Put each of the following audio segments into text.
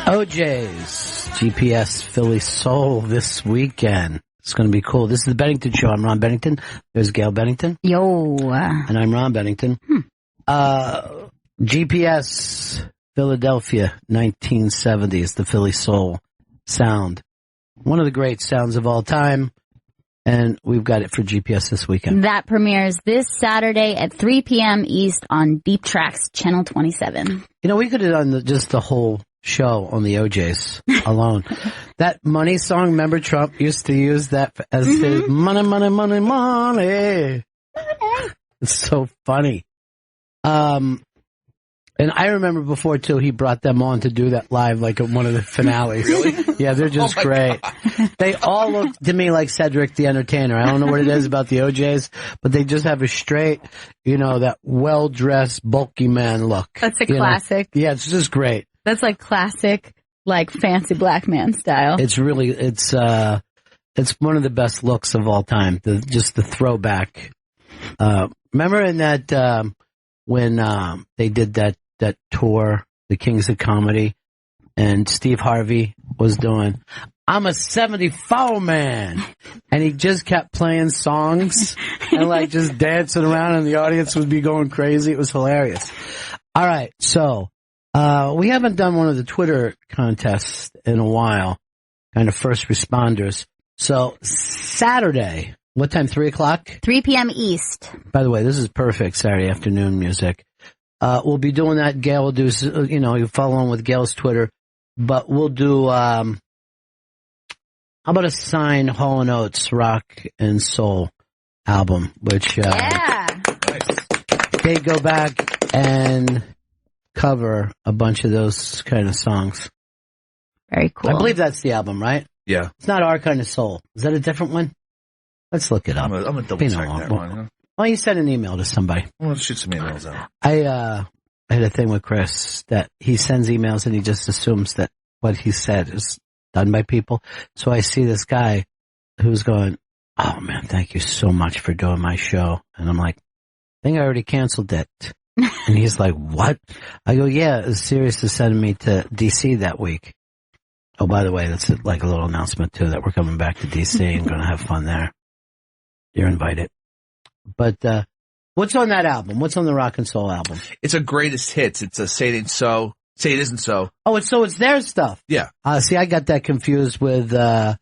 OJ's GPS Philly Soul this weekend. It's going to be cool. This is the Bennington Show. I'm Ron Bennington. There's Gail Bennington. Yo. And I'm Ron Bennington. GPS Philadelphia 1970s, the Philly Soul sound. One of the great sounds of all time. And we've got it for GPS this weekend. That premieres this Saturday at 3 p.m. East on Deep Tracks, Channel 27. You know, we could have done just the whole show on the OJs alone. That money song, remember Trump used to use that as his money, money, money, money. It's so funny. And I remember before, too, he brought them on to do that live, like at one of the finales. Really? Yeah, they're just great. God. They all look to me like Cedric the Entertainer. I don't know what it is about the OJs, but they just have a straight, that well-dressed, bulky man look. That's a classic. Yeah, it's just great. That's like classic, like fancy black man style. It's really, it's one of the best looks of all time. Just the throwback. Remember in that, when they did that tour, the Kings of Comedy, and Steve Harvey was doing, I'm a 74 man, and he just kept playing songs and like just dancing around, and the audience would be going crazy. It was hilarious. All right, so we haven't done one of the Twitter contests in a while, kind of first responders. So Saturday, what time? 3 o'clock? 3 p.m. East. By the way, this is perfect Saturday afternoon music. We'll be doing that. Gail will do, you follow on with Gail's Twitter, but we'll do, how about a signed Hall & Oates Rock and Soul album, which, they go back and cover a bunch of those kind of songs. Very cool. I believe that's the album, right? Yeah. It's not Our Kind of Soul. Is that a different one? Let's look it up. I'm gonna double check that one. Huh? Well, you sent an email to somebody. I'm gonna shoot some emails out. I had a thing with Chris that he sends emails and he just assumes that what he said is done by people. So I see this guy who's going, oh man, thank you so much for doing my show. And I'm like, I think I already canceled it. And he's like, what? I go, yeah, Sirius is sending me to DC that week. Oh, by the way, that's like a little announcement too, that we're coming back to DC and going to have fun there. You're invited. But, what's on that album? What's on the Rock and Soul album? It's a greatest hits. It's a Say It Ain't So. Say It Isn't So. Oh, it's their stuff. Yeah. See, I got that confused with, the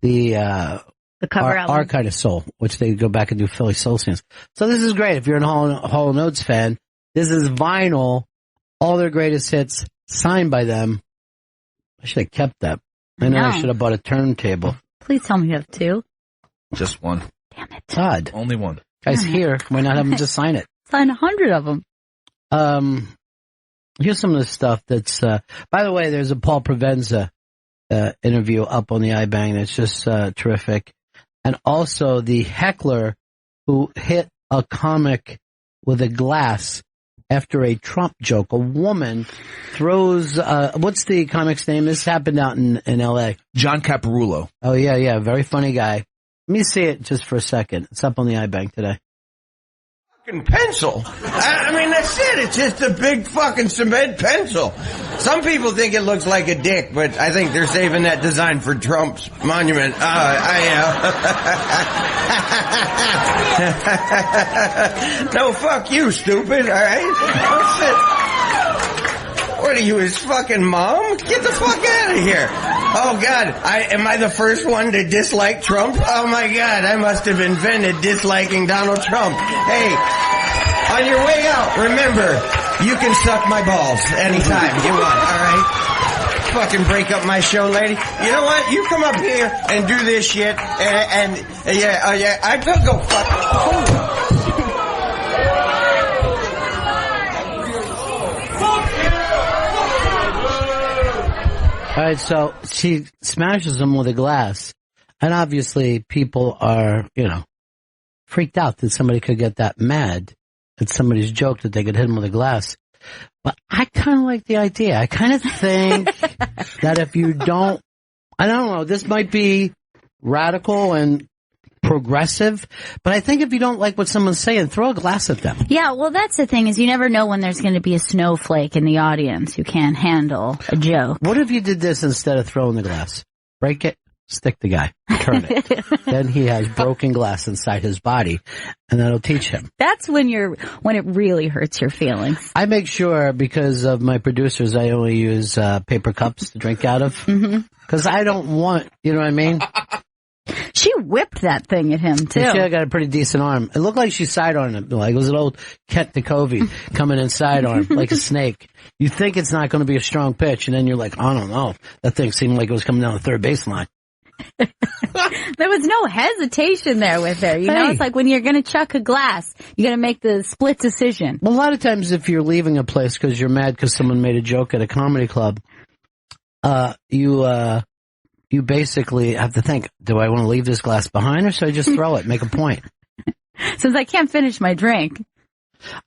cover album. Our Kind of Soul, which they go back and do Philly Soul scenes. So this is great. If you're a Hall & Oates fan, this is vinyl, all their greatest hits, signed by them. I should have kept that. I know I should have bought a turntable. Please tell me you have two. Just one. Damn it. Todd. Only one. Guy's here. Why not have him just sign it? Sign 100 of them. Here's some of the stuff that's, by the way, there's a Paul Provenza, interview up on the iBang that's just, terrific. And also the heckler who hit a comic with a glass after a Trump joke. A woman throws, what's the comic's name? This happened out in LA. John Caparulo. Oh yeah. Very funny guy. Let me see it just for a second. It's up on the iBank today. Fucking pencil. I mean, that's it. It's just a big fucking cement pencil. Some people think it looks like a dick, but I think they're saving that design for Trump's monument. No, fuck you, stupid, alright? What are you, his fucking mom? Get the fuck out of here. Oh, God. Am I the first one to dislike Trump? Oh, my God. I must have invented disliking Donald Trump. Hey, on your way out, remember, you can suck my balls anytime you want, all right? Fucking break up my show, lady. You know what? You come up here and do this shit, and I could go fuck. Oh. All right, so she smashes him with a glass, and obviously people are, freaked out that somebody could get that mad at somebody's joke that they could hit him with a glass. But I kind of like the idea. I kind of think that if you don't, I don't know, this might be radical and progressive. But I think if you don't like what someone's saying, throw a glass at them. Yeah, well, that's the thing is you never know when there's going to be a snowflake in the audience who can't handle a joke. What if you did this instead of throwing the glass? Break it, stick the guy, turn it. Then he has broken glass inside his body, and that'll teach him. That's when it really hurts your feelings. I make sure, because of my producers, I only use paper cups to drink out of. Because I don't want, you know what I mean? She whipped that thing at him, too. She got a pretty decent arm. It looked like she sidearmed him. Like it was an old Ket Takovi coming in sidearm, like a snake. You think it's not going to be a strong pitch, and then you're like, I don't know. That thing seemed like it was coming down the third baseline. There was no hesitation there with her. You know, it's like when you're going to chuck a glass, you got to make the split decision. Well, a lot of times if you're leaving a place because you're mad because someone made a joke at a comedy club, you basically have to think, do I want to leave this glass behind or should I just throw it, make a point? Since I can't finish my drink.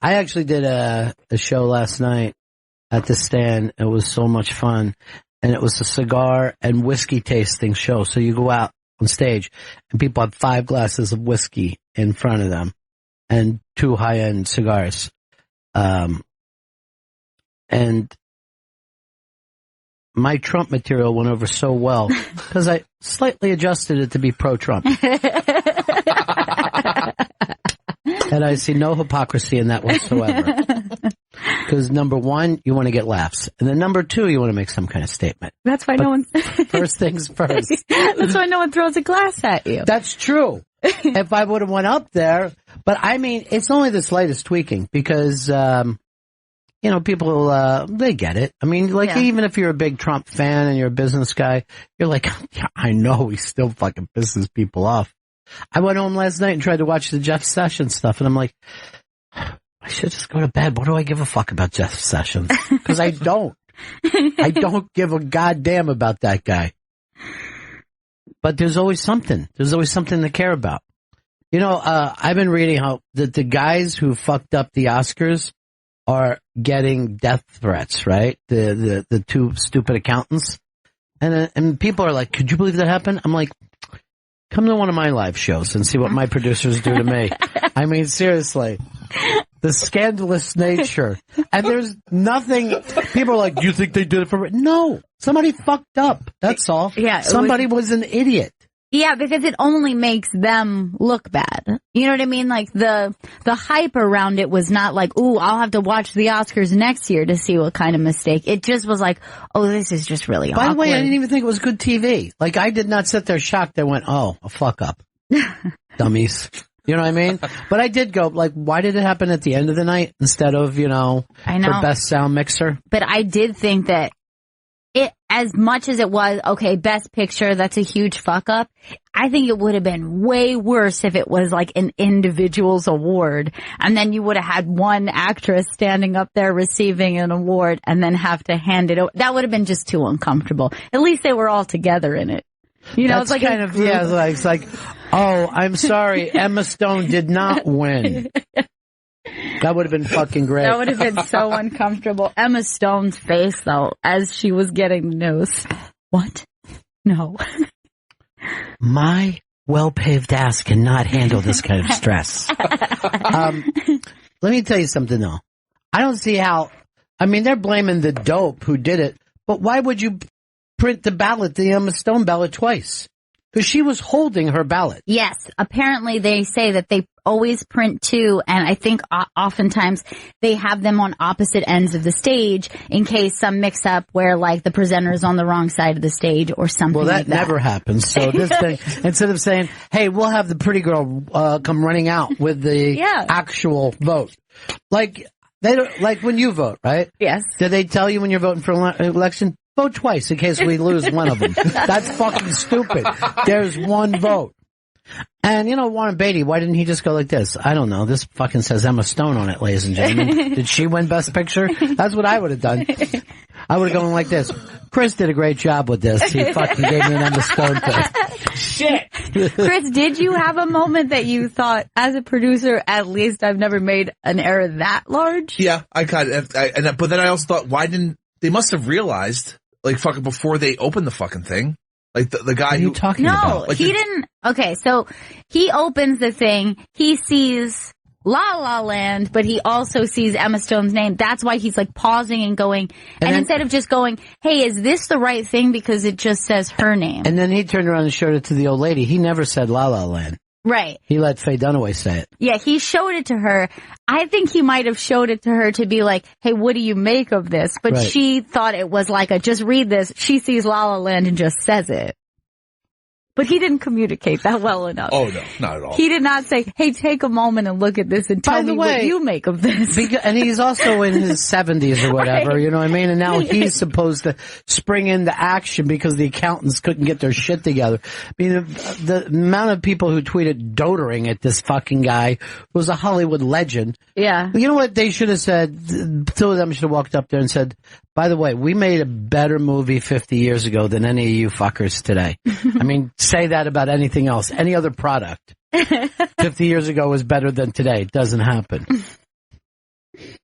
I actually did a show last night at the Stand. It was so much fun. And it was a cigar and whiskey tasting show. So you go out on stage and people have 5 glasses of whiskey in front of them and 2 high-end cigars. And my Trump material went over so well because I slightly adjusted it to be pro-Trump. And I see no hypocrisy in that whatsoever. Because number 1, you want to get laughs. And then number 2, you want to make some kind of statement. That's why no one... First things first. That's why no one throws a glass at you. That's true. If I would have went up there. But I mean, it's only the slightest tweaking because, you know, people, they get it. I mean, like, even if you're a big Trump fan and you're a business guy, you're like, yeah, I know he still fucking pisses people off. I went home last night and tried to watch the Jeff Sessions stuff, and I'm like, I should just go to bed. What do I give a fuck about Jeff Sessions? Because I don't. I don't give a goddamn about that guy. But there's always something. There's always something to care about. You know, I've been reading how the guys who fucked up the Oscars are getting death threats, right? The 2 stupid accountants. And people are like, could you believe that happened? I'm like, come to one of my live shows and see what my producers do to me. I mean, seriously. The scandalous nature. And there's nothing, people are like, do you think they did it for, no. Somebody fucked up. That's all. Yeah. Somebody was an idiot. Yeah, because it only makes them look bad. You know what I mean? Like the hype around it was not like, ooh, I'll have to watch the Oscars next year to see what kind of mistake. It just was like, oh, this is just really awkward. By the way, I didn't even think it was good TV. Like, I did not sit there shocked. I went, oh, a fuck up. Dummies. You know what I mean? But I did go, like, why did it happen at the end of the night instead of, you know, I know. for best sound mixer? But I did think that it, as much as it was, okay, best picture, that's a huge fuck up. I think it would have been way worse if it was like an individual's award. And then you would have had one actress standing up there receiving an award and then have to hand it over. That would have been just too uncomfortable. At least they were all together in it. You know, that's it's like kind of, yeah, it's like, oh, I'm sorry, Emma Stone did not win. That would have been fucking great. That would have been so uncomfortable. Emma Stone's face, though, as she was getting the news. What? No. My well-paved ass cannot handle this kind of stress. Let me tell you something, though. I don't see how, I mean, they're blaming the dope who did it, but why would you print the ballot, the Emma Stone ballot, twice? Because she was holding her ballot. Yes. Apparently they say that they always print 2, and I think oftentimes they have them on opposite ends of the stage in case some mix up where, like, the presenter is on the wrong side of the stage or something like that. Well, that never happens. So this thing, instead of saying, hey, we'll have the pretty girl come running out with the actual vote. Like, they don't, like when you vote, right? Yes. Do they tell you when you're voting for an election? Vote twice in case we lose one of them. That's fucking stupid. There's one vote. And, you know, Warren Beatty, why didn't he just go like this? I don't know. This fucking says Emma Stone on it, ladies and gentlemen. Did she win Best Picture? That's what I would have done. I would have gone like this. Chris did a great job with this. He fucking gave me an Emma Stone thing. Shit. Chris, did you have a moment that you thought, as a producer, at least I've never made an error that large? Yeah, I kind of, but then I also thought, why didn't, they must have realized, like, fucking before they opened the fucking thing, Like the guy What are you talking about? Like he didn't. Okay, so he opens the thing. He sees La La Land, but he also sees Emma Stone's name. That's why he's like pausing and going. And instead of just going, hey, is this the right thing? Because it just says her name. And then he turned around and showed it to the old lady. He never said La La Land. Right. He let Faye Dunaway say it. Yeah, he showed it to her. I think he might have showed it to her to be like, hey, what do you make of this? But Right. she thought it was like just read this. She sees La La Land and just says it. But he didn't communicate that well enough. Oh, no, not at all. He did not say, hey, take a moment and look at this and tell me what you make of this. And he's also in his 70s or whatever, Right. you know what I mean? And now he's supposed to spring into action because the accountants couldn't get their shit together. I mean, the amount of people who tweeted dotering at this fucking guy was a Hollywood legend. Yeah. You know what they should have said? Two of them should have walked up there and said, by the way, we made a better movie 50 years ago than any of you fuckers today. I mean, say that about anything else. Any other product 50 years ago was better than today. It doesn't happen.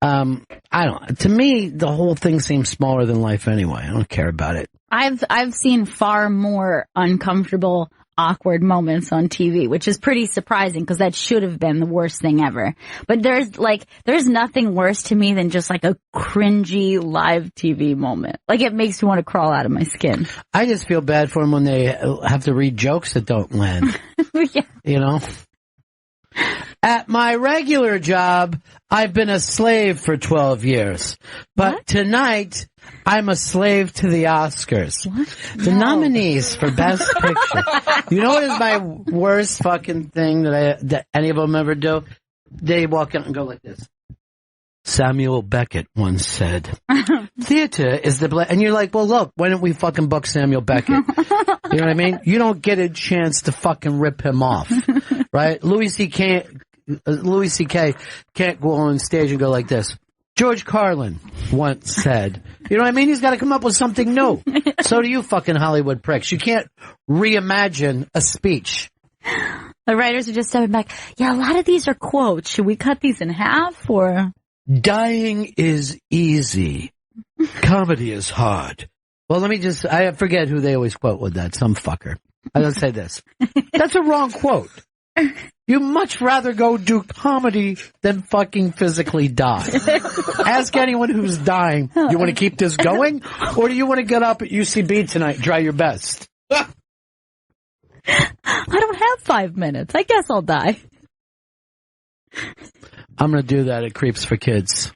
I don't, to me, the whole thing seems smaller than life anyway. I don't care about it. I've seen far more uncomfortable, awkward moments on TV, which is pretty surprising because that should have been the worst thing ever. But there's nothing worse to me than just like a cringy live TV moment. Like it makes me want to crawl out of my skin. I just feel bad for them when they have to read jokes that don't land. Yeah. You know? At my regular job, I've been a slave for 12 years. But What? tonight, I'm a slave to the Oscars. What? The nominees for Best Picture. You know what is my worst fucking thing that any of them ever do? They walk out and go like this. Samuel Beckett once said, theater is the and you're like, well, look, why don't we fucking book Samuel Beckett? You know what I mean? You don't get a chance to fucking rip him off, right? Louis C.K. can't go on stage and go like this. George Carlin once said, you know what I mean? He's got to come up with something new. So do you fucking Hollywood pricks. You can't reimagine a speech. The writers are just stepping back. Yeah, a lot of these are quotes. Should we cut these in half or? Dying is easy. Comedy is hard. Well, I forget who they always quote with that. Some fucker. I don't say this. That's a wrong quote. You much rather go do comedy than fucking physically die. Ask anyone who's dying, you want to keep this going? Or do you want to get up at UCB tonight and try your best? I don't have 5 minutes. I guess I'll die. I'm going to do that at Creeps for Kids.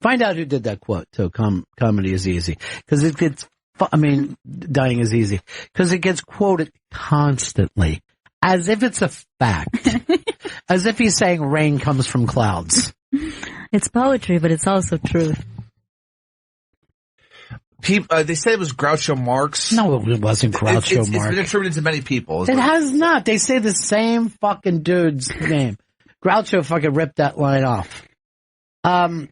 Find out who did that quote, too. Comedy is easy. Because it gets, dying is easy. Because it gets quoted constantly. As if it's a fact. As if he's saying rain comes from clouds. It's poetry, but it's also truth. They said it was Groucho Marx. No, it wasn't Groucho It's Marx. been attributed to many people. It has not. They say the same fucking dude's name. Groucho fucking ripped that line off. By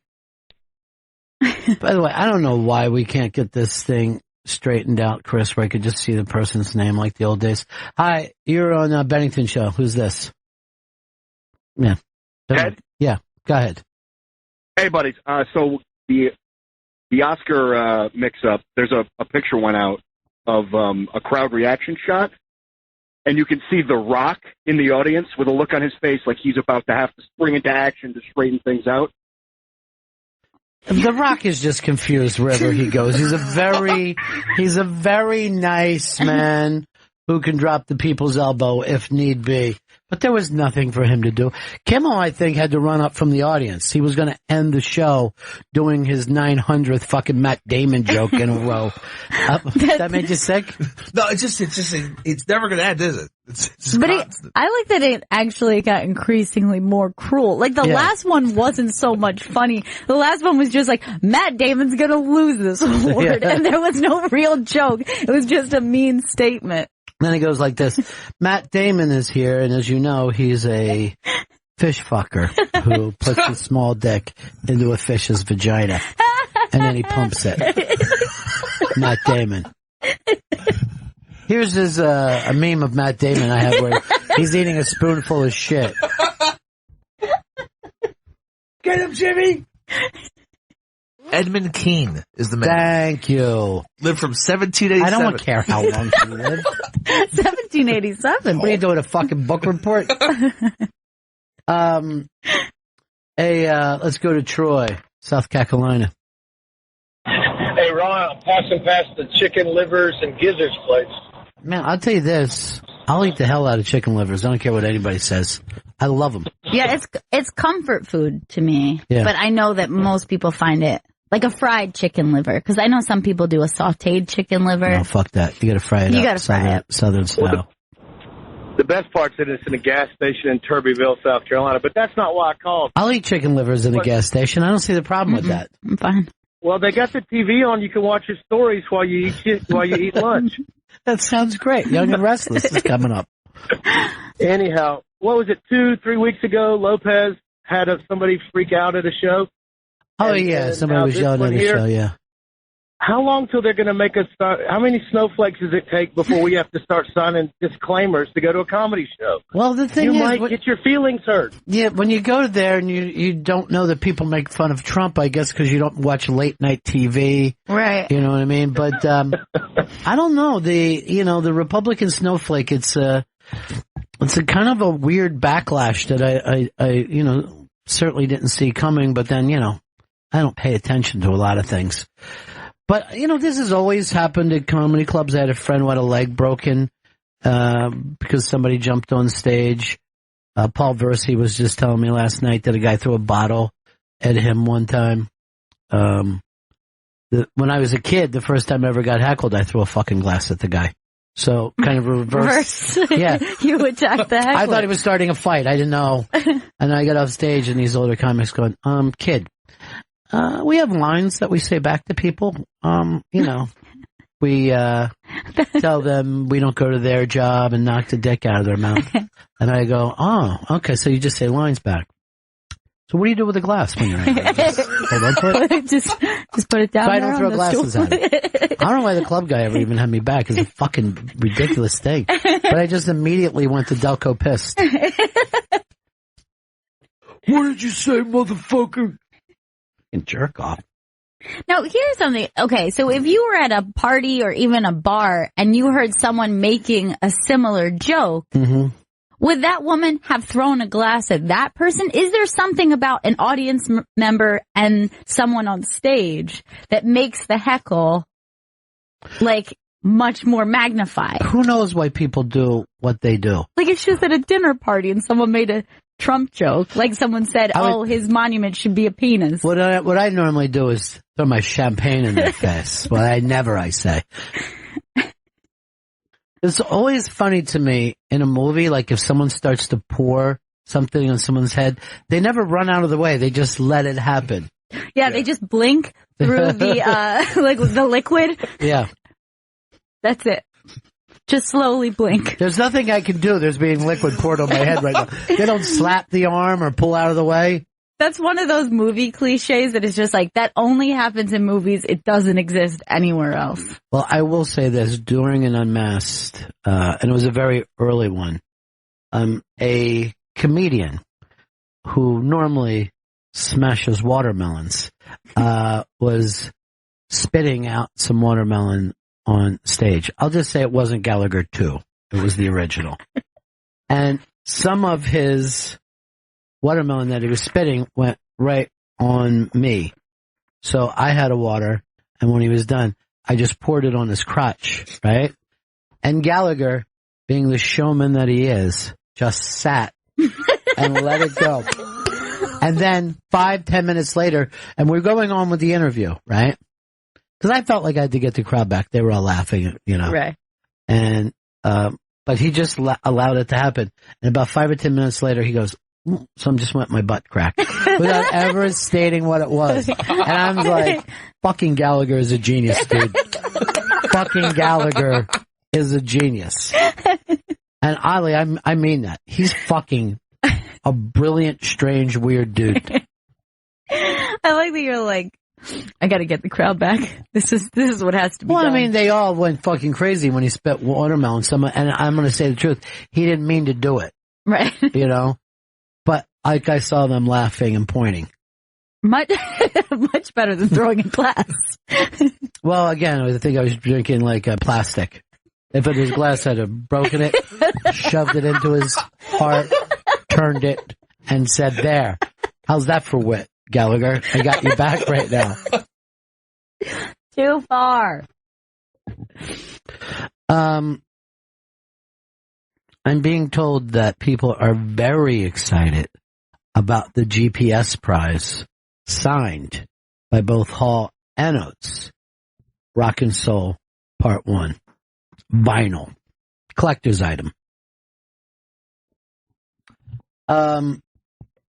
the way, I don't know why we can't get this thing straightened out, Chris, where I could just see the person's name like the old days. Hi, you're on Bennington Show. Who's this? Yeah. Ed? Yeah, go ahead. Hey, buddies. So the Oscar mix-up, there's a picture went out of a crowd reaction shot, and you can see The Rock in the audience with a look on his face like he's about to have to spring into action to straighten things out. The Rock is just confused wherever he goes. He's a very nice man who can drop the people's elbow if need be. But there was nothing for him to do. Kimmel, I think, had to run up from the audience. He was going to end the show doing his 900th fucking Matt Damon joke in a row. That made you sick? No, it's never going to end, is it? It's But constant. I like that it actually got increasingly more cruel. Like the last one wasn't so much funny. The last one was just like, Matt Damon's gonna lose this award. And there was no real joke. It was just a mean statement. Then it goes like this. Matt Damon is here, and as you know, he's a fish fucker who puts a small dick into a fish's vagina, and then he pumps it. Matt Damon. Here's his a meme of Matt Damon I have where he's eating a spoonful of shit. Get him, Jimmy! Edmund Keene is the man. Thank you. Lived from 1787. I don't care how long he lived. 1787. What are you doing, a fucking book report? Let's go to Troy, South Carolina. Hey, Ron, I'm passing past the chicken livers and gizzards place. Man, I'll tell you this. I'll eat the hell out of chicken livers. I don't care what anybody says. I love them. Yeah, it's comfort food to me. Yeah. But I know that most people find it like a fried chicken liver. Because I know some people do a sautéed chicken liver. No, fuck that. You gotta fry it up. You gotta fry it. Southern style. The best part's that it's in a gas station in Turbyville, South Carolina. But that's not why I called. I'll eat chicken livers in a gas station. I don't see the problem with that. I'm fine. Well, they got the TV on. You can watch your stories while you eat lunch. That sounds great. Young and Restless is coming up. Anyhow, what was it, 2-3 weeks ago? Lopez had somebody freak out at a show. Oh, yeah. Somebody was yelling at the show, yeah. How long till they're going to make us start? How many snowflakes does it take before we have to start signing disclaimers to go to a comedy show? Well, the thing you is, might get your feelings hurt. Yeah, when you go there and you don't know that people make fun of Trump, I guess because you don't watch late night TV. Right. You know what I mean? But I don't know. The Republican snowflake, it's a kind of a weird backlash that I certainly didn't see coming, but then, I don't pay attention to a lot of things. But, this has always happened at comedy clubs. I had a friend who had a leg broken because somebody jumped on stage. Paul Versi was just telling me last night that a guy threw a bottle at him one time. When I was a kid, the first time I ever got heckled, I threw a fucking glass at the guy. So kind of reverse. Yeah. You attacked the heckler. I thought he was starting a fight. I didn't know. And I got off stage and these older comics going, kid, we have lines that we say back to people. We tell them we don't go to their job and knock the dick out of their mouth. And I go, oh, okay, so you just say lines back. So what do you do with the glass when you're angry? Just hold on to it? Just put it down. So I don't throw glasses at it. I don't know why the club guy ever even had me back. It's a fucking ridiculous thing. But I just immediately went to Delco pissed. What did you say, motherfucker? And jerk off. Now, here's something. Okay, so if you were at a party or even a bar and you heard someone making a similar joke, would that woman have thrown a glass at that person? Is there something about an audience member and someone on stage that makes the heckle, like, much more magnified? Who knows why people do what they do? Like, it's just at a dinner party and someone made a Trump joke. Like someone said, his monument should be a penis. What I normally do is throw my champagne in their face. Well, I say. It's always funny to me in a movie, like if someone starts to pour something on someone's head, they never run out of the way. They just let it happen. Yeah, they just blink through the, like the liquid. Yeah. That's it. Just slowly blink. There's nothing I can do. There's being liquid poured on my head right now. They don't slap the arm or pull out of the way. That's one of those movie cliches that is just like, that only happens in movies. It doesn't exist anywhere else. Well, I will say this. During an Unmasked, and it was a very early one, a comedian who normally smashes watermelons was spitting out some watermelon on stage. I'll just say it wasn't Gallagher 2. It was the original. And some of his watermelon that he was spitting went right on me. So I had a water, and when he was done, I just poured it on his crotch, right? And Gallagher, being the showman that he is, just sat and let it go. And then 5-10 minutes later, and we're going on with the interview, right? Because I felt like I had to get the crowd back. They were all laughing, Right. And, but he just allowed it to happen. And about 5 or 10 minutes later, he goes, some just went my butt crack without ever stating what it was. And I'm like, fucking Gallagher is a genius, dude. Fucking Gallagher is a genius. And Ollie, I mean that. He's fucking a brilliant, strange, weird dude. I like that you're like, I gotta get the crowd back. This is what has to be done. I mean, they all went fucking crazy when he spit watermelon. And I'm going to say the truth. He didn't mean to do it. Right. But like I saw them laughing and pointing. Much better than throwing in glass. Well, again, I think I was drinking like plastic. If it was glass, I'd have broken it, shoved it into his heart, turned it, and said, there. How's that for wit, Gallagher? I got you back right now. Too far. I'm being told that people are very excited about the GPS prize signed by both Hall and Oates. Rock and Soul Part 1. Vinyl. Collector's item.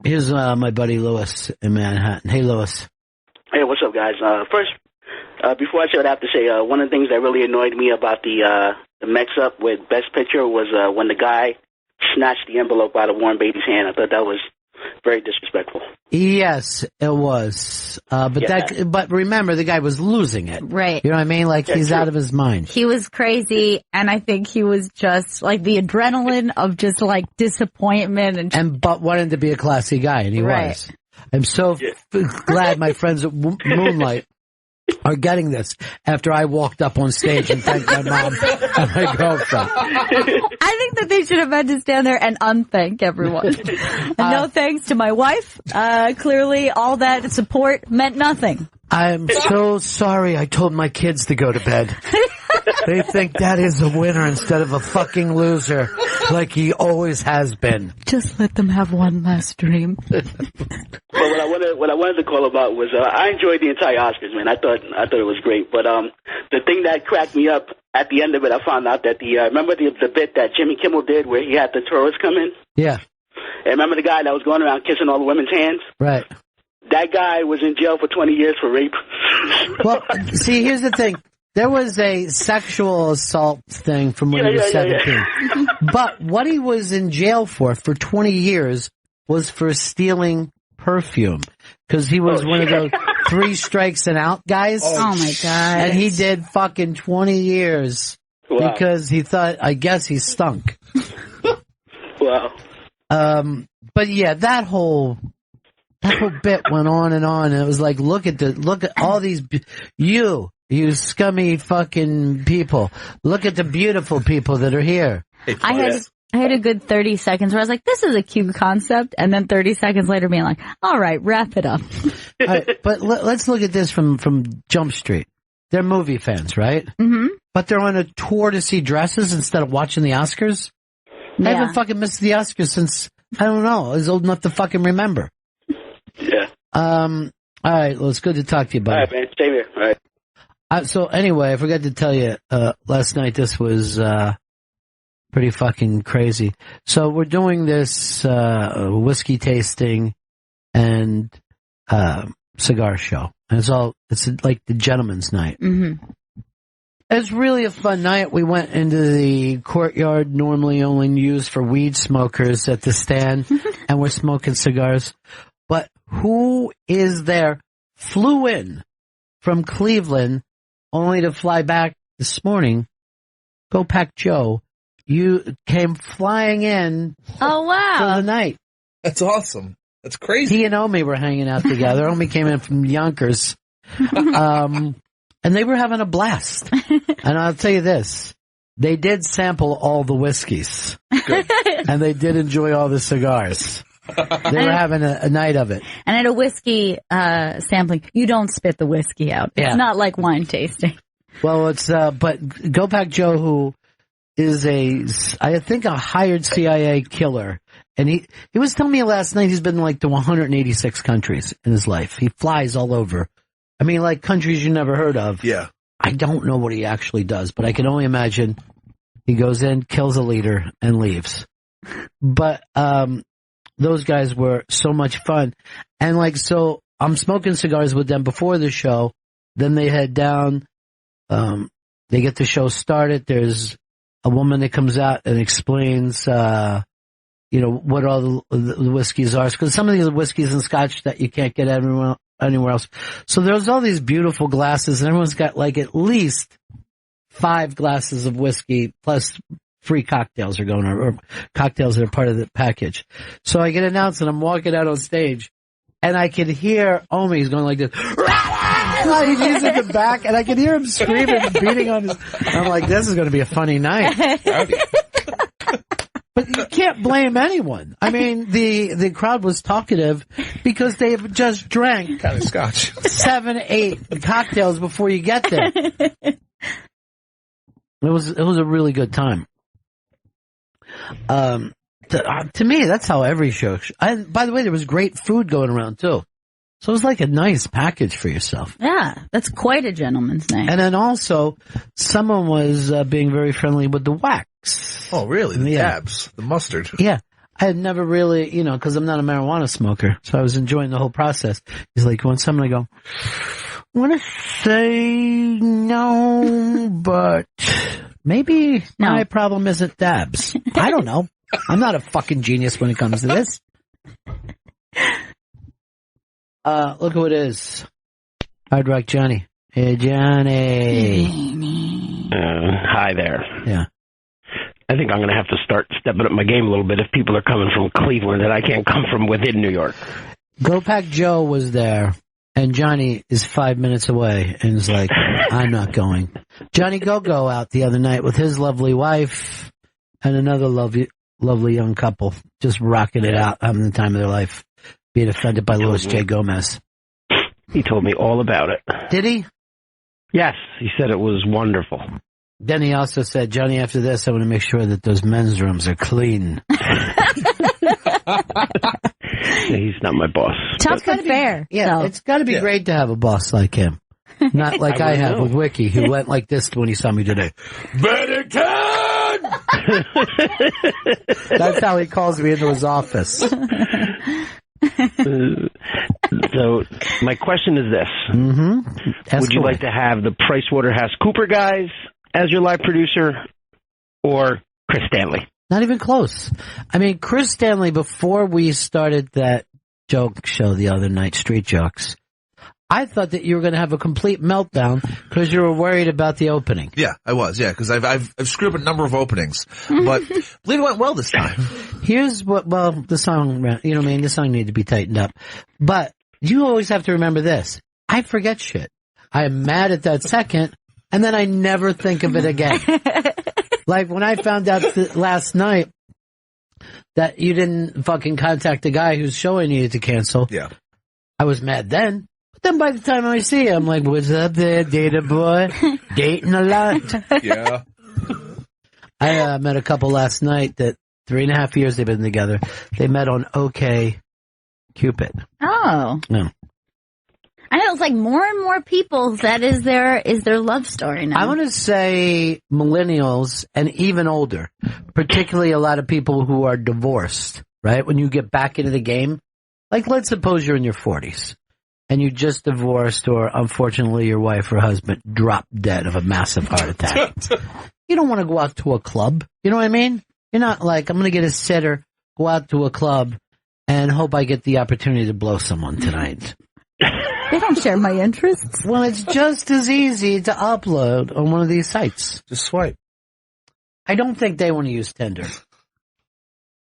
Here's my buddy Lewis in Manhattan. Hey, Lewis. Hey, what's up, guys? First, before I say what I have to say, one of the things that really annoyed me about the mix-up with Best Picture was when the guy snatched the envelope out of Warren Beatty's hand. I thought that was very disrespectful. Yes, it was. But remember, the guy was losing it. Right. You know what I mean? Like, he's out of his mind. He was crazy, and I think he was just, like, the adrenaline of just, like, disappointment. But wanted to be a classy guy, and he was. I'm so glad my friends at Moonlight are getting this after I walked up on stage and thanked my mom and my girlfriend. I think that they should have had to stand there and unthank everyone. And no thanks to my wife. Clearly, all that support meant nothing. I'm so sorry I told my kids to go to bed. They think Dad is a winner instead of a fucking loser, like he always has been. Just let them have one last dream. But what I wanted to call about was I enjoyed the entire Oscars, man. I thought it was great. But the thing that cracked me up at the end of it, I found out that remember the bit that Jimmy Kimmel did where he had the tourists come in? Yeah. And remember the guy that was going around kissing all the women's hands? Right. That guy was in jail for 20 years for rape. Well, see, here's the thing. There was a sexual assault thing from when he was 17. But what he was in jail for 20 years was for stealing perfume. Because he was one of those 3 strikes and out guys. Oh my God. And he did fucking 20 years. Wow. Because he thought, I guess he stunk. Wow. But yeah, that whole bit went on. And it was like, look at all these, you scummy fucking people. Look at the beautiful people that are here. I had a good 30 seconds where I was like, this is a cute concept. And then 30 seconds later being like, all right, wrap it up. All right, but let's look at this from Jump Street. They're movie fans, right? Mm-hmm. But they're on a tour to see dresses instead of watching the Oscars? Yeah. I haven't fucking missed the Oscars since, I don't know, I was old enough to fucking remember. Yeah. All right, well, it's good to talk to you, buddy. All right, man. Same here. All right. So anyway, I forgot to tell you, last night this was, pretty fucking crazy. So we're doing this, whiskey tasting and, cigar show. And it's like the gentleman's night. Mm-hmm. It's really a fun night. We went into the courtyard normally only used for weed smokers at the stand and we're smoking cigars. But who is there? Flew in from Cleveland only to fly back this morning. Go Pack Joe. You came flying in. Oh, wow. For the night. That's awesome. That's crazy. He and Omi were hanging out together. Omi came in from Yonkers. And they were having a blast. And I'll tell you this. They did sample all the whiskeys. Good. And they did enjoy all the cigars. They were having a night of it. And at a whiskey sampling, you don't spit the whiskey out. It's not like wine tasting. Well, it's but Go Pack Joe, who is I think a hired CIA killer, and he was telling me last night he's been like to 186 countries in his life. He flies all over. I mean, like countries you never heard of. Yeah. I don't know what he actually does, but I can only imagine he goes in, kills a leader, and leaves. But those guys were so much fun. And like, so I'm smoking cigars with them before the show. Then they head down. They get the show started. There's a woman that comes out and explains, what all the whiskeys are. Because some of these are whiskeys and scotch that you can't get anywhere else. So there's all these beautiful glasses and everyone's got like at least 5 glasses of whiskey plus free cocktails are going on, or cocktails that are part of the package. So I get announced and I'm walking out on stage and I could hear Omi. He's going like this. He's in the back, and I could hear him screaming and beating on his. I'm like, this is going to be a funny night. But you can't blame anyone. I mean, the crowd was talkative because they have just drank kind of scotch 7-8 cocktails before you get there. It was a really good time. To me, that's how every show. By the way, there was great food going around too. So it was like a nice package for yourself. Yeah, that's quite a gentleman's night. And then also, someone was being very friendly with the wax. Oh, really? The dabs, the mustard. Yeah. I had never really, because I'm not a marijuana smoker, so I was enjoying the whole process. He's like, when someone, I go, I want to say no, but maybe my problem isn't dabs. I don't know. I'm not a fucking genius when it comes to this. Look who it is. Hard Rock Johnny. Hey, Johnny. Hi there. Yeah. I think I'm going to have to start stepping up my game a little bit if people are coming from Cleveland and I can't come from within New York. Go Pack Joe was there, and Johnny is 5 minutes away, and is like, I'm not going. Johnny Go-Go out the other night with his lovely wife and another lovely young couple, just rocking it out, having the time of their life, being offended by Louis J. Gomez. He told me all about it. Did he? Yes, he said it was wonderful. Then he also said, Johnny, after this, I want to make sure that those men's rooms are clean. He's not my boss. Tough but fair. Yeah, so. It's got to be great to have a boss like him. Not like I have with Wiki, who went like this when he saw me today. Bennington! That's how he calls me into his office. So my question is this. Mm-hmm. Would you like to have the PricewaterhouseCoopers guys as your live producer or Chris Stanley? Not even close. I mean, Chris Stanley, before we started that joke show the other night, Street Jokes, I thought that you were going to have a complete meltdown because you were worried about the opening. Yeah, I was. Yeah, because I've screwed up a number of openings, but I believe it went well this time. Here's what. Well, the song, the song needed to be tightened up, but you always have to remember this. I forget shit. I am mad at that second, and then I never think of it again. Like when I found out last night that you didn't fucking contact the guy whose show I needed to cancel. Yeah, I was mad then. Then by the time I see him, I'm like, what's up there, data boy? Dating a lot. Yeah. I met a couple last night that 3.5 years they've been together. They met on OK Cupid. Oh. Yeah. I know it's like more and more people that is their love story now. I want to say millennials and even older, particularly a lot of people who are divorced, right? When you get back into the game, like let's suppose you're in your 40s. And you just divorced, or unfortunately your wife or husband dropped dead of a massive heart attack. You don't want to go out to a club. You know what I mean? You're not like, I'm going to get a sitter, go out to a club, and hope I get the opportunity to blow someone tonight. They don't share my interests. Well, it's just as easy to upload on one of these sites. Just swipe. I don't think they want to use Tinder.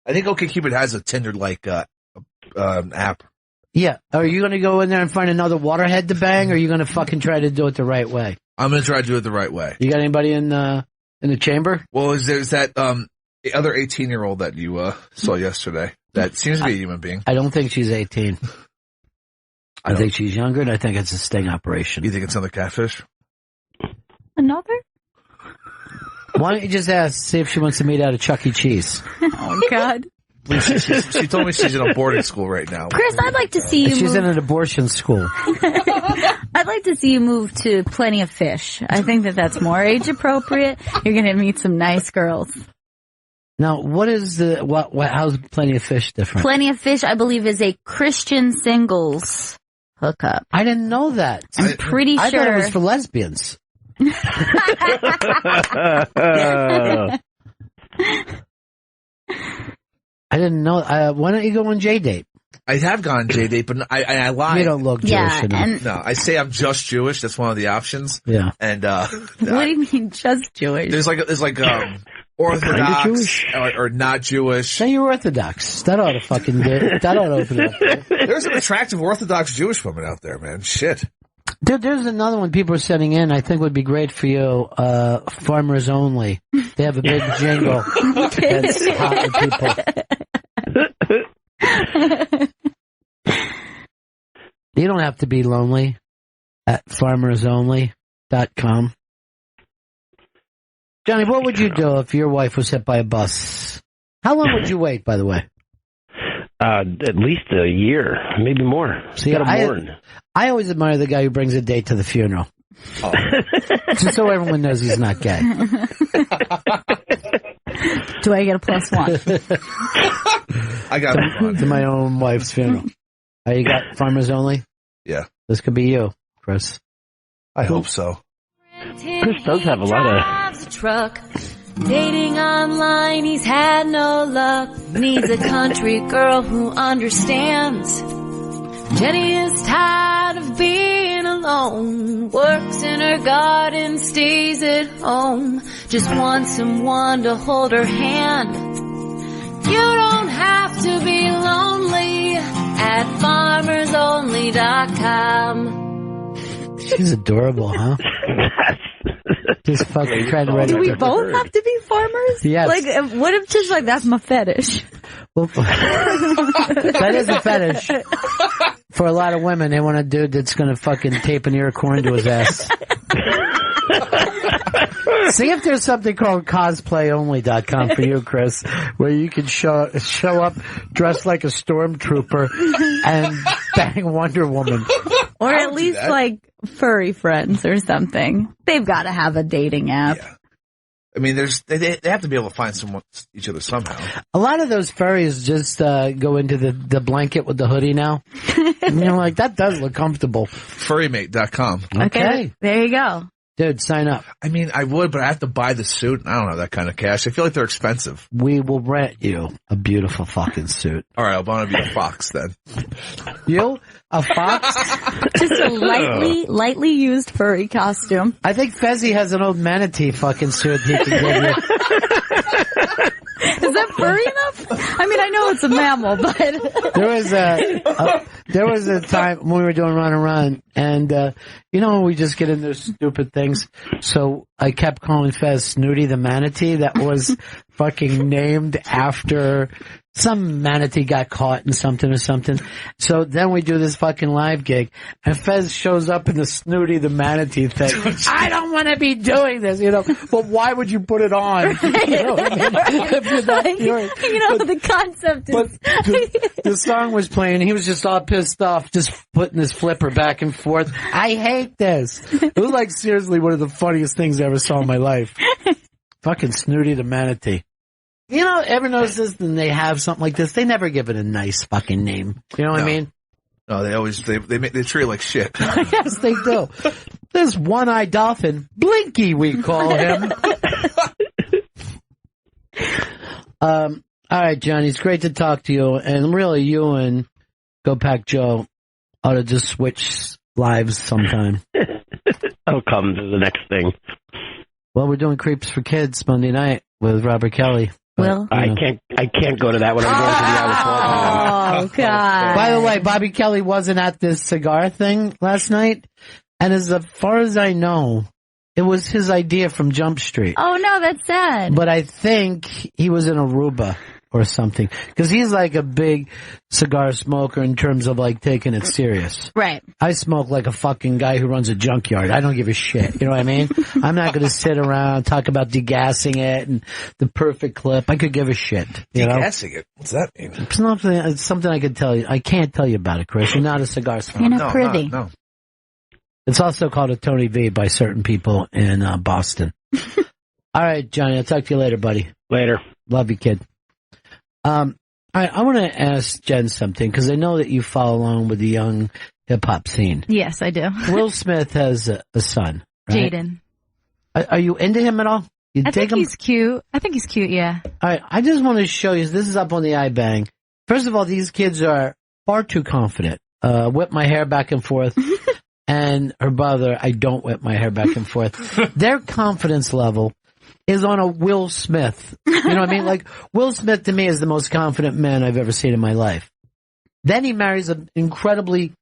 I think OkCupid has a Tinder-like app. Yeah. Are you going to go in there and find another waterhead to bang, or are you going to fucking try to do it the right way? I'm going to try to do it the right way. You got anybody in the chamber? Well, there's that other 18-year-old that you saw yesterday that seems to be a human being. I don't think she's 18. I think she's younger, and I think it's a sting operation. You think it's another catfish? Another? Why don't you just ask, see if she wants to meet out at Chuck E. Cheese? Oh, God. She told me she's in a boarding school right now. Chris, I'd like to see you She's in an abortion school. I'd like to see you move to Plenty of Fish. I think that's more age appropriate. You're going to meet some nice girls. Now, what is how's Plenty of Fish different? Plenty of Fish, I believe, is a Christian singles hookup. I didn't know that. I'm pretty sure. I thought it was for lesbians. I didn't know. Why don't you go on J-Date? I have gone J-Date, but I lied. You don't look Jewish enough. No, I say I'm just Jewish. That's one of the options. Yeah. And what do you mean, just Jewish? There's like Orthodox Jewish. or not Jewish. Say you're Orthodox. That ought to fucking do. That ought to open it up. There's some attractive Orthodox Jewish women out there, man. Shit. Dude, there's another one people are sending in. I think would be great for you. Farmers Only. They have a big jingle that's hot with people. You don't have to be lonely at farmersonly.com. Johnny, what would you do if your wife was hit by a bus? How long would you wait, by the way? At least a year, maybe more. See, I always admire the guy who brings a date to the funeral. Oh. Just so everyone knows he's not gay. Do I get a +1? I got to my own wife's funeral. Oh, you got Farmers Only? Yeah. This could be you, Chris. I hope so. Chris does have a lot of... truck. Dating online, he's had no luck. Needs a country girl who understands. Jenny is tired of being alone. Works in her garden, stays at home. Just wants someone to hold her hand. You don't have to be lonely at farmersonly.com. She's adorable, huh? Just fucking trying to ready. Do we both have to be farmers? Yes. Like, what if just like that's my fetish? Well, that is a fetish. For a lot of women, they want a dude that's going to fucking tape an ear of corn to his ass. See if there's something called cosplayonly.com for you, Chris, where you can show up dressed like a stormtrooper and bang Wonder Woman. Or at least like furry friends or something. They've got to have a dating app. Yeah. I mean, they have to be able to find each other somehow. A lot of those furries just go into the blanket with the hoodie now. And you're like, that does look comfortable. Furrymate.com. Okay. There you go. Dude, sign up. I mean, I would, but I have to buy the suit. I don't have that kind of cash. I feel like they're expensive. We will rent you a beautiful fucking suit. All right, I'll want to be a fox then. You? A fox? Just a lightly used furry costume. I think Fezzy has an old manatee fucking suit he can give you. Is that furry enough? I mean, I know it's a mammal, but there was a time when we were doing Run and Run, and we just get into stupid things. So I kept calling Fez Snooty the manatee. That was fucking named after some manatee got caught in something or something. So then we do this fucking live gig, and Fez shows up in the Snooty the manatee thing. I don't want to be doing this, but why would you put it on? You know what I mean? If you're not the concept is... But the song was playing, and he was just all pissed off, just putting his flipper back and forth. I hate this. It was like seriously one of the funniest things I ever saw in my life. Fucking Snooty the manatee. Ever notice this? When they have something like this, they never give it a nice fucking name. You know what I mean? No, they always they treat it like shit. Yes, they do. This one-eyed dolphin, Blinky, we call him. All right, Johnny, it's great to talk to you, and really, you and Go Pack Joe ought to just switch lives sometime. That'll come to the next thing. Well, we're doing Creeps for Kids Monday night with Robert Kelly. Will? I can't go to that one. I'm going to the Oh, God. By the way, Bobby Kelly wasn't at this cigar thing last night, and as far as I know, it was his idea from Jump Street. Oh, no, that's sad. But I think he was in Aruba or something, because he's like a big cigar smoker in terms of like taking it serious. Right. I smoke like a fucking guy who runs a junkyard. I don't give a shit. You know what I mean? I'm not going to sit around talk about degassing it and the perfect clip. I could give a shit. Degassing it? What's that mean? It's something I could tell you. I can't tell you about it, Chris. You're not a cigar smoker. You're not privy. No. It's also called a Tony V by certain people in Boston. All right, Johnny. I'll talk to you later, buddy. Later. Love you, kid. I want to ask Jen something, because I know that you follow along with the young hip-hop scene. Yes, I do. Will Smith has a son, right? Jaden. Are you into him at all? I think he's cute. Yeah. All right, I just want to show you, this is up on the iBang. First of all, these kids are far too confident. Whip my hair back and forth. And her brother, I don't whip my hair back and forth. Their confidence level is on a Will Smith. You know what I mean? Like, Will Smith to me is the most confident man I've ever seen in my life. Then he marries an incredibly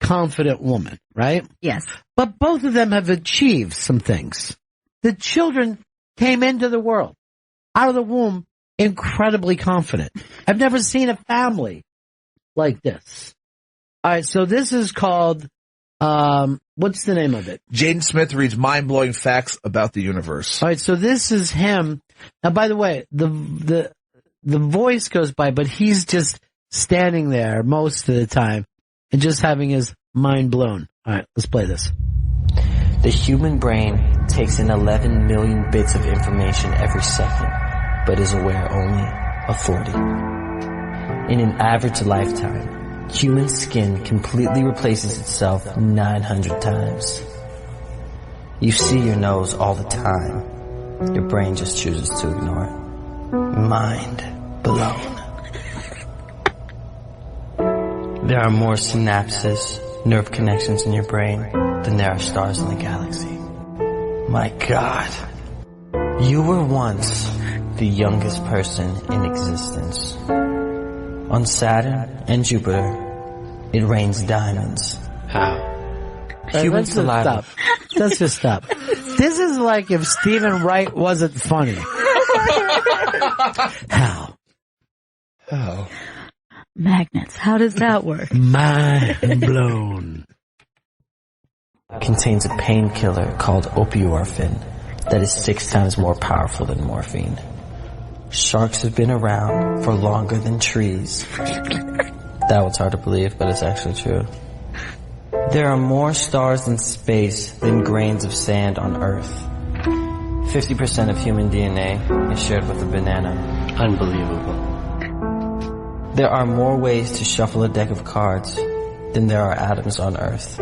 confident woman, right? Yes. But both of them have achieved some things. The children came into the world, out of the womb, incredibly confident. I've never seen a family like this. All right, so this is called, what's the name of it? Jaden Smith reads mind-blowing facts about the universe. All right, so this is him. Now, by the way, the voice goes by, but he's just standing there most of the time and just having his mind blown. All right, let's play this. The human brain takes in 11 million bits of information every second, but is aware only of 40. In an average lifetime, human skin completely replaces itself 900 times. You see your nose all the time. Your brain just chooses to ignore it. Mind blown. There are more synapses, nerve connections in your brain than there are stars in the galaxy. My God. You were once the youngest person in existence. On Saturn and Jupiter, it rains diamonds. How? Human saliva. Let's just stop. This is like if Stephen Wright wasn't funny. How? How? Magnets. How does that work? Mind blown. Contains a painkiller called opioorphin that is 6 times more powerful than morphine. Sharks have been around for longer than trees. That one's hard to believe, but it's actually true. There are more stars in space than grains of sand on Earth. 50% of human DNA is shared with a banana. Unbelievable. There are more ways to shuffle a deck of cards than there are atoms on Earth.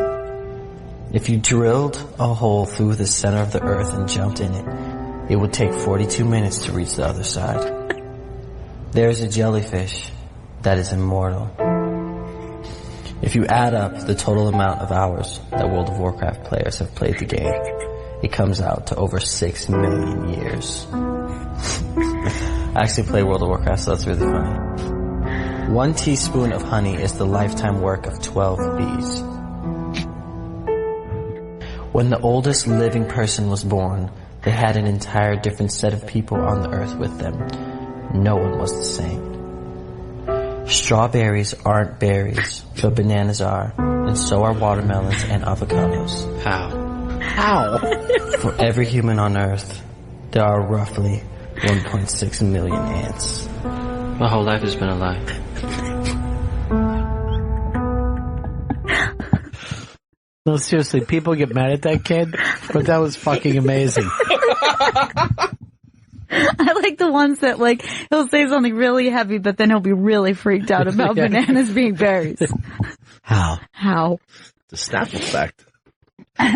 If you drilled a hole through the center of the Earth and jumped in it, it would take 42 minutes to reach the other side. There is a jellyfish that is immortal. If you add up the total amount of hours that World of Warcraft players have played the game, it comes out to over 6 million years. I actually play World of Warcraft, so that's really funny. 1 teaspoon of honey is the lifetime work of 12 bees. When the oldest living person was born, they had an entire different set of people on the earth with them. No one was the same. Strawberries aren't berries, but bananas are, and so are watermelons and avocados. How? For every human on earth, there are roughly 1.6 million ants. My whole life has been a lie. No, seriously, people get mad at that kid, but that was fucking amazing. I like the ones that, like, he'll say something really heavy, but then he'll be really freaked out about bananas being berries. How? The snap effect.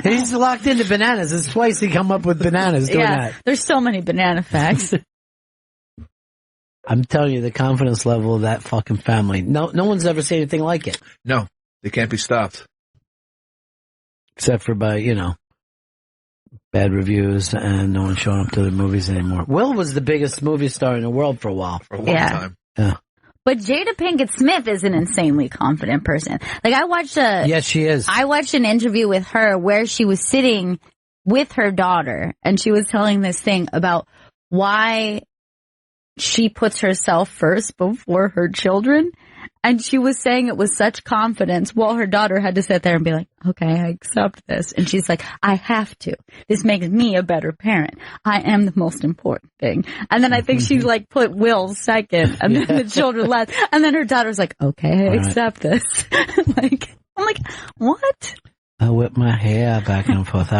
He's locked into bananas. It's twice he come up with bananas doing that. There's so many banana facts. I'm telling you, the confidence level of that fucking family. No one's ever seen anything like it. No, they can't be stopped. Except for by, bad reviews and no one showing up to the movies anymore. Will was the biggest movie star in the world for a while. For a long time. Yeah. But Jada Pinkett Smith is an insanely confident person. Like, Yes, she is. I watched an interview with her where she was sitting with her daughter and she was telling this thing about why she puts herself first before her children. And she was saying it with such confidence while her daughter had to sit there and be like, okay, I accept this. And she's like, I have to. This makes me a better parent. I am the most important thing. And then I think she like put Will second and then the children last. And then her daughter's like, okay, I accept this. I'm like, what? I whip my hair back and forth.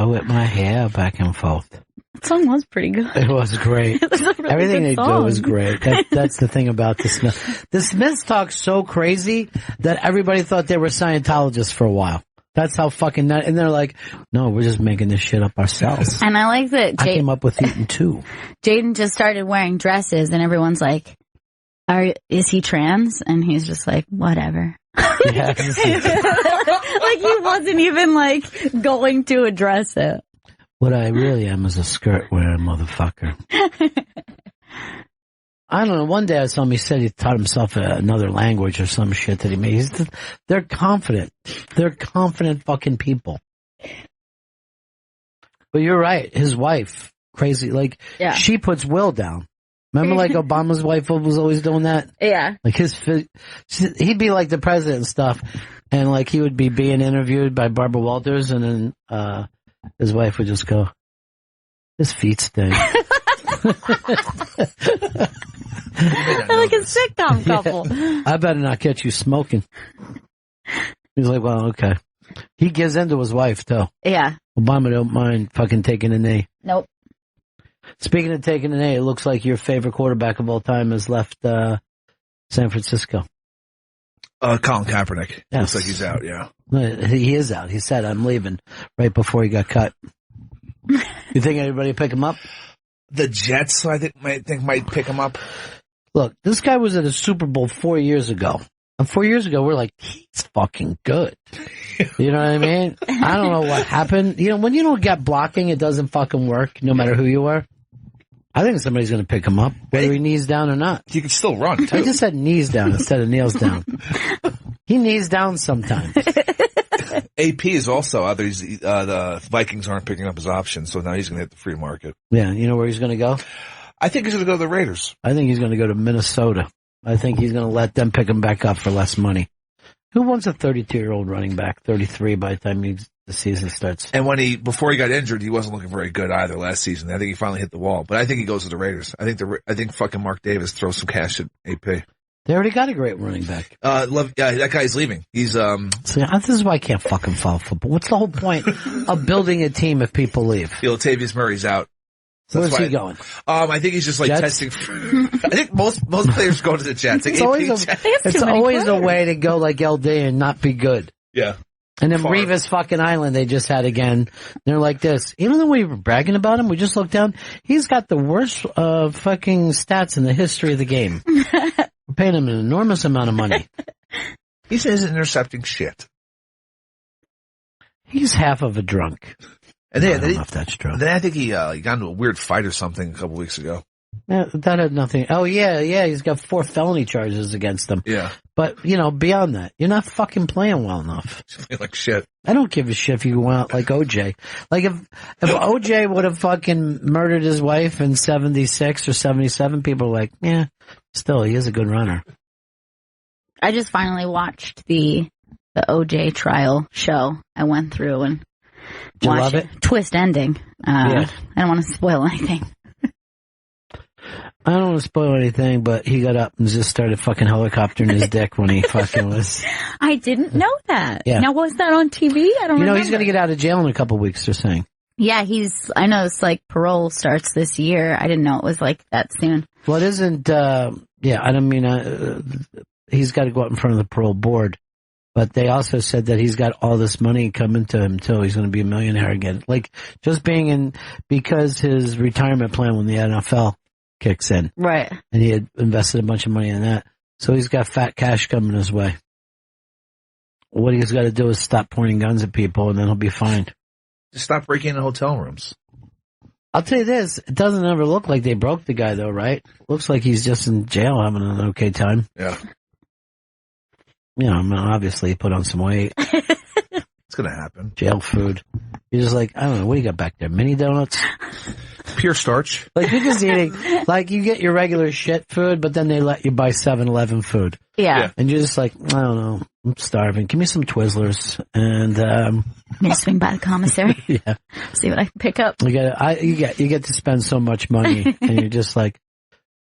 That song was pretty good. It was great. It was a really Everything good they song. do was great. That's the thing about the Smiths. The Smiths talk so crazy that everybody thought they were Scientologists for a while. That's how fucking nut. And they're like, no, we're just making this shit up ourselves. And I like that I came up with Eaton too. Jaden just started wearing dresses and everyone's like, is he trans? And he's just like, whatever. Yeah, like he wasn't even like going to address it. What I really am is a skirt-wearing motherfucker. I don't know. One day I saw him. He said he taught himself another language or some shit that he made. They're confident. They're confident fucking people. But you're right. His wife, crazy. Like, she puts Will down. Remember, like, Obama's wife was always doing that? Yeah. Like, he'd be like the president and stuff. And, like, he would be being interviewed by Barbara Walters. And then his wife would just go, his feet stink. They're like a sitcom couple. Yeah. I better not catch you smoking. He's like, well, okay. He gives in to his wife, too. Yeah. Obama don't mind fucking taking a knee. Nope. Speaking of taking a knee, it looks like your favorite quarterback of all time has left San Francisco. Colin Kaepernick. Yes. Looks like he's out, yeah. He is out. He said, I'm leaving right before he got cut. You think anybody pick him up? The Jets, I think might pick him up. Look, this guy was at a Super Bowl 4 years ago. And 4 years ago, we're like, he's fucking good. You know what I mean? I don't know what happened. You know, when you don't get blocking, it doesn't fucking work, no matter who you are. I think somebody's going to pick him up, whether he knees down or not. He can still run, too. I just said knees down instead of kneels down. He knees down sometimes. AP is also out there. The Vikings aren't picking up his option, so now he's going to hit the free market. Yeah, you know where he's going to go? I think he's going to go to the Raiders. I think he's going to go to Minnesota. I think he's going to let them pick him back up for less money. Who wants a 32-year-old running back, 33 by the time the season starts? And before he got injured, he wasn't looking very good either last season. I think he finally hit the wall. But I think he goes to the Raiders. I think fucking Mark Davis throws some cash at AP. They already got a great running back. That guy's leaving. He's See, this is why I can't fucking follow football. What's the whole point of building a team if people leave? Latavius Murray's out. So where's he going? I think he's just like Jets? testing. I think most players go to the Jets. Like It's always a way to go like LD and not be good. Yeah. And then Revis fucking Island they just had again. They're like this. Even though we were bragging about him, we just looked down. He's got the worst fucking stats in the history of the game. We're paying him an enormous amount of money. He says intercepting shit. He's half of a drunk. And then, I don't know if that's true. Then I think he got into a weird fight or something a couple weeks ago. Yeah, that had nothing. Oh, yeah, he's got 4 felony charges against him. Yeah. But, beyond that, you're not fucking playing well enough. Like shit. I don't give a shit if you go out like OJ. Like, if OJ would have fucking murdered his wife in 76 or 77, people are like, yeah, still, he is a good runner. I just finally watched the OJ trial show. I went through and Did you watched love it? Twist ending. Yeah. I don't want to spoil anything. I don't want to spoil anything, but he got up and just started fucking helicoptering his dick when he fucking was. I didn't know that. Yeah. Now, was that on TV? I don't remember. He's going to get out of jail in a couple weeks, they're saying. Yeah, I know it's like parole starts this year. I didn't know it was like that soon. Well, it isn't, I don't mean, he's got to go out in front of the parole board. But they also said that he's got all this money coming to him too. He's going to be a millionaire again. Like, just because his retirement plan when the NFL kicks in. Right. And he had invested a bunch of money in that. So he's got fat cash coming his way. What he's got to do is stop pointing guns at people and then he'll be fine. Just stop breaking into hotel rooms. I'll tell you this, it doesn't ever look like they broke the guy though, right? Looks like he's just in jail having an okay time. Yeah. Obviously he put on some weight. It's going to happen. Jail food. You're just like, I don't know, what do you got back there? Mini donuts? Pure starch. Like you're just eating, like you get your regular shit food, but then they let you buy 7-Eleven food. Yeah. And you're just like, I don't know, I'm starving. Give me some Twizzlers. And, I'm going to swing by the commissary. Yeah. See what I can pick up. You get to spend so much money and you're just like,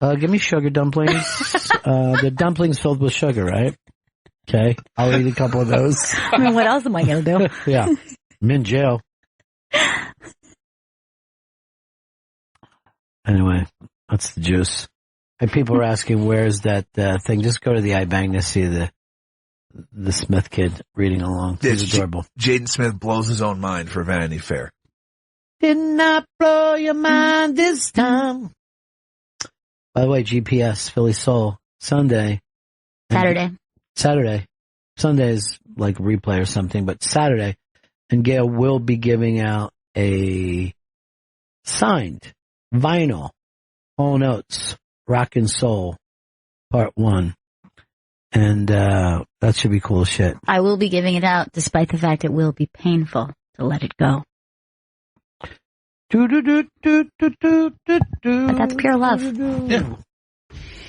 give me sugar dumplings. The dumplings filled with sugar, right? Okay. I'll eat a couple of those. I mean, what else am I going to do? Yeah. I'm in jail. Anyway, that's the juice. And people are asking, where's that thing? Just go to the iBang to see the Smith kid reading along. It's adorable. Jaden Smith blows his own mind for Vanity Fair. Did not blow your mind this time. By the way, GPS, Philly Soul, Sunday. Saturday. Sunday is like replay or something, but Saturday. And Gail will be giving out a signed vinyl, All Notes, Rock and Soul, Part 1. And that should be cool as shit. I will be giving it out, despite the fact it will be painful to let it go. But that's pure love. Yeah.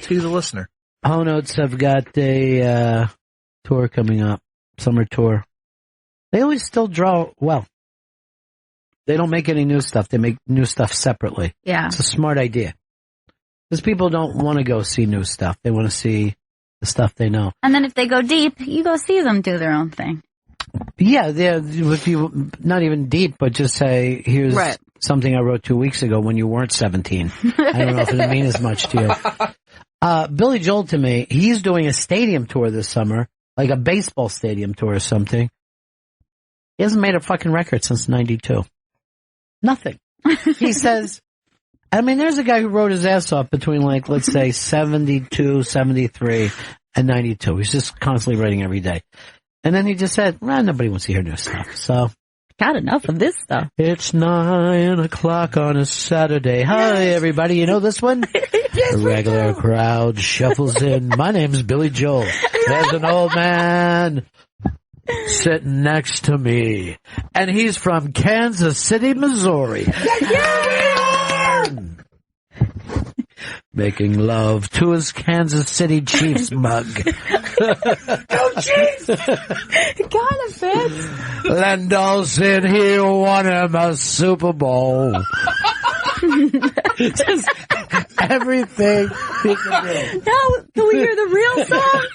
To the listener. All Notes have got a tour coming up, summer tour. They always still draw well. They don't make any new stuff. They make new stuff separately. Yeah. It's a smart idea. Because people don't want to go see new stuff. They want to see the stuff they know. And then if they go deep, you go see them do their own thing. Yeah, if you not even deep, but just say, here's something I wrote 2 weeks ago when you weren't 17. I don't know if it'll mean as much to you. Billy Joel, to me, he's doing a stadium tour this summer, like a baseball stadium tour or something. He hasn't made a fucking record since 92. Nothing. He says, I mean, there's a guy who wrote his ass off between, like, let's say 72, 73, and 92. He's just constantly writing every day. And then he just said, well, nobody wants to hear new stuff. So, got enough of this stuff. It's 9 o'clock on a Saturday. Hi, everybody. You know this one? The regular crowd shuffles in. My name's Billy Joel. There's an old man sitting next to me. And he's from Kansas City, Missouri. Making love to his Kansas City Chiefs mug. Go Chiefs! Kind of fits. Lendl said he won him a Super Bowl. Just everything he can do. Now, can we hear the real song?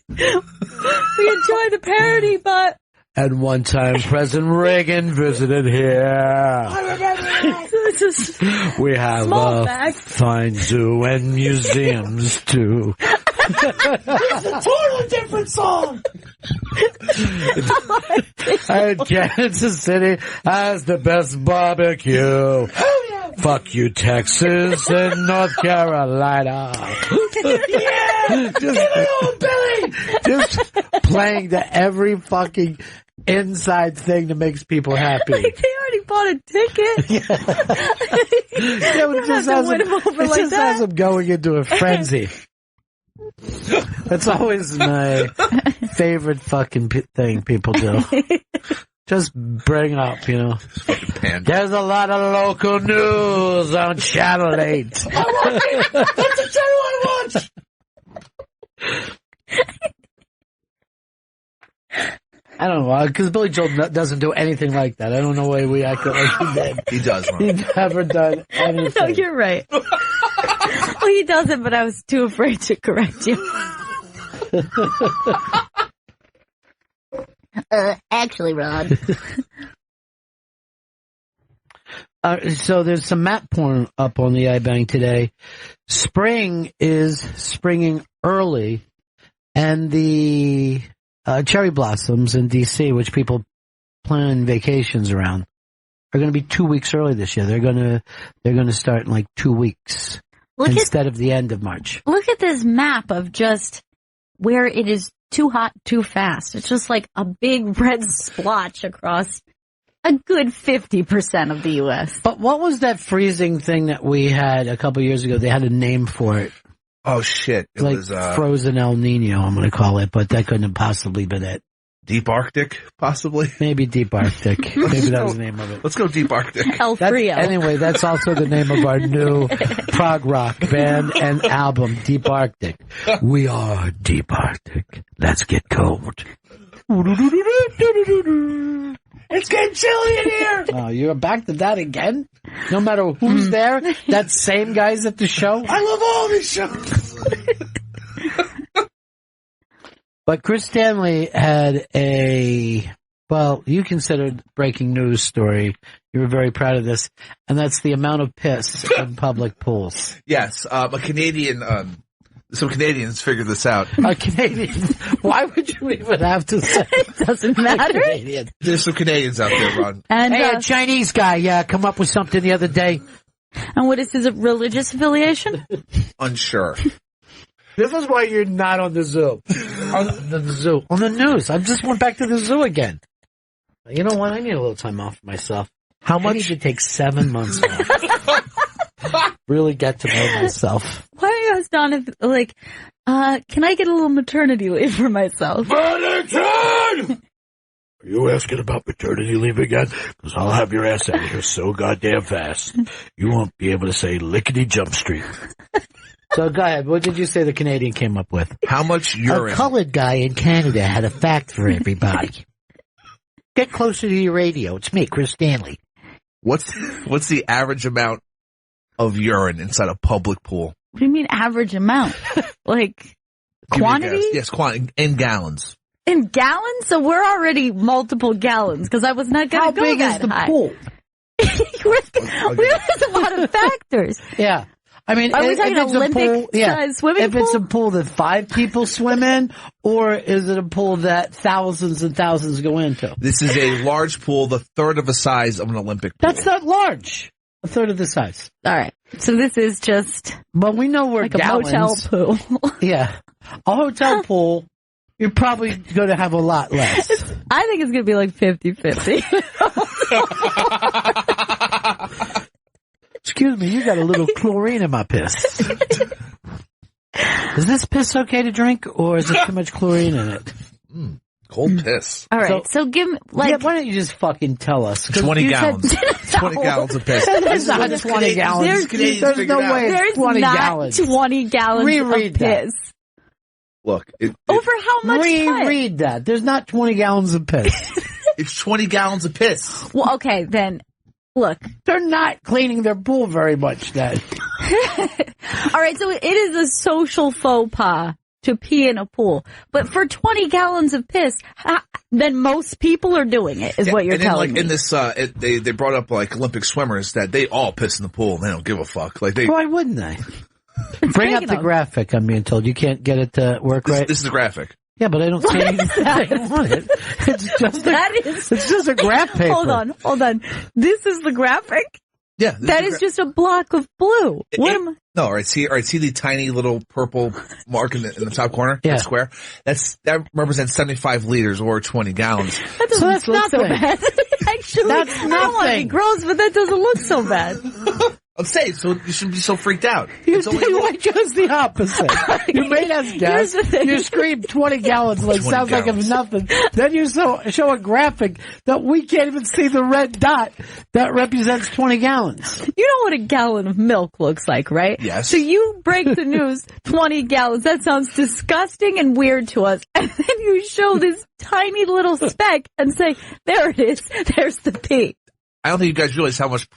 We enjoy the parody, but... And one time President Reagan visited here. I remember that. We have a fine zoo and museums too. It's a totally different song. And Kansas City has the best barbecue. Oh, yeah. Fuck you, Texas and North Carolina. Yeah! Give it on, Billy! Just playing to every fucking inside thing that makes people happy. Like they already bought a ticket. Yeah, but it just has them going into a frenzy. That's always my favorite fucking thing people do. Just bring up, you know. There's a lot of local news on Channel 8. I want it! That's the channel I watch! I don't know, because Billy Joel doesn't do anything like that. I don't know why we act like he did. He does, Ron. He's never done anything. No, you're right. Well, he doesn't, but I was too afraid to correct you. Actually, Rod. So there's some map porn up on the iBang today. Spring is springing early, and the cherry blossoms in D.C., which people plan vacations around, are going to be 2 weeks early this year. They're going to start in like 2 weeks instead of the end of March. Look at this map of just where it is too hot, too fast. It's just like a big red splotch across a good 50% of the U.S. But what was that freezing thing that we had a couple years ago? They had a name for it. Oh, shit. It like was frozen El Nino, I'm going to call it, but that couldn't have possibly been it. Deep Arctic, possibly? Maybe Deep Arctic. Maybe that was the name of it. Let's go Deep Arctic. El Frio. Anyway, that's also the name of our new prog rock band and album, Deep Arctic. We are Deep Arctic. Let's get cold. It's getting chilly in here! Oh, you're back to that again? No matter who's there, that same guy's at the show? I love all these shows! But Chris Stanley had you considered breaking news story. You were very proud of this. And that's the amount of piss in public pools. Yes, a Canadian, some Canadians figured this out. A Canadian? Why would you even have to say it? Doesn't matter. There's some Canadians out there, Ron. And, hey, a Chinese guy, come up with something the other day. And what is his religious affiliation? Unsure. This is why you're not on the zoo. On the news. I just went back to the zoo again. You know what? I need a little time off for myself. How I much? need to take 7 months off. Really get to know myself. Why don't you ask Don if, like, can I get a little maternity leave for myself? Bennington! Are you asking about maternity leave again? Because I'll have your ass out of here so goddamn fast. You won't be able to say lickety jump street. So go ahead. What did you say the Canadian came up with? How much urine? A colored guy in Canada had a fact for everybody. Get closer to your radio. It's me, Chris Stanley. What's the average amount of urine inside a public pool? What do you mean average amount? Like, quantity? Yes, quantity in gallons. In gallons? So we're already multiple gallons, because I was not going to go big that is the high. pool? There's a lot of factors. Yeah. I mean, Are we if talking it's a pool, Olympic-sized swimming if pool? it's a pool that 5 people swim in, or is it a pool that thousands and thousands go into? This is a large pool, the third of the size of an Olympic pool. That's not large. A third of the size. All right. So this is just But we know we're like gallons. a motel pool. Yeah. A hotel pool, you're probably going to have a lot less. I think it's going to be like 50-50. Excuse me, you got a little chlorine in my piss. Is this piss okay to drink, or is there too much chlorine in it? Cold piss. All right. So give me, like. Yeah, why don't you just fucking tell us? 20 you gallons. said- 20 gallons of piss. There's not 20 gallons. There's no way it's There's 20 not gallons. 20 gallons Reread of that. piss. Look, Over how much time? Reread that. There's not 20 gallons of piss. it's 20 gallons of piss. Well, okay, then. Look. They're not cleaning their pool very much then. All right, so it is a social faux pas to pee in a pool. But for 20 gallons of piss, then most people are doing it, is what you're and then, telling like, me. in this, they brought up like Olympic swimmers that they all piss in the pool and they don't give a fuck. Like Why wouldn't they? Bring up the graphic, I'm being told. You can't get it to work right? This is the graphic. Yeah, but I don't see anything on it. It's just a graph paper. Hold on. This is the graphic? Yeah. That is just a block of blue. No, all right, see the tiny little purple mark in the top corner? Yeah. That square? That represents 75 liters or 20 gallons. That doesn't look so bad. Actually, That's I don't want to be nothing. gross, but that doesn't look so bad. I'm saying, so you shouldn't be so freaked out. You went just the opposite. You made us guess. You screamed 20 gallons like 20 sounds like gallons. it's nothing. Then you show a graphic that we can't even see the red dot that represents 20 gallons. You know what a gallon of milk looks like, right? Yes. So you break the news, 20 gallons. That sounds disgusting and weird to us. And then you show this tiny little speck and say, there it is. There's the pee. I don't think you guys realize how much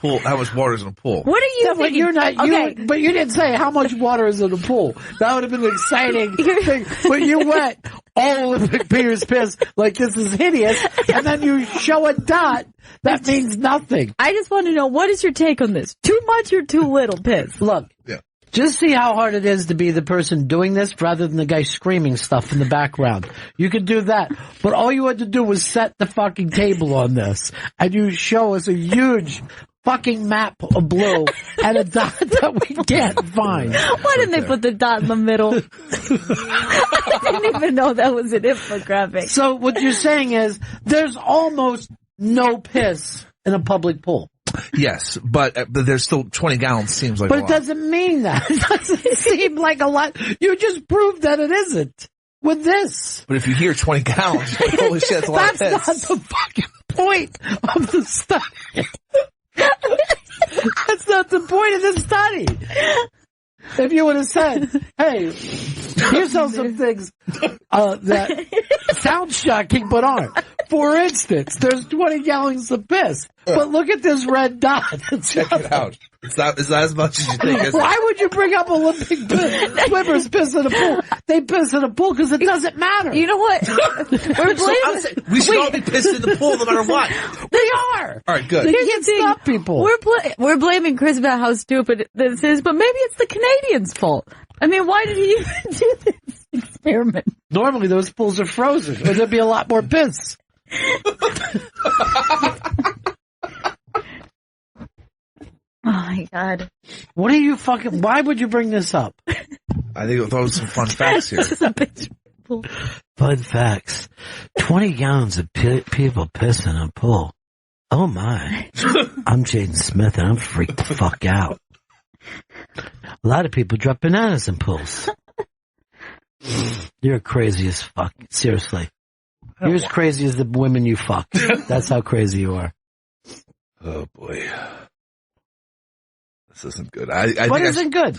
water is in a pool. What are you But thinking? you're not. Okay. But you didn't say how much water is in the pool. That would have been an exciting thing. But you went all Olympic Peter's piss like this is hideous, and then you show a dot that means nothing. I just want to know, what is your take on this? Too much or too little piss? Look. Yeah. Just see how hard it is to be the person doing this rather than the guy screaming stuff in the background. You could do that. But all you had to do was set the fucking table on this. And you show us a huge fucking map of blue and a dot that we can't find. Why didn't they put the dot in the middle? I didn't even know that was an infographic. So what you're saying is there's almost no piss in a public pool. Yes, but there's still 20 gallons seems like a But lot. it doesn't mean that. It doesn't seem like a lot. You just proved that it isn't with this. But if you hear 20 gallons, you're like, holy shit, that's a lot of That's piss. not the fucking point of the study. That's not the point of the study. If you would have said, hey, here's some things that sound shocking but aren't. For instance, there's 20 gallons of piss. But look at this red dot. Check it out. It's not as much as you think, is it? Why would you bring up Olympic swimmers piss in a pool? They piss in a pool because it doesn't matter. You know what? We're blaming. We should all be pissed in the pool no matter what. We are. All right, good. They Here's can't the thing. stop people. We're blaming Chris about how stupid this is, but maybe it's the Canadians' fault. I mean, why did he even do this experiment? Normally those pools are frozen, or there'd be a lot more piss. Oh my God. What are you fucking, why would you bring this up? I think we'll throw some fun facts here. This is a bitch pool. Fun facts. 20 gallons of people piss in a pool. Oh my. I'm Jaden Smith and I'm freaked the fuck out. A lot of people drop bananas in pools. You're crazy as fuck. Seriously. You're as crazy as the women you fuck. That's how crazy you are. Oh boy. This isn't good. What isn't good?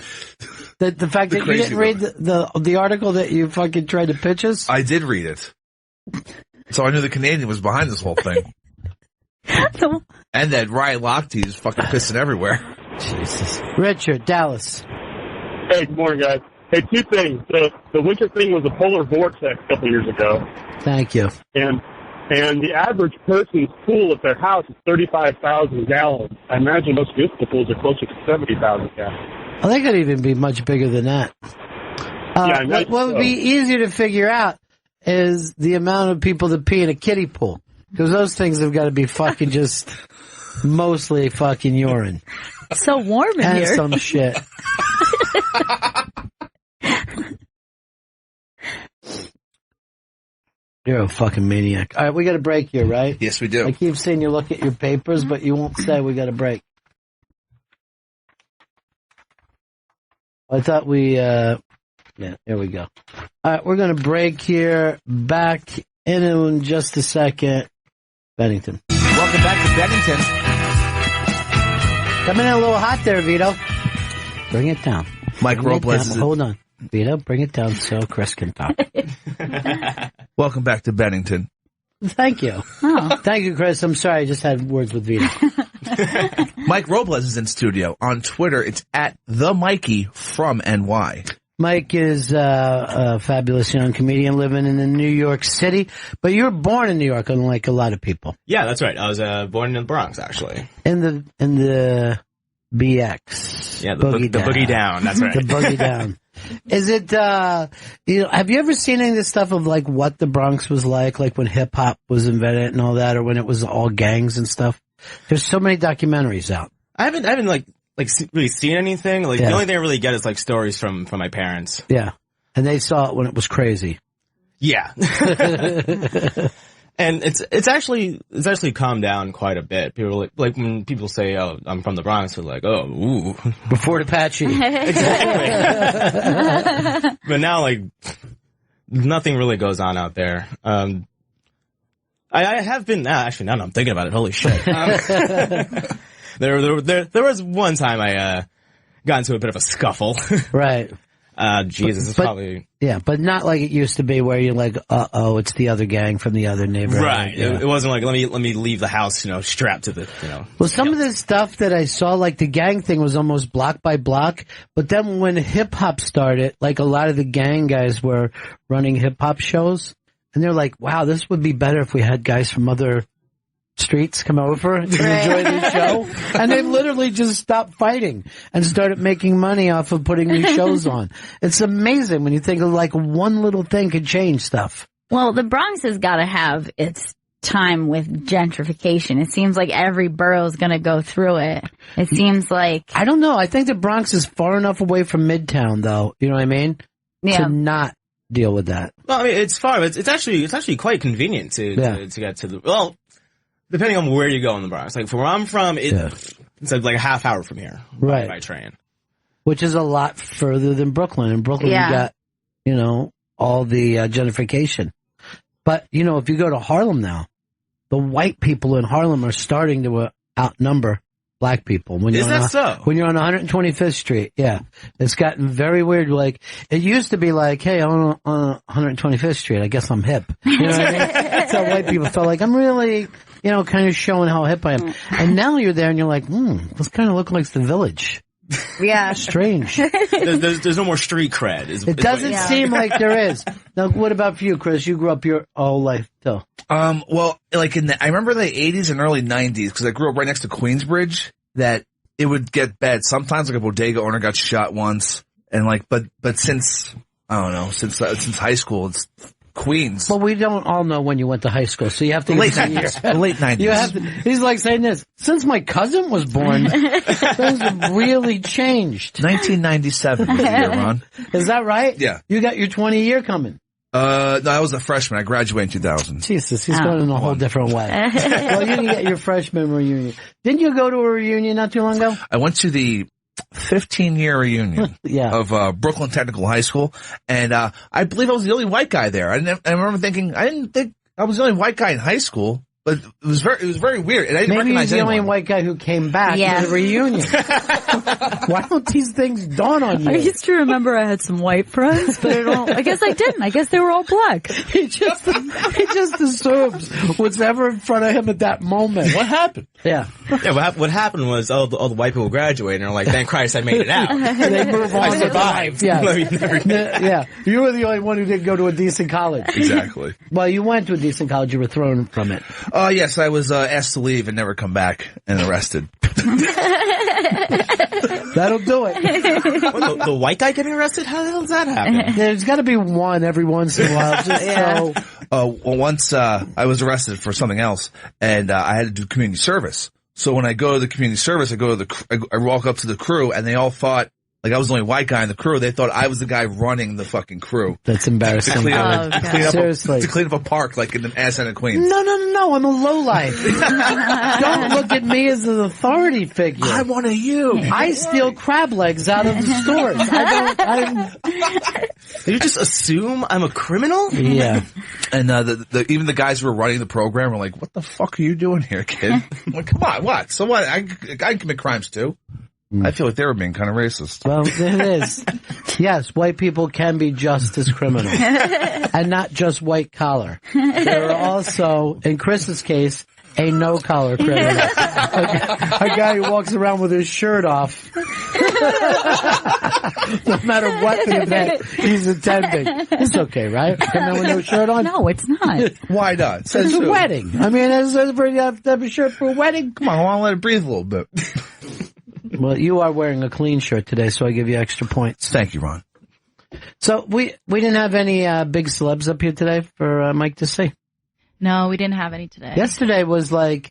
The fact that you didn't read the article that you fucking tried to pitch us? I did read it. So I knew the Canadian was behind this whole thing. And that Ryan Lochte is fucking pissing everywhere. Jesus. Richard, Dallas. Hey, good morning, guys. Hey, two things. The winter thing was a polar vortex a couple years ago. Thank you. And the average person's pool at their house is 35,000 gallons. I imagine most municipal pools are closer to 70,000 gallons. Well, they could even be much bigger than that. What would be easier to figure out is the amount of people that pee in a kiddie pool. Because those things have got to be fucking just mostly fucking urine. It's so warm in here. And some shit. You're a fucking maniac. All right, we got a break here, right? Yes, we do. I keep seeing you look at your papers, but you won't say we got a break. I thought we, yeah, here we go. All right, we're going to break here. Back in just a second. Bennington. Welcome back to Bennington. Coming in a little hot there, Vito. Bring it down. Mike Robles. Hold on. Vito, bring it down so Chris can talk. Welcome back to Bennington. Thank you. Oh. Thank you, Chris. I'm sorry. I just had words with Vito. Mike Robles is in studio. On Twitter, it's at the Mikey from NY. Mike is a fabulous young comedian living in New York City, but you were born in New York, unlike a lot of people. Yeah, that's right. I was born in the Bronx, actually. In the BX. Yeah, the boogie down. That's right. The boogie down. Is it, have you ever seen any of this stuff of like what the Bronx was like when hip hop was invented and all that, or when it was all gangs and stuff? There's so many documentaries out. I haven't really seen anything. The only thing I really get is like stories from my parents. Yeah. And they saw it when it was crazy. Yeah. And it's actually calmed down quite a bit. People like when people say, "Oh, I'm from the Bronx," they're like, "Oh, ooh." Before Apache. Exactly. But now, nothing really goes on out there. I have been actually. Now that I'm thinking about it, holy shit. There was one time I got into a bit of a scuffle. Right. Jesus, it's probably... Yeah, but not like it used to be where you're like, uh-oh, it's the other gang from the other neighborhood. Right. Yeah. It wasn't like, let me leave the house, strapped to the, Well, some of the stuff that I saw, like the gang thing was almost block by block, but then when hip-hop started, like a lot of the gang guys were running hip-hop shows, and they're like, wow, this would be better if we had guys from other streets come over and enjoy the show. And they literally just stopped fighting and started making money off of putting these shows on. It's amazing when you think of one little thing could change stuff. Well, the Bronx has got to have its time with gentrification. It seems like every borough is going to go through it. It seems like... I don't know. I think the Bronx is far enough away from Midtown, though. You know what I mean? Yeah. To not deal with that. Well, I mean, it's far. It's actually quite convenient to get to the... Well, depending on where you go in the Bronx. Like, from where I'm from, it's like a half hour from here. Right. By train. Which is a lot further than Brooklyn. In Brooklyn, you got, all the gentrification. But, if you go to Harlem now, the white people in Harlem are starting to outnumber black people. When is that so? When you're on 125th Street, yeah. It's gotten very weird. Like, it used to be like, hey, I'm on 125th Street. I guess I'm hip. You know what I mean? That's how white people felt like, I'm really... kind of showing how hip I am. And now you're there and you're like, this kind of looks like the Village. Yeah. Strange. There's no more street cred. It doesn't seem like there is. Now, what about for you, Chris? You grew up your whole life, too. Well, I remember the 80s and early 90s, because I grew up right next to Queensbridge, that it would get bad. Sometimes, a bodega owner got shot once. And but since, I don't know, since high school, it's Queens. Well, we don't all know when you went to high school, so you have to... Late 90s. You have to, he's like saying this, since my cousin was born, things have really changed. 1997 was the year, Ron. Is that right? Yeah. You got your 20 year coming. No, I was a freshman. I graduated in 2000. Jesus, he's going in a whole different way. Well, you didn't get your freshman reunion. Didn't you go to a reunion not too long ago? I went to the 15-year reunion of Brooklyn Technical High School, and I believe I was the only white guy there. I remember thinking, I didn't think I was the only white guy in high school. But it was very weird, and I didn't recognize he's the only anyone. white guy who came back to the reunion. Why don't these things dawn on you? I used to remember I had some white friends, but I guess I didn't. I guess they were all black. He just assumes what's ever in front of him at that moment. What happened? Yeah. What happened was all the white people graduated and are like, thank Christ I made it out. They move on. I survived. Yeah. You were the only one who didn't go to a decent college. Exactly. Well, you went to a decent college. You were thrown from it. Yes, I was asked to leave and never come back and arrested. That'll do it. What, the white guy getting arrested? How the hell does that happen? There's got to be one every once in a while. Just Well, once I was arrested for something else, and I had to do community service. So when I go to the community service, I walk up to the crew, and they all thought, like I was the only white guy in the crew. They thought I was the guy running the fucking crew. That's embarrassing. Seriously. To clean up a park like in the ass end of Queens. No, I'm a lowlife. Don't look at me as an authority figure. I'm one of you. I steal crab legs out of the stores. You just assume I'm a criminal? Yeah. And even the guys who were running the program were like, what the fuck are you doing here, kid? I'm like, come on, what? So what? I commit crimes too. I feel like they were being kind of racist. Well, it is. Yes, white people can be just as criminal. And not just white collar. There are also, in Chris's case, a no-collar criminal. A guy who walks around with his shirt off. No matter what the event he's attending. It's okay, right? Come in with no shirt on? No, it's not. Why not? It's a wedding. I mean, you have to have a shirt for a wedding? Come on, I want to let it breathe a little bit. Well, you are wearing a clean shirt today, so I give you extra points. Thank you, Ron. So we didn't have any big celebs up here today for Mike to see. No, we didn't have any today. Yesterday was like,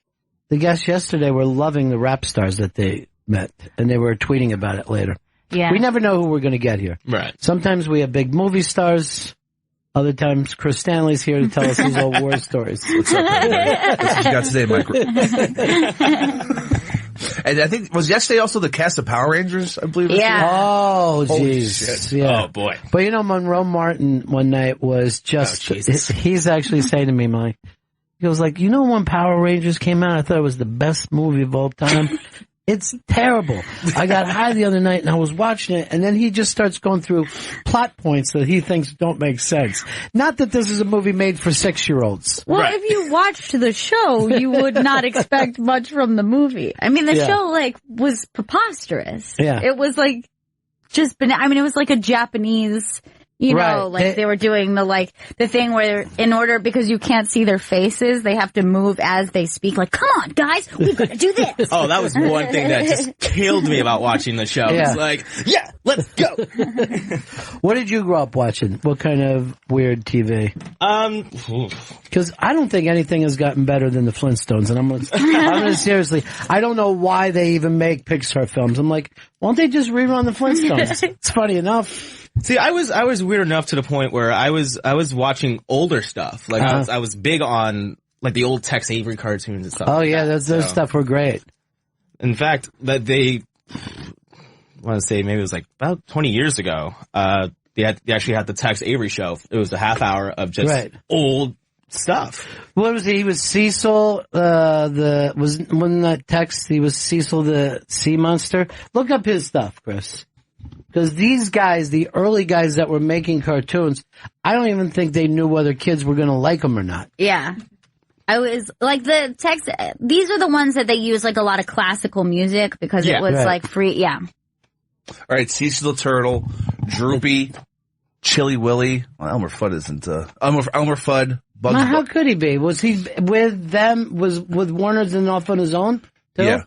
the guests yesterday were loving the rap stars that they met, and they were tweeting about it later. Yeah. We never know who we're going to get here. Right. Sometimes we have big movie stars. Other times Chris Stanley's here to tell us his old war stories. What's up, everybody? That's what you got today, Mike. And I think, was yesterday also the cast of Power Rangers, I believe? Yeah. Oh, Holy jeez. shit. Yeah. Oh, boy. But you know, Monroe Martin one night was just, he's actually saying to me, Mike, he goes like, you know when Power Rangers came out, I thought it was the best movie of all time. It's terrible. I got high the other night and I was watching it, and then he just starts going through plot points that he thinks don't make sense. Not that this is a movie made for 6-year-olds. Well, if you watched the show, you would not expect much from the movie. I mean, the show, was preposterous. Yeah. It was, it was like a Japanese, they were doing the thing where because you can't see their faces, they have to move as they speak. Like, come on, guys, we've got to do this. Oh, that was one thing that just killed me about watching the show. Yeah. It's like, yeah, let's go. What did you grow up watching? What kind of weird TV? Because I don't think anything has gotten better than the Flintstones, and I'm gonna seriously, I don't know why they even make Pixar films. I'm like, why don't they just rerun the Flintstones? It's funny enough. See, I was weird enough to the point where I was watching older stuff. Like I was big on the old Tex Avery cartoons and stuff. Oh yeah, those stuff were great. In fact, that I want to say maybe it was about 20 years ago. They actually had the Tex Avery show. It was a half hour of just old stuff. What was he? He was Cecil. Wasn't that Tex? He was Cecil the sea monster. Look up his stuff, Chris. Because these guys, the early guys that were making cartoons, I don't even think they knew whether kids were going to like them or not. Yeah. I was the text. These are the ones that they use a lot of classical music because it was free. Yeah. All right, Cecil the Turtle, Droopy, Chili Willy. Well, Elmer Fudd isn't. Elmer Fudd. Bugs. Now, how could he be? Was he with them? Was with Warner's and off on his own? Too? Yeah.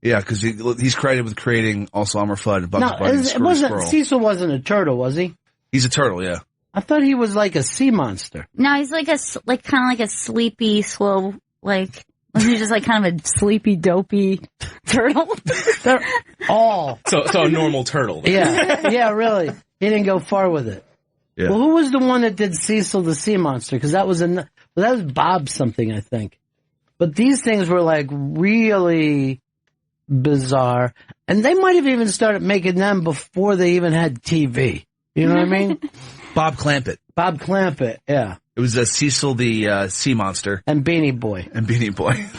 Yeah, because he's credited with creating also Elmer Fudd, Bugs Bunny, and Scrooge Squirrel. Cecil wasn't a turtle, was he? He's a turtle, yeah. I thought he was like a sea monster. No, he's kind of like a sleepy, slow, wasn't he just kind of a sleepy, dopey turtle? They're all. So a normal turtle. Yeah, really. He didn't go far with it. Yeah. Well, who was the one that did Cecil the Sea Monster? Because that was Bob something, I think. But these things were like really bizarre, and they might have even started making them before they even had TV. You know what I mean? Bob Clampett. Bob Clampett, yeah. It was Cecil the Sea Monster. And Beanie Boy.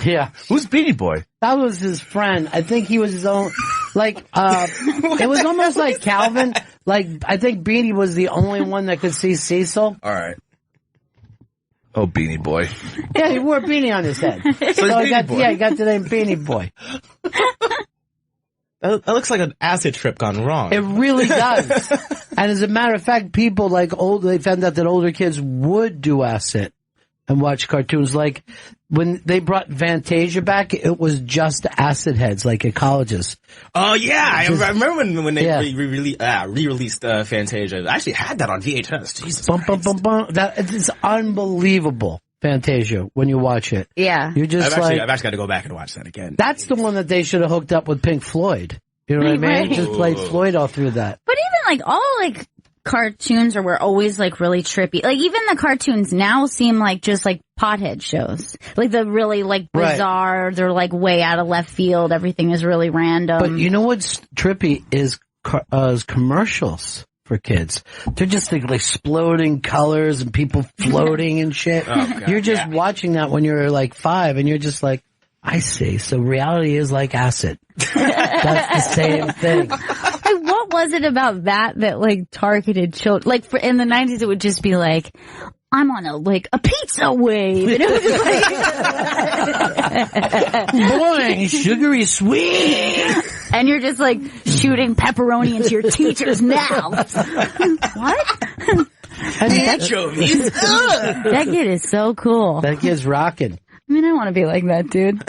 Yeah. Who's Beanie Boy? That was his friend. I think he was his own, like, it was almost like Calvin. Like, I think Beanie was the only one that could see Cecil. All right. Oh, Beanie Boy. Yeah, he wore a beanie on his head. So he got the name Beanie Boy. That looks like an acid trip gone wrong. It really does. And as a matter of fact, people they found out that older kids would do acid and watch cartoons. Like when they brought Fantasia back, it was just acid heads, like at colleges. Oh yeah, I remember when they re-released Fantasia. I actually had that on VHS. Jesus Christ. It's unbelievable. Fantasia, when you watch it. Yeah. You're just I've actually got to go back and watch that again. That's the one that they should have hooked up with Pink Floyd. You know what I mean? Right. Just played Floyd all through that. But even like all like cartoons were always like really trippy. Like even the cartoons now seem like just like pothead shows. Like the really like bizarre, they're like way out of left field. Everything is really random. But you know what's trippy is commercials for kids. They're just like exploding colors and people floating and shit. Oh, God, you're just watching that when you're like 5 and you're just like, I see. So reality is like acid. That's the same thing. Like, what was it about that like targeted children? Like in the 90s, it would just be like, I'm on a pizza wave. And it was like, boing, sugary sweet. And you're just like shooting pepperoni into your teacher's mouth. What? Anchovies. That kid is so cool. That kid's rocking. I mean, I want to be like that, dude.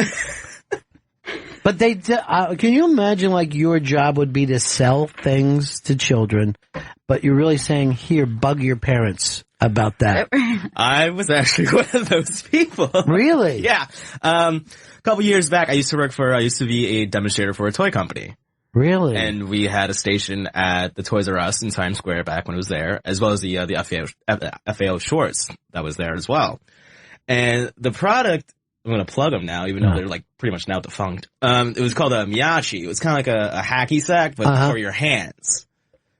But can you imagine like your job would be to sell things to children, but you're really saying, here, bug your parents about that. I was actually one of those people. Really? Yeah. A couple years back, I used to be a demonstrator for a toy company. Really? And we had a station at the Toys R Us in Times Square back when it was there, as well as the FAO Shorts that was there as well. And the product, I'm going to plug them now, even though they're like pretty much now defunct. It was called a Miyachi. It was kind of like a hacky sack, but for your hands.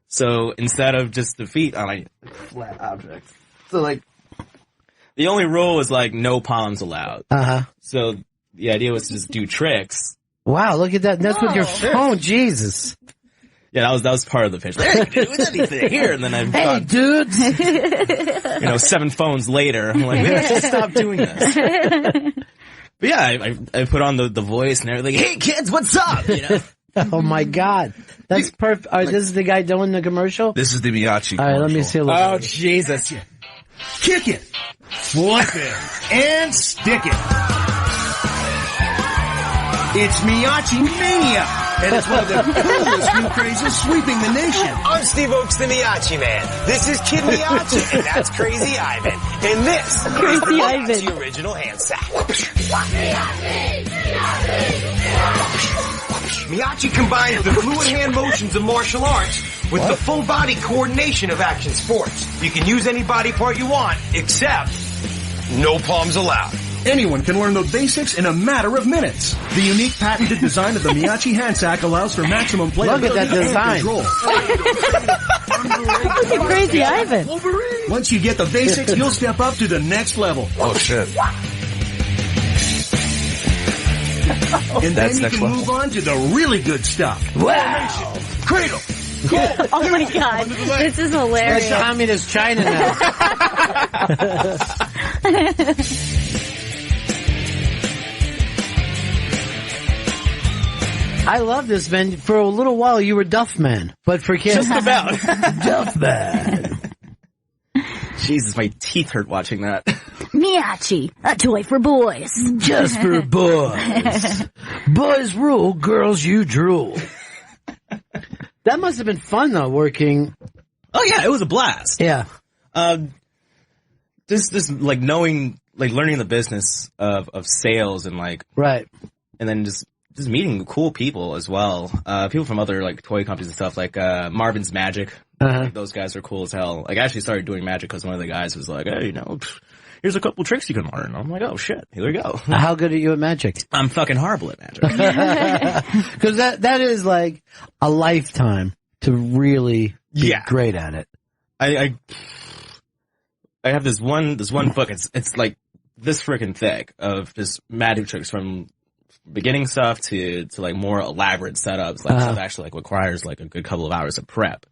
So instead of just the feet on a flat object. So like, the only rule was like no palms allowed. So the idea was to just do tricks. Wow, look at that. That's with your phone. Jesus. Yeah, that was part of the pitch. There, you can do it with anything. Here, and then I hey, dudes. 7 phones later, I'm like, maybe I should stop doing this. But yeah, I put on the voice and everything. Hey kids, what's up? Oh my God, that's perfect. All right, this is the guy doing the commercial. This is the Miyachi. All right, let me see a little. Oh Jesus! Kick it, flip it, and stick it. It's Miyachi Mania, and it's one of the coolest new crazes sweeping the nation. I'm Steve Oakes, the Miyachi Man. This is Kid Miyachi, and that's Crazy Ivan. And this is the Miyachi original hand sack. Miyachi combines the fluid hand motions of martial arts with the full body coordination of action sports. You can use any body part you want, except no palms allowed. Anyone can learn the basics in a matter of minutes. The unique patented design of the Miyachi hand sack allows for maximum playability. Look at that design. Look at Crazy Ivan. Once you get the basics, you'll step up to the next level. Oh shit. And then you can move on to the really good stuff. Wow. Cradle. Oh my God, this is hilarious. It's communist China now. I love this, man. For a little while, you were Duff Man, but for kids. Just about. Duff Man. Jesus, my teeth hurt watching that. Miyachi, a toy for boys. Just for boys. Boys rule, girls you drool. That must have been fun, though, working. Oh, yeah, it was a blast. Yeah. Just like knowing, like learning the business of sales and like. Right. And then just just meeting cool people as well. People from other like toy companies and stuff, like Marvin's Magic. Like, those guys are cool as hell. Like, I actually started doing magic because one of the guys was like, hey, here's a couple tricks you can learn. I'm like, oh shit, here we go. How good are you at magic? I'm fucking horrible at magic. Because that is like a lifetime to really be great at it. I have this one book. It's like this freaking thick of just magic tricks from beginning stuff to like more elaborate setups. Like stuff actually like requires like a good couple of hours of prep.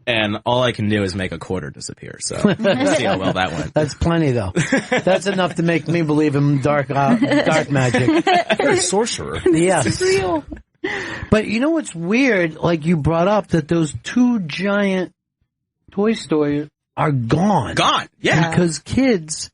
And all I can do is make a quarter disappear. So we'll see how well that went. That's plenty, though. That's enough to make me believe in dark magic. You're a sorcerer. Yes. It's real. But you know what's weird? Like you brought up that those 2 giant toy stores are gone. Gone. Yeah. Because kids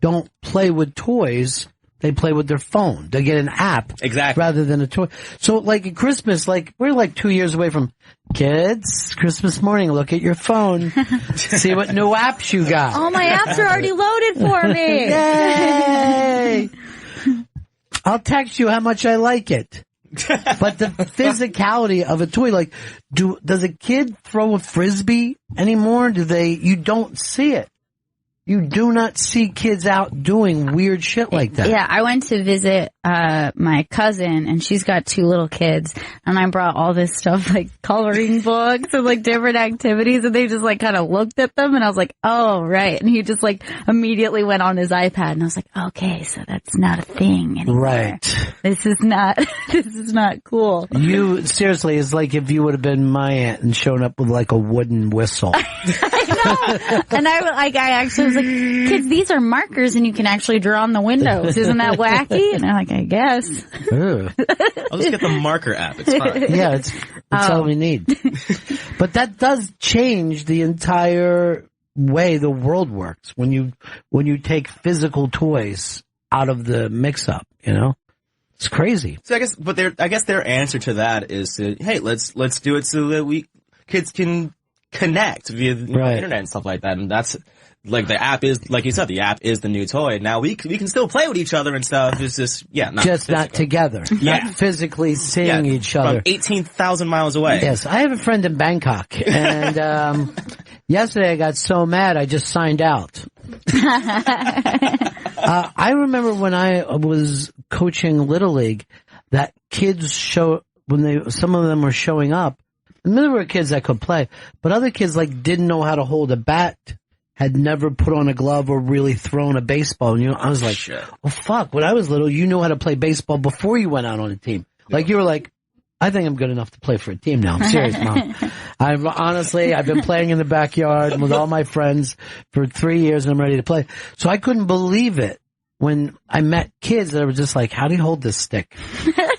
don't play with toys. They play with their phone. They get an app. Exactly. Rather than a toy. So like at Christmas, like we're like 2 years away from kids. Christmas morning, look at your phone. See what new apps you got. All my apps are already loaded for me. Yay! I'll text you how much I like it. But the physicality of a toy, like, does a kid throw a frisbee anymore? You don't see it. You do not see kids out doing weird shit like that. Yeah, I went to visit my cousin, and she's got 2 little kids, and I brought all this stuff, like coloring books and like different activities, and they just like kind of looked at them, and I was like, oh, right. And he just like immediately went on his iPad, and I was like, okay, so that's not a thing anymore. Right. This is not cool. You, seriously, it's like if you would have been my aunt and shown up with like a wooden whistle. And I actually was like, kids, these are markers and you can actually draw on the windows. Isn't that wacky? And I'm like, I guess. I'll just get the marker app. It's fine. Yeah, it's all we need. But that does change the entire way the world works when you take physical toys out of the mix-up, you know? It's crazy. So I guess their answer to that is to, hey, let's do it so that kids can connect via the internet and stuff like that. And that's like the app is, like you said, the app is the new toy. Now we can still play with each other and stuff. It's just, not together. Yeah. Not physically seeing each other. From 18,000 miles away. Yes. I have a friend in Bangkok, and yesterday I got so mad I just signed out. I remember when I was coaching Little League that kids some of them were showing up. And there were kids that could play, but other kids like didn't know how to hold a bat, had never put on a glove or really thrown a baseball. And I was like, well, fuck, when I was little, you knew how to play baseball before you went out on a team. Like you were like, I think I'm good enough to play for a team now. I'm serious, Mom. I've been playing in the backyard with all my friends for 3 years and I'm ready to play. So I couldn't believe it when I met kids that were just like, how do you hold this stick?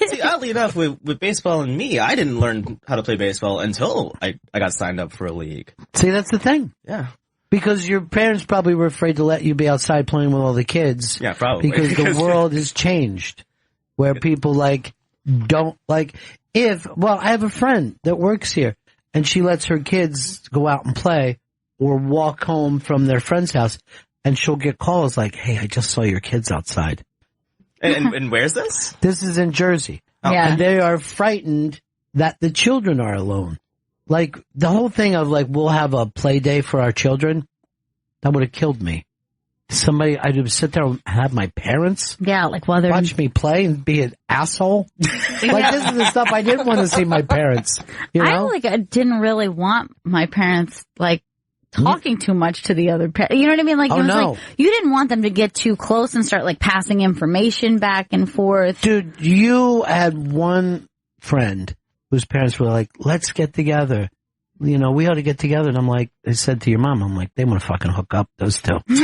See, oddly enough, with baseball and me, I didn't learn how to play baseball until I got signed up for a league. See, that's the thing. Yeah. Because your parents probably were afraid to let you be outside playing with all the kids. Yeah, probably. Because the world has changed. Where people don't I have a friend that works here and she lets her kids go out and play or walk home from their friend's house and she'll get calls like, hey, I just saw your kids outside. And where's this? This is in Jersey. Yeah. And they are frightened that the children are alone. Like, the whole thing of, like, we'll have a play day for our children, that would have killed me. I'd sit there and have my parents watch me play and be an asshole. Like, this is the stuff I didn't want to see my parents, you know? I didn't really want my parents, talking too much to the other parent. You know what I mean? Like, like, you didn't want them to get too close and start, passing information back and forth. Dude, you had one friend whose parents were like, let's get together. We ought to get together. And I'm like, they said to your mom, I'm like, they want to fucking hook up, those two. So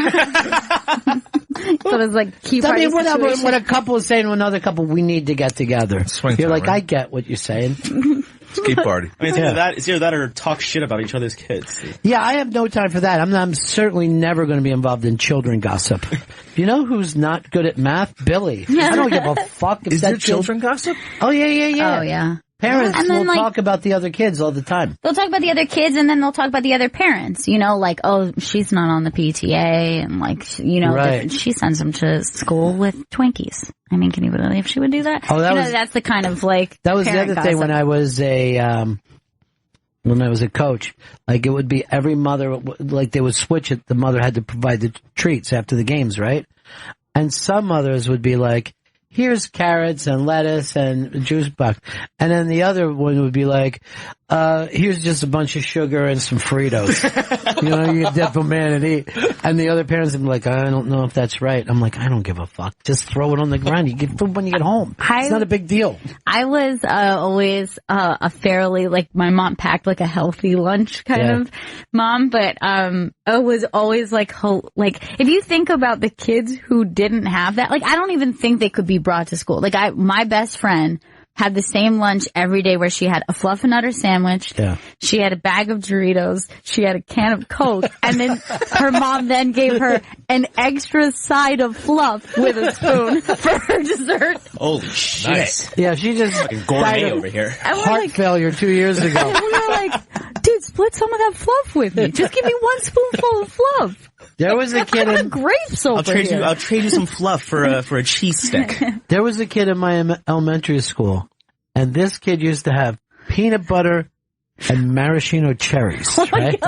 it was like, keep when a couple is saying to another couple, we need to get together. You're like, I get what you're saying. Ski party. I mean, it's either that or talk shit about each other's kids. Yeah, I have no time for that. I'm certainly never going to be involved in children gossip. You know who's not good at math? Billy. I don't give a fuck if Is there children gossip? Oh, yeah. Oh, yeah. Parents And then, will like, talk about the other kids all the time. They'll talk about the other kids, and then they'll talk about the other parents. You know, like, oh, she's not on the PTA, and like, you know, Right. she sends them to school with Twinkies. I mean, can you believe she would do that? Oh, that you know, was- that's the kind of like That was the parent other thing gossip. when I was a coach. Like, it would be every mother, like, they would switch it. The mother had to provide the treats after the games, right? And some mothers would be like, here's carrots and lettuce and juice box. And then the other one would be like, here's just a bunch of sugar and some Fritos. You know, you dip them in and eat. And the other parents would be like, I don't know if that's right. I'm like, I don't give a fuck. Just throw it on the ground. You get food when you get home. It's not a big deal. I was always a fairly, like, my mom packed like a healthy lunch kind of mom, but I was always like, if you think about the kids who didn't have that, like, I don't even think they could be brought to school. Like, my best friend had the same lunch every day where she had a Fluffernutter sandwich, she had a bag of Doritos, she had a can of Coke, and then her mom then gave her an extra side of fluff with a spoon for her dessert. Holy shit. Nice. Yeah, she just fucking gourmet died of over here. heart failure 2 years ago. And we were like, dude, split some of that fluff with me. Just give me one spoonful of fluff. There was a kid in grapes over here. I'll trade you some fluff for a cheese stick. There was a kid in my elementary school, and this kid used to have peanut butter and maraschino cherries, right?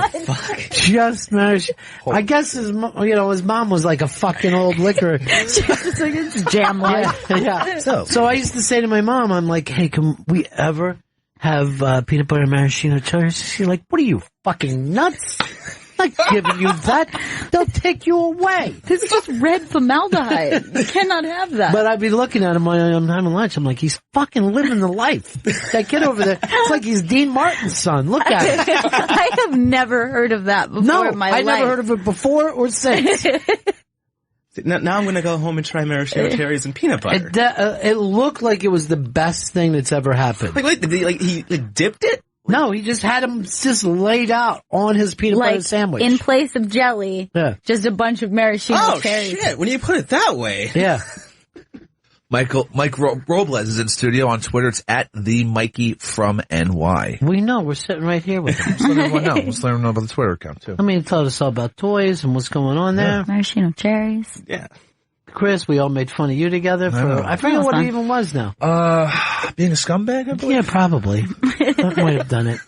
Just maraschino. I guess his mom was like a fucking old liquor. She was just like, it's jam like. Yeah. So I used to say to my mom, I'm like, hey, can we ever have peanut butter and maraschino cherries? She's like, what are you, fucking nuts? I'm not giving you that. They'll take you away. This is just red formaldehyde. You cannot have that. But I'd be looking at him when I'm having lunch. I'm like, he's fucking living the life. That kid over there, it's like he's Dean Martin's son. Look at him. I have never heard of that before in my life. I never heard of it before or since. Now I'm going to go home and try maraschino cherries and peanut butter. It looked like it was the best thing that's ever happened. Wait, did he dipped it? No, he just had them just laid out on his peanut butter sandwich. In place of jelly, just a bunch of maraschino cherries. Oh, shit. When you put it that way. Yeah. Mike Robles is in studio on Twitter. It's at the Mikey from NY. We know. We're sitting right here with him. Let's let everyone know. Let's let everyone know about the Twitter account, too. I mean, he told us all about toys and what's going on there. Maraschino cherries. Yeah. Chris, we all made fun of you together for, I forget what it even was now. Being a scumbag, I believe? Yeah, probably. That might have done it.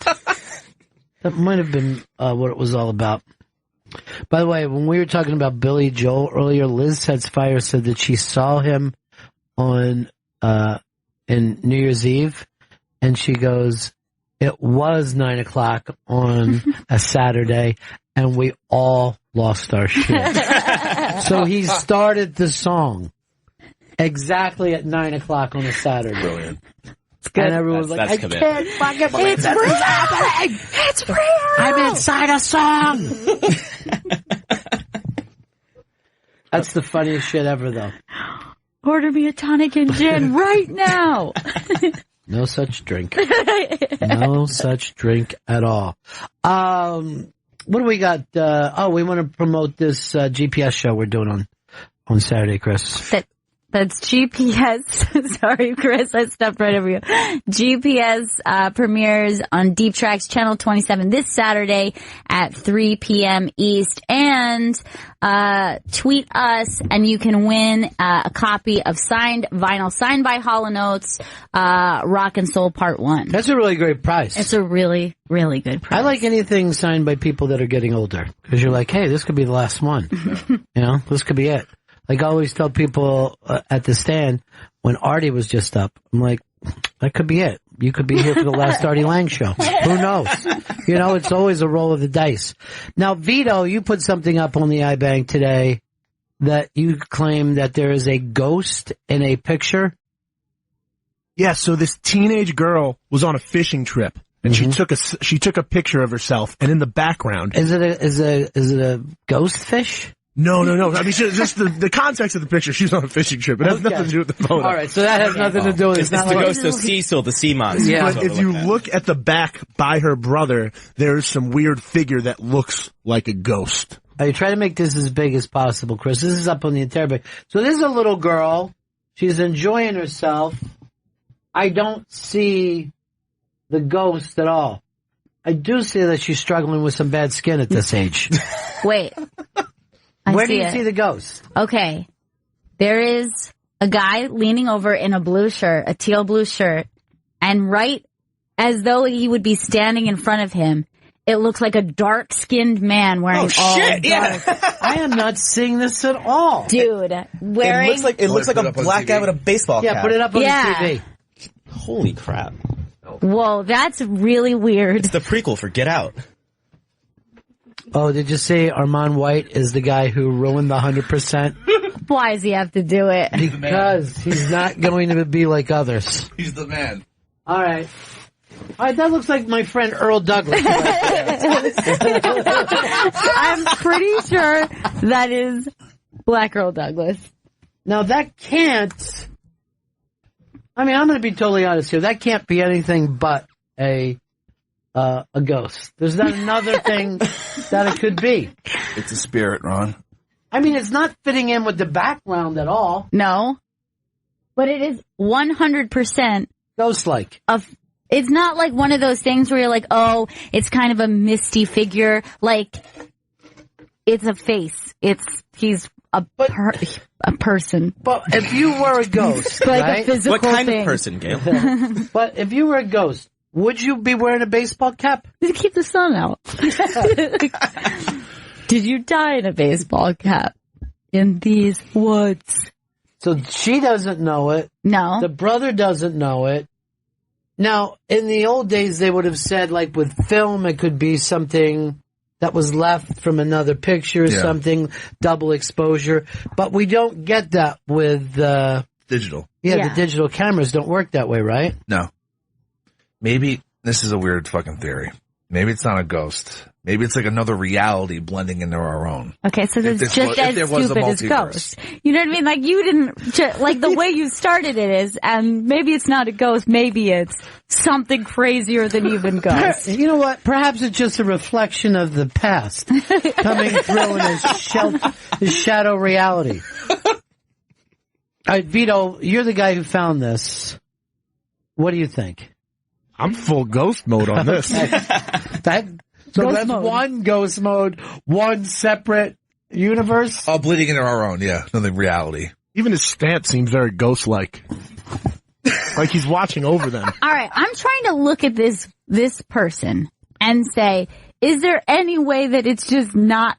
That might have been what it was all about. By the way, when we were talking about Billy Joel earlier, Liz Fire said that she saw him on in New Year's Eve, and she goes, it was 9:00 on a Saturday, and we all lost our shit. So he started the song exactly at 9:00 on a Saturday. Brilliant. It's good. And everyone's like, I can't fucking believe this is happening. It's real. I'm inside a song. That's the funniest shit ever, though. Order me a tonic and gin right now. No such drink. No such drink at all. What do we got? We want to promote this GPS show we're doing on Saturday, Chris. That's GPS. Sorry, Chris, I stepped right over you. GPS premieres on Deep Tracks Channel 27 this Saturday at 3 p.m. East. And tweet us, and you can win a copy of signed vinyl, signed by Hall & Oates, Rock and Soul Part 1. That's a really great price. It's a really, really good price. I like anything signed by people that are getting older, because you're like, hey, this could be the last one. This could be it. Like I always tell people at the stand, when Artie was just up, I'm like, that could be it. You could be here for the last Artie Lang show. Who knows? It's always a roll of the dice. Now, Vito, you put something up on the iBank today that you claim that there is a ghost in a picture. Yeah, so this teenage girl was on a fishing trip, and she took a picture of herself, and in the background, is it a ghost fish? No. I mean, just the context of the picture. She's on a fishing trip. It has nothing to do with the photo. All right, so that has nothing to do with it. It's the ghost of Cecil, the sea monster. Yeah, but if you look at the back by her brother, there's some weird figure that looks like a ghost. I try to make this as big as possible, Chris. This is up on the entire back. So this is a little girl. She's enjoying herself. I don't see the ghost at all. I do see that she's struggling with some bad skin at this age. Wait. Where do you see the ghost? Okay. There is a guy leaning over in a blue shirt, a teal blue shirt, and right as though he would be standing in front of him, it looks like a dark-skinned man wearing all dark. Yeah. I am not seeing this at all. Dude, wearing... It looks like a black guy with a baseball cap. Yeah, put it up on the TV. Holy crap. Whoa, that's really weird. It's the prequel for Get Out. Oh, did you say Armand White is the guy who ruined the 100%? Why does he have to do it? Because he's not going to be like others. He's the man. All right. All right, that looks like my friend Earl Douglas. I'm pretty sure that is Black Earl Douglas. Now, that can't... I mean, I'm going to be totally honest here. That can't be anything but a ghost. There's not another thing that it could be. It's a spirit, Ron. I mean, it's not fitting in with the background at all. No. But it is 100% ghost-like. It's not like one of those things where you're like, oh, it's kind of a misty figure. Like, it's a face. He's a person. But if you were a ghost, like right? a physical What kind thing. of person, Gail? But if you were a ghost, would you be wearing a baseball cap? To keep the sun out. Did you die in a baseball cap in these woods? So she doesn't know it. No. The brother doesn't know it. Now, in the old days, they would have said, like with film, it could be something that was left from another picture, something double exposure. But we don't get that with digital. Yeah, the digital cameras don't work that way, right? No. Maybe this is a weird fucking theory. Maybe it's not a ghost. Maybe it's like another reality blending into our own. Okay, so it's just as stupid as ghost. You know what I mean? Like you didn't, like the way you started it is, and maybe it's not a ghost, maybe it's something crazier than even ghost. You know what? Perhaps it's just a reflection of the past coming through in his shadow reality. All right, Vito, you're the guy who found this. What do you think? I'm full ghost mode on this. So that's mode. One ghost mode, one separate universe? Oh, bleeding into our own, yeah. Another reality. Even his stance seems very ghost-like. Like he's watching over them. All right, I'm trying to look at this person and say, is there any way that it's just not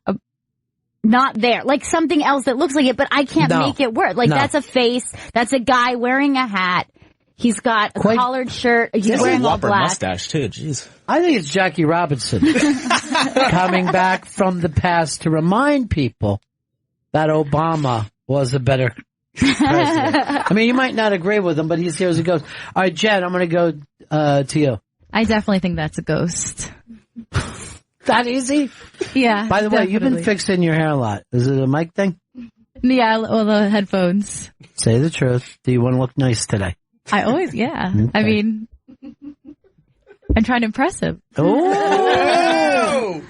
there? Like something else that looks like it, but I can't make it work. Like that's a face, that's a guy wearing a hat. He's got a collared shirt. He's wearing all black. Mustache too. Jeez. I think it's Jackie Robinson coming back from the past to remind people that Obama was a better president. I mean, you might not agree with him, but he's here as a ghost. All right, Jen, I'm going to go to you. I definitely think that's a ghost. That easy? Yeah. By the way, you've been fixing your hair a lot. Is it a mic thing? Yeah, well, the headphones. Say the truth. Do you want to look nice today? I always, yeah. Okay. I mean, I'm trying to impress him. Oh!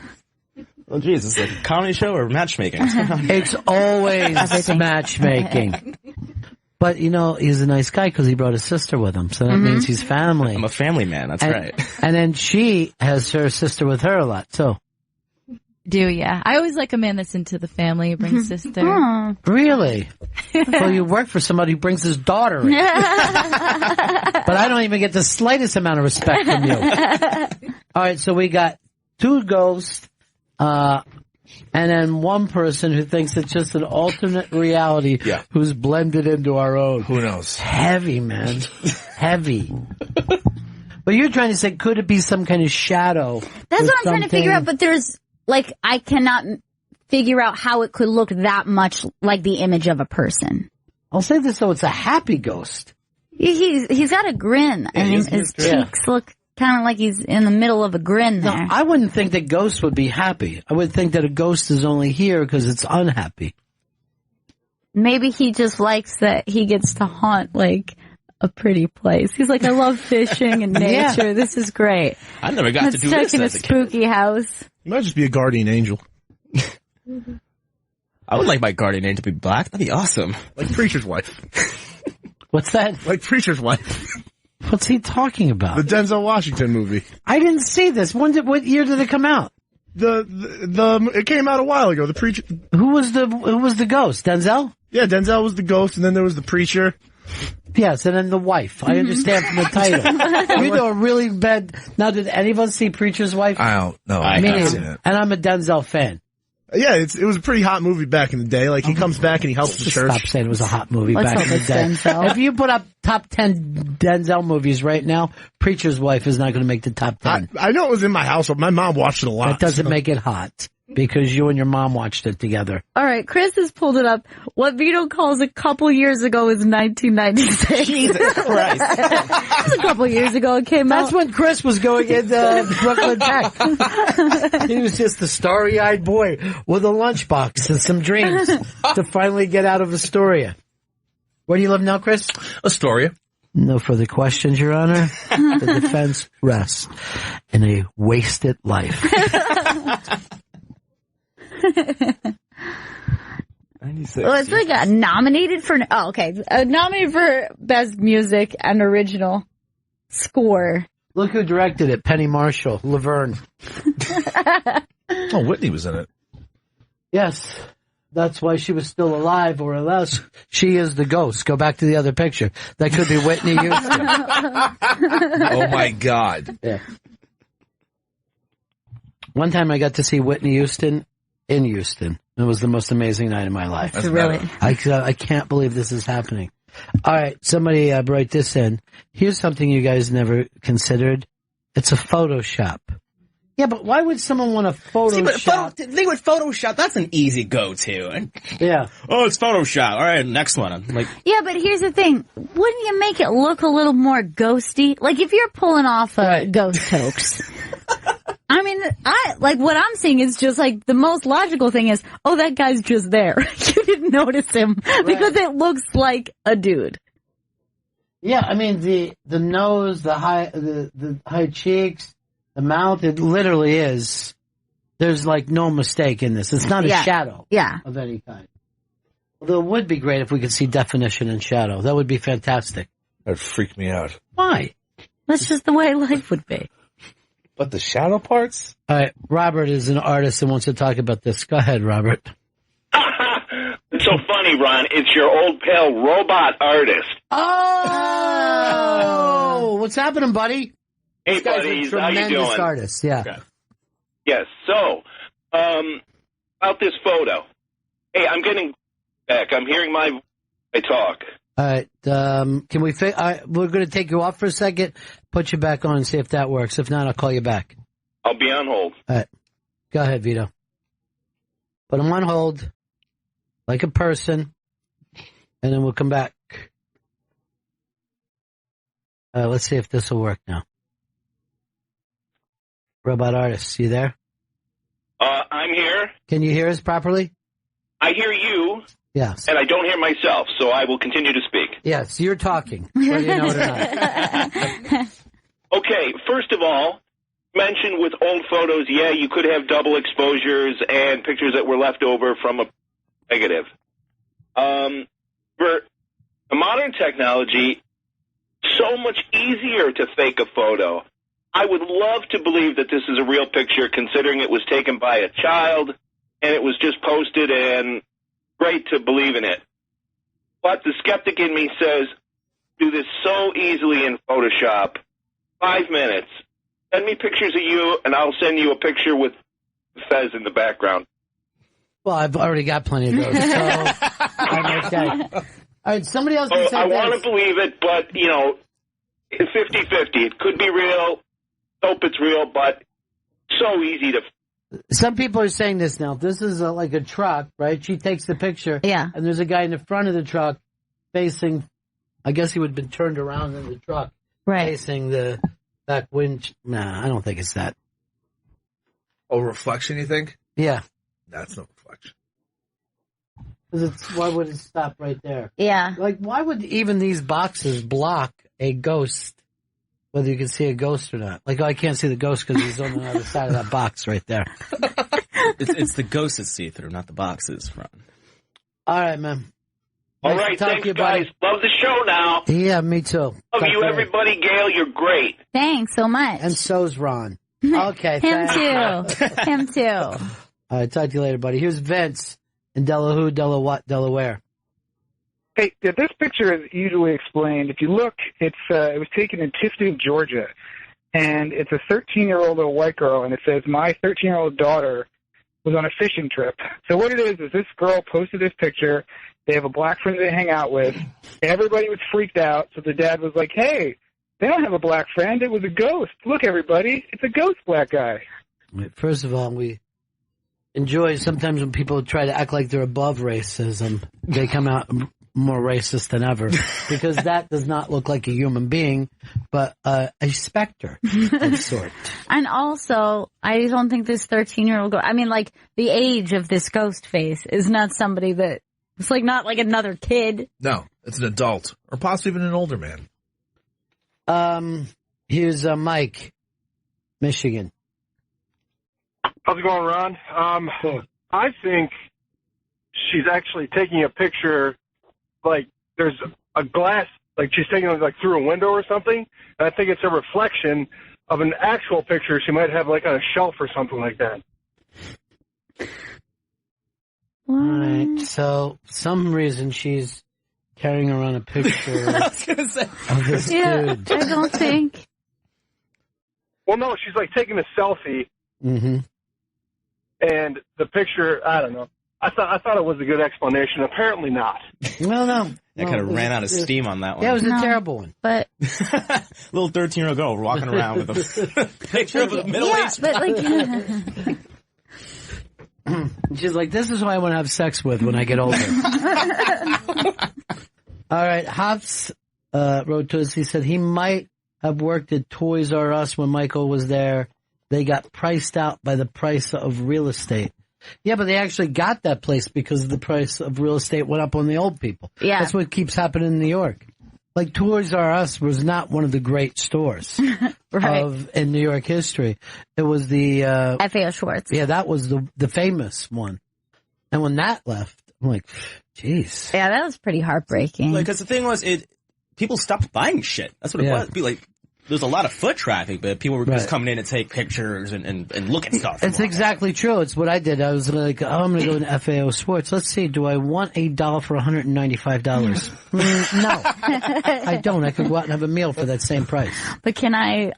Well, geez, it's like a comedy show or matchmaking? It's always matchmaking. But, you know, he's a nice guy because he brought his sister with him. So that means he's family. I'm a family man, that's right. And then she has her sister with her a lot, too. Yeah. I always like a man that's into the family, brings sister. Really? Well, you work for somebody who brings his daughter in. But I don't even get the slightest amount of respect from you. All right, so we got two ghosts, and then one person who thinks it's just an alternate reality who's blended into our own. Who knows? Heavy, man. Heavy. But you're trying to say, could it be some kind of shadow? That's what I'm trying to figure out, but there's, like, I cannot figure out how it could look that much like the image of a person. I'll say this, though, it's a happy ghost. He's got a grin, and his cheeks look kind of like he's in the middle of a grin there. No, I wouldn't think that ghosts would be happy. I would think that a ghost is only here because it's unhappy. Maybe he just likes that he gets to haunt, like, a pretty place. He's like, I love fishing and nature. Yeah. This is great. I never got to do this stuck in a spooky house. You might just be a guardian angel. I would like my guardian angel to be black. That'd be awesome. Like Preacher's wife. What's that? Like Preacher's wife. What's he talking about? The Denzel Washington movie. I didn't see this. What year did it come out? It came out a while ago. The Preacher. Who was the ghost? Denzel? Yeah, Denzel was the ghost, and then there was the Preacher. Yes, and then the wife. I understand from the title. You know, a really bad. Now, did any of us see Preacher's Wife? I don't know. I haven't seen it. And I'm a Denzel fan. Yeah, it was a pretty hot movie back in the day. Like, he comes back and he helps the church. Stop saying it was a hot movie back in the day. Denzel. If you put up top 10 Denzel movies right now, Preacher's Wife is not going to make the top 10. I know it was in my household. My mom watched it a lot. That doesn't make it hot because you and your mom watched it together. All right, Chris has pulled it up. What Vito calls a couple years ago is 1996. Jesus Christ. That was a couple years ago it came out. That's when Chris was going in Brooklyn Tech. He was just a starry-eyed boy with a lunchbox and some dreams to finally get out of Astoria. Where do you live now, Chris? Astoria. No further questions, Your Honor. The defense rests in a wasted life. Well, it's like nominated for Best Music and Original Score. Look who directed it, Penny Marshall, Laverne. Oh, Whitney was in it. Yes, that's why she was still alive, or else she is the ghost. Go back to the other picture. That could be Whitney Houston. Oh my God. Yeah. One time I got to see Whitney Houston in Houston. It was the most amazing night of my life. That's really. I can't believe this is happening. All right, somebody write this in. Here's something you guys never considered. It's a Photoshop. Yeah, but why would someone want to Photoshop? The thing with Photoshop, that's an easy go-to. Yeah. Oh, it's Photoshop. All right, next one. I'm like, Yeah, but here's the thing. Wouldn't you make it look a little more ghosty? Like if you're pulling off a ghost hoax. I mean, what I'm seeing is just like the most logical thing is, oh, that guy's just there. You didn't notice him because it looks like a dude. Yeah, I mean the nose, the high cheeks, the mouth. It literally is. There's like no mistake in this. It's not a shadow. Yeah. Of any kind. Although it would be great if we could see definition in shadow. That would be fantastic. That'd freak me out. Why? That's just the way life would be. But the shadow parts? All right, Robert is an artist and wants to talk about this. Go ahead, Robert. It's so funny, Ron. It's your old pal, Robot Artist. Oh! What's happening, buddy? Hey, This guy's buddies. a How you tremendous doing? artist, yeah. Okay. Yes. So, about this photo. Hey, I'm getting back. I'm hearing my talk. All right, can we we're going to take you off for a second, put you back on and see if that works. If not, I'll call you back. I'll be on hold. All right. Go ahead, Vito. Put him on hold, like a person, and then we'll come back. Let's see if this will work now. Robot Artist, you there? I'm here. Can you hear us properly? I hear you. Yes. And I don't hear myself, so I will continue to speak. Yes, you're talking, whether you know it or not. Okay, first of all, mentioned with old photos, yeah, you could have double exposures and pictures that were left over from a negative. For the modern technology, so much easier to fake a photo. I would love to believe that this is a real picture, considering it was taken by a child and it was just posted, and great to believe in it. But the skeptic in me says, do this so easily in Photoshop. 5 minutes. Send me pictures of you, and I'll send you a picture with Fez in the background. Well, I've already got plenty of those, so I'm okay. All right, somebody else can say I this. want to believe it, but, 50-50. It could be real. Hope it's real, but so easy to... Some people are saying this now. This is like a truck, right? She takes the picture. Yeah. And there's a guy in the front of the truck facing, I guess he would have been turned around in the truck. Right. Facing the back wind. Nah, I don't think it's that. Oh, reflection, you think? Yeah. That's no reflection. Why would it stop right there? Yeah. Like, why would even these boxes block a ghost, whether you can see a ghost or not? Like, I can't see the ghost because he's on the other side of that box right there. it's the ghost that's see-through, not the boxes, Ron. All right, man. All Nice to right, talk thanks, to you, guys. buddy. Love the show now. Yeah, me too. Love Talk you, to everybody. Gail, you're great. Thanks so much. And so's Ron. Okay, Him thanks. too. Him too. All right, talk to you later, buddy. Here's Vince in Delaware. Hey, this picture is easily explained. If you look, it was taken in Tiffany, Georgia, and it's a 13-year-old little white girl, and it says, "My 13-year-old daughter was on a fishing trip." So what it is this girl posted this picture. They have a black friend they hang out with. Everybody was freaked out, so the dad was like, "Hey, they don't have a black friend. It was a ghost. Look, everybody, it's a ghost black guy." First of all, we enjoy sometimes when people try to act like they're above racism, they come out more racist than ever, because that does not look like a human being, but a specter of sort. And also, I don't think this 13-year-old girl, I mean, like, the age of this ghost face is not somebody that, it's like not like another kid. No, it's an adult, or possibly even an older man. Here's Mike, Michigan. How's it going, Ron? I think she's actually taking a picture, like there's a glass, like she's taking it like through a window or something. And I think it's a reflection of an actual picture she might have like on a shelf or something like that. All right, so some reason she's carrying around a picture I was gonna say. of this dude. I don't think. Well, no, she's like taking a selfie, Mm-hmm. and the picture, I don't know. I thought it was a good explanation. Apparently not. Well, no. That kind of ran out of steam on that one. Yeah, it was a terrible one. But little 13-year-old girl walking around with a picture of a middle-aged. but like, She's like, this is who I want to have sex with when I get older. All right, Hops wrote to us. He said he might have worked at Toys R Us when Michael was there. They got priced out by the price of real estate. Yeah, but they actually got that place because the price of real estate went up on the old people. Yeah. That's what keeps happening in New York. Like, Toys R Us was not one of the great stores in New York history. It was the FAO Schwartz. Yeah, that was the famous one. And when that left, I'm like, jeez. Yeah, that was pretty heartbreaking. Because the thing was, people stopped buying shit. That's what it was. There's a lot of foot traffic, but people were just coming in to take pictures and look at stuff. It's exactly true. It's what I did. I was like, oh, I'm going to go into FAO Sports. Let's see. Do I want a doll for $195? No, I don't. I could go out and have a meal for that same price. But can I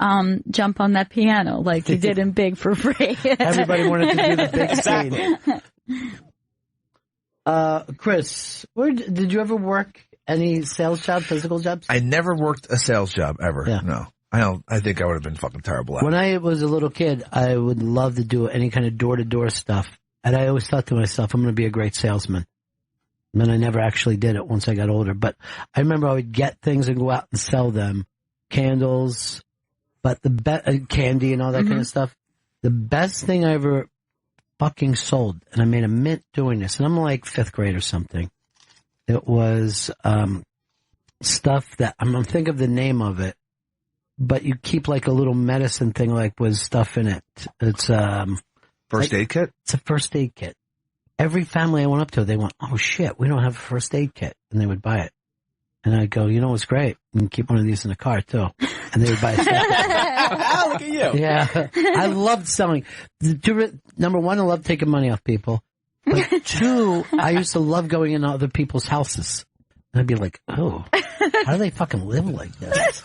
jump on that piano like you did in Big for free? Everybody wanted to do the big scene. Chris, did you ever work any sales job, physical jobs? I never worked a sales job ever. Yeah. No. I think I would have been fucking terrible at it. When I was a little kid, I would love to do any kind of door-to-door stuff. And I always thought to myself, I'm going to be a great salesman. And then I never actually did it once I got older. But I remember I would get things and go out and sell them. Candles, but candy and all that kind of stuff. The best thing I ever fucking sold, and I made a mint doing this, and I'm like 5th grade or something. It was stuff that, I'm going to think of the name of it, but you keep like a little medicine thing like with stuff in it. It's first aid kit? It's a first aid kit. Every family I went up to, they went, oh shit, we don't have a first aid kit. And they would buy it. And I'd go, you know what's great? You can keep one of these in the car too. And they would buy it. Look at you. Yeah. I loved selling. Number one, I loved taking money off people. But 2, I used to love going into other people's houses. And I'd be like, oh, how do they fucking live like this?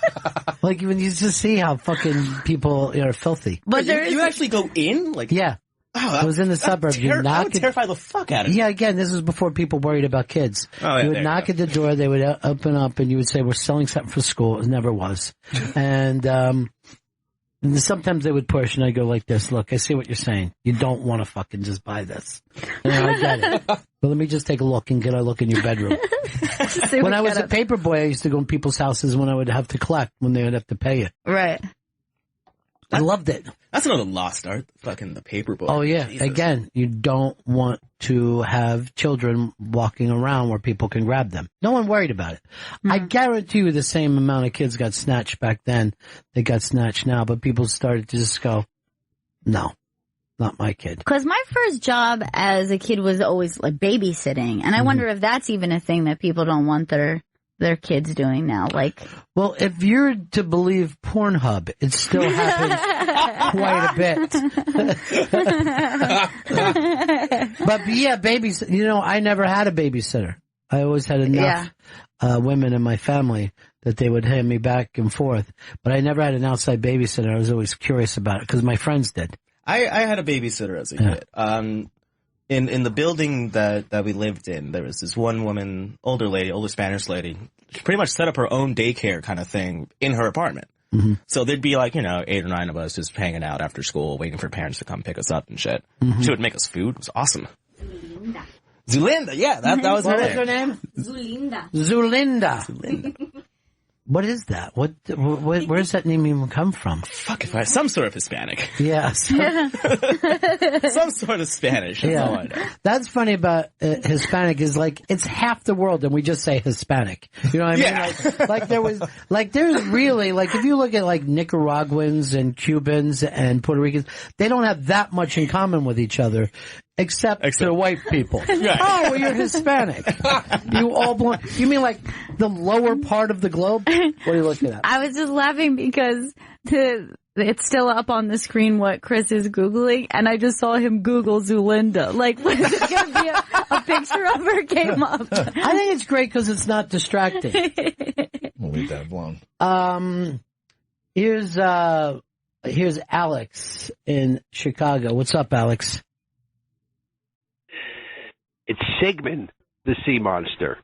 Like, when you just see how fucking people are filthy. But you actually go in? Like, yeah. Oh, I was in the suburbs. That would terrify the fuck out of me. Yeah, again, this was before people worried about kids. Oh, yeah, you would knock at the door, they would open up, and you would say, we're selling something for school. It never was. And sometimes they would push, and I'd go like this, look, I see what you're saying. You don't want to fucking just buy this. And I get it. But let me just take a look and get a look in your bedroom. When I was a paper boy, I used to go in people's houses when I would have to collect, when they would have to pay you. Right. I loved it. That's another lost art. Fucking the paper boy. Oh, yeah. Jesus. Again, you don't want to have children walking around where people can grab them. No one worried about it. I guarantee you the same amount of kids got snatched back then. They got snatched now, but people started to just go, no. not my kid. Because my first job as a kid was always like babysitting, and I wonder if that's even a thing that people don't want their kids doing now. Like, well, if you're to believe Pornhub, it still happens quite a bit. But yeah, I never had a babysitter. I always had enough women in my family that they would hand me back and forth. But I never had an outside babysitter. I was always curious about it because my friends did. I had a babysitter as a kid. In the building that we lived in, there was this one woman, older Spanish lady. She pretty much set up her own daycare kind of thing in her apartment. Mm-hmm. So there'd be 8 or 9 of us just hanging out after school, waiting for parents to come pick us up and shit. Mm-hmm. She would make us food. It was awesome. Zulinda, yeah, that was her name. What was her name? Zulinda. What is that? Where's that name even come from? Fuck if some sort of Hispanic. Yeah. Some sort of Spanish. That's all I know. That's funny about Hispanic is it's half the world and we just say Hispanic. You know what I mean? There's really, if you look at Nicaraguans and Cubans and Puerto Ricans, they don't have that much in common with each other. Except to white people. Right. Oh, well, you're Hispanic. You all belong. You mean the lower part of the globe? What are you looking at? I was just laughing because it's still up on the screen what Chris is Googling, and I just saw him Google Zulinda. Was it going to be a picture of her came up? I think it's great because it's not distracting. We'll leave that alone. Here's Alex in Chicago. What's up, Alex? It's Sigmund, the sea monster,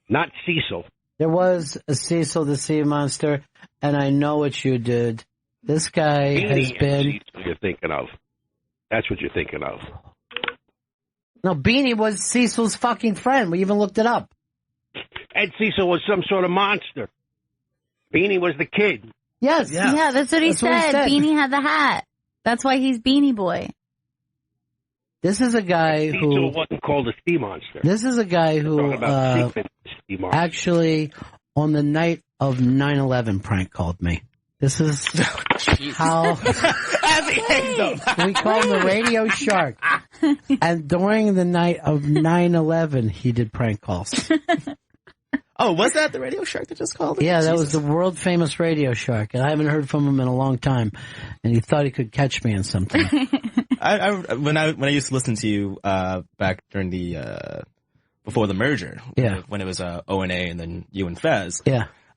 not Cecil. There was a Cecil, the sea monster, and I know what you did. This guy has been... Cecil you're thinking of. That's what you're thinking of. No, Beanie was Cecil's fucking friend. We even looked it up. Ed Cecil was some sort of monster. Beanie was the kid. Yes. Yeah, that's what he said. Beanie had the hat. That's why he's Beanie Boy. This is a guy who... Cecil wasn't called a sea monster. This is a guy who actually, on the night of 9/11, prank called me. This is how... We call him the Radio Shark. And during the night of 9/11, he did prank calls. Oh, was that the Radio Shark that just called him? Yeah, that was the world famous Radio Shark, and I haven't heard from him in a long time. And he thought he could catch me in something. When I used to listen to you back during the before the merger, when it was O&A and then you and Fez,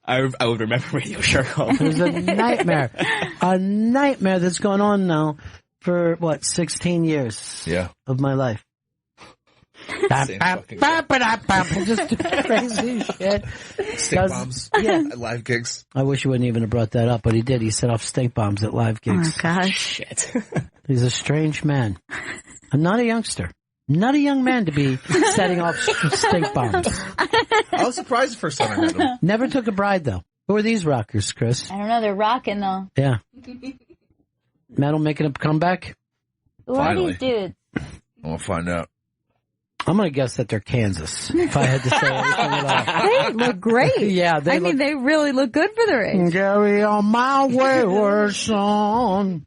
I would remember Radio Shark calling. It was a nightmare that's gone on now for 16 years of my life. Just crazy shit. Stink bombs at live gigs. I wish he wouldn't even have brought that up, but he did. He set off stink bombs at live gigs. Oh, gosh. Shit. He's a strange man. I'm not a youngster. Not a young man to be setting off stink bombs. I was surprised the first time I met him. Never took a bride, though. Who are these rockers, Chris? I don't know. They're rocking, though. Yeah. Metal making a comeback? Who are these dudes? We'll find out. I'm going to guess that they're Kansas, if I had to say anything at all. They look great. Yeah, they really look good for their age. Carry on my wayward son.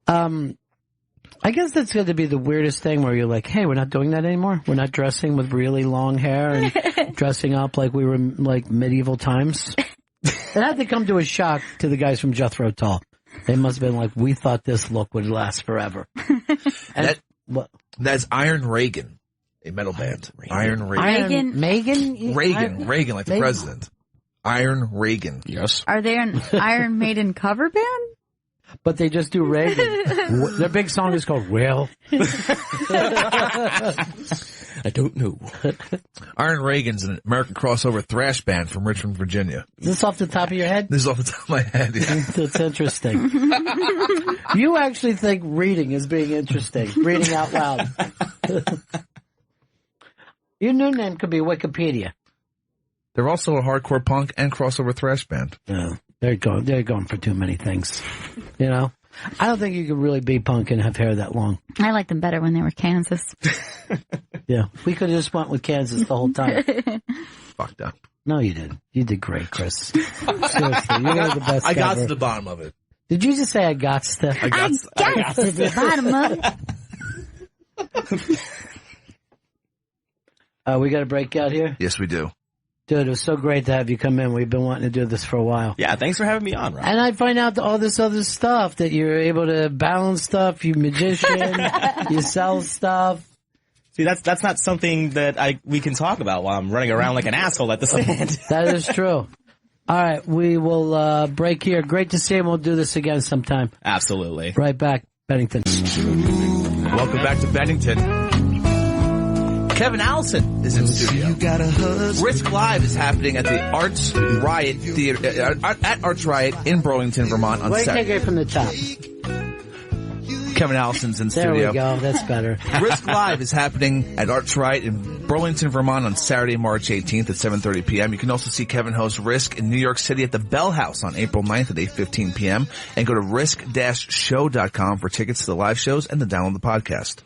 I guess that's going to be the weirdest thing where you're like, hey, we're not doing that anymore. We're not dressing with really long hair and dressing up like we were like medieval times. It had to come to a shock to the guys from Jethro Tull. They must have been like, we thought this look would last forever. That's Iron Reagan, a metal band. Iron Reagan. Reagan, like the president. Iron Reagan. Yes. Are they an Iron Maiden cover band? But they just do Reagan. Their big song is called Well. I don't know. Iron Reagan's an American crossover thrash band from Richmond, Virginia. Is this off the top of your head? This is off the top of my head, yeah. That's interesting. You actually think reading is being interesting. Reading out loud. Your new name could be Wikipedia. They're also a hardcore punk and crossover thrash band. Yeah, they're going for too many things. You know? I don't think you could really be punk and have hair that long. I liked them better when they were Kansas. Yeah, we could have just went with Kansas the whole time. Fucked up. No, you didn't. You did great, Chris. Seriously, you were the best. I got to the bottom of it. Did you just say I got to? I got to the bottom of it. We got a break out here? Yes, we do. Dude, it was so great to have you come in. We've been wanting to do this for a while. Yeah, thanks for having me on, Ron. And I find out all this other stuff, that you're able to balance stuff, you magician, you sell stuff. See, that's not something that we can talk about while I'm running around like an asshole at the stand. That is true. All right, we will break here. Great to see you. We'll do this again sometime. Absolutely. Right back, Bennington. Welcome back to Bennington. Kevin Allison is in studio. Risk Live is happening at the Arts Riot Theater, at Arts Riot in Burlington, Vermont on Wait, Saturday. take it from the top. Kevin Allison's in There studio. we go. That's better. Risk Live is happening at Arts Riot in Burlington, Vermont on Saturday, March 18th at 7:30 p.m. You can also see Kevin host Risk in New York City at the Bell House on April 9th at 8:15 p.m. And go to risk-show.com for tickets to the live shows and to download the podcast.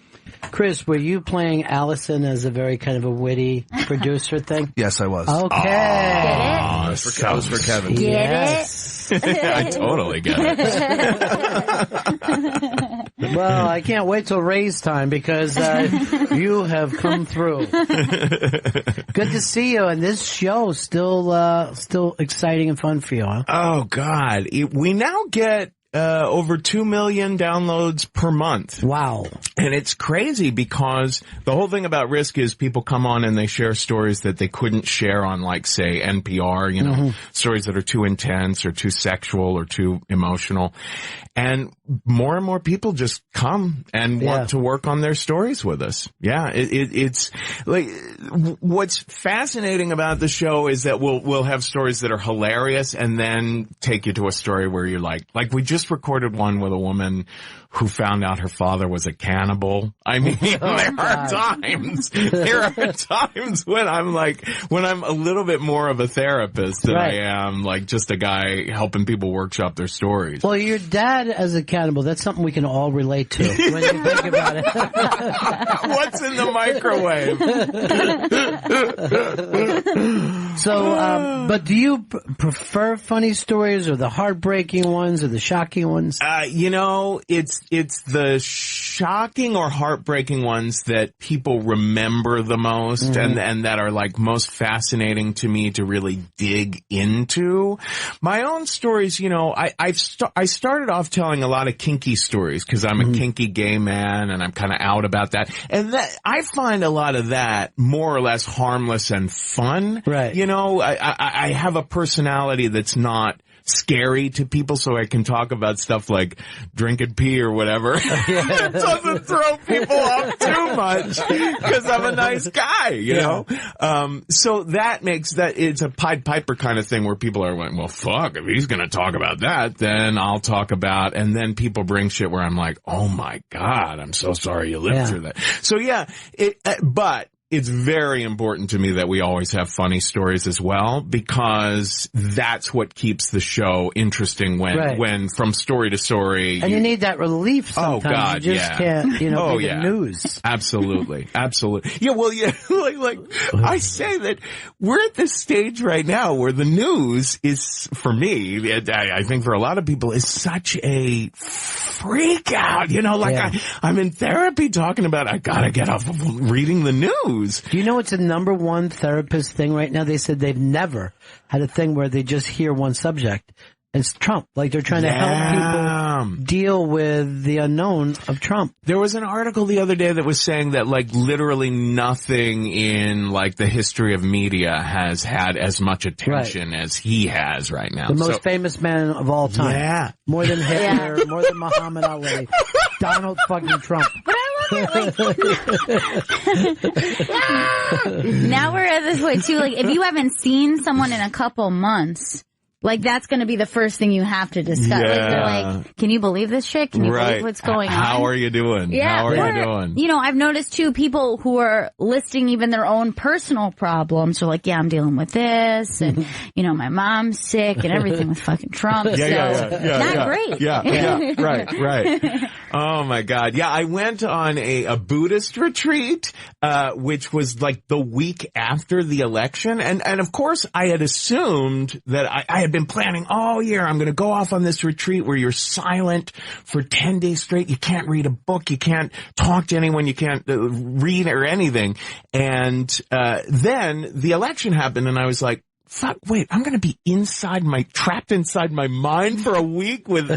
Chris, were you playing Allison as a very kind of a witty producer thing? Yes, I was. Okay. That was for Kevin. Yes. I totally get it. Well, I can't wait till raise time because you have come through. Good to see you, and this show still exciting and fun for you, huh? Oh God, we now get over 2 million downloads per month. Wow. And it's crazy because the whole thing about Risk is people come on and they share stories that they couldn't share on, like, say, NPR, you know, stories that are too intense or too sexual or too emotional. And more people just come and want to work on their stories with us. Yeah, it's like, what's fascinating about the show is that we'll have stories that are hilarious and then take you to a story where you're like we just recorded one with a woman who found out her father was a cannibal. I mean, there are times when I'm a little bit more of a therapist than I am like just a guy helping people workshop their stories. Well, your dad as a cannibal, that's something we can all relate to when you think about it. What's in the microwave? So, but do you prefer funny stories or the heartbreaking ones or the shocking ones? You know, it's the shocking or heartbreaking ones that people remember the most and that are like most fascinating to me to really dig into. My own stories, you know, I started off telling a lot of kinky stories because I'm a kinky gay man and I'm kind of out about that. And that I find a lot of that more or less harmless and fun. Right. You know, I have a personality that's not scary to people, so I can talk about stuff like drinking pee or whatever. It doesn't throw people off too much because I'm a nice guy, you know? So that makes that, it's a Pied Piper kind of thing where people are like, well, fuck, if he's going to talk about that, then I'll talk about, and then people bring shit where I'm like, oh my God, I'm so sorry you lived through that. So but it's very important to me that we always have funny stories as well, because that's what keeps the show interesting when from story to story. And you need that relief sometimes. Oh God, you just can't, you know, be the news. Absolutely. Absolutely. Yeah, well, yeah, like I say that we're at this stage right now where the news is, for me, I think for a lot of people, is such a freak out, you know, like I'm in therapy talking about, I gotta get off of reading the news. Do you know it's a number one therapist thing right now? They said they've never had a thing where they just hear one subject. It's Trump. Like they're trying to help people deal with the unknown of Trump. There was an article the other day that was saying that like literally nothing in like the history of media has had as much attention as he has right now. The most famous man of all time. Yeah. More than Hitler, more than Muhammad Ali. Donald fucking Trump. Now we're at this way too, like if you haven't seen someone in a couple months, like that's going to be the first thing you have to discuss. Like they're like, can you believe this shit? Can you believe what's going on? How are you doing? Yeah, how are you doing? You know, I've noticed too, people who are listing even their own personal problems are like, yeah, I'm dealing with this, and you know, my mom's sick and everything with fucking Trump. Not great. Yeah, right. Oh my God. Yeah, I went on a Buddhist retreat, which was like the week after the election. And of course I had assumed that I had been planning all year. I'm going to go off on this retreat where you're silent for 10 days straight. You can't read a book. You can't talk to anyone. You can't read or anything. And then the election happened and I was like, fuck, wait, I'm going to be trapped inside my mind for a week with,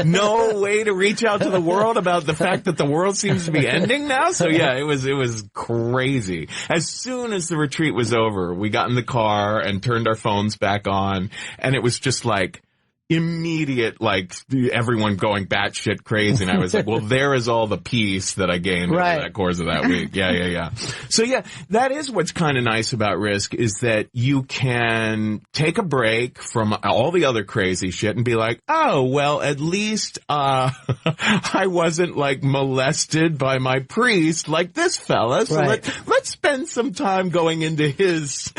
no way to reach out to the world about the fact that the world seems to be ending now. So yeah, it was crazy. As soon as the retreat was over, we got in the car and turned our phones back on, and it was just like, immediate, like, everyone going batshit crazy. And I was like, well, there is all the peace that I gained over that course of that week. Yeah. So yeah, that is what's kind of nice about Risk, is that you can take a break from all the other crazy shit and be like, oh, well, at least, I wasn't like molested by my priest like this fella. So let's spend some time going into his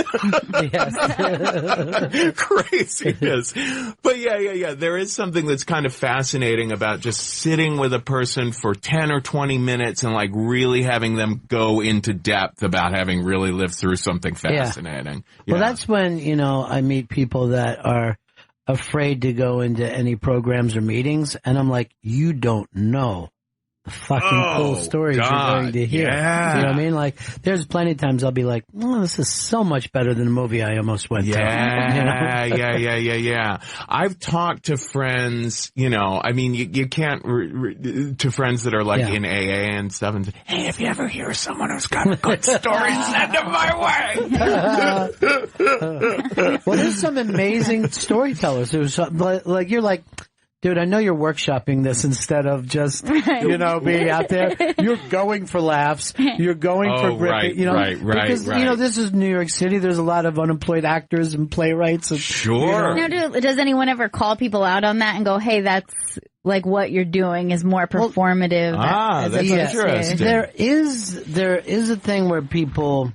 craziness. But yeah. There is something that's kind of fascinating about just sitting with a person for 10 or 20 minutes and like really having them go into depth about having really lived through something fascinating. Yeah. Well, that's when, I meet people that are afraid to go into any programs or meetings. And I'm like, you don't know the fucking cool stories you're going to hear. Yeah. You know what I mean? Like, there's plenty of times I'll be like, oh, this is so much better than a movie I almost went to. Yeah. I've talked to friends, I mean, you can't, to friends that are like in AA and stuff, and say, hey, if you ever hear someone who's got a good story, send them my way. Well, there's some amazing storytellers. There's like, you're like, dude, I know you're workshopping this instead of just, being out there. You're going for laughs. You're going for gripping, because, this is New York City. There's a lot of unemployed actors and playwrights. And, sure. Now, does anyone ever call people out on that and go, hey, that's like what you're doing is more performative? That's interesting. There is a thing where people,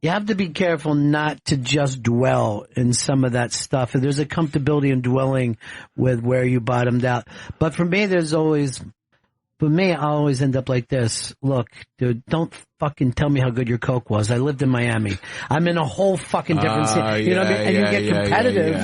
you have to be careful not to just dwell in some of that stuff. And there's a comfortability in dwelling with where you bottomed out. But for me, I always end up like this. Look, dude, don't fucking tell me how good your Coke was. I lived in Miami. I'm in a whole fucking different city. You know what I mean? And you get competitive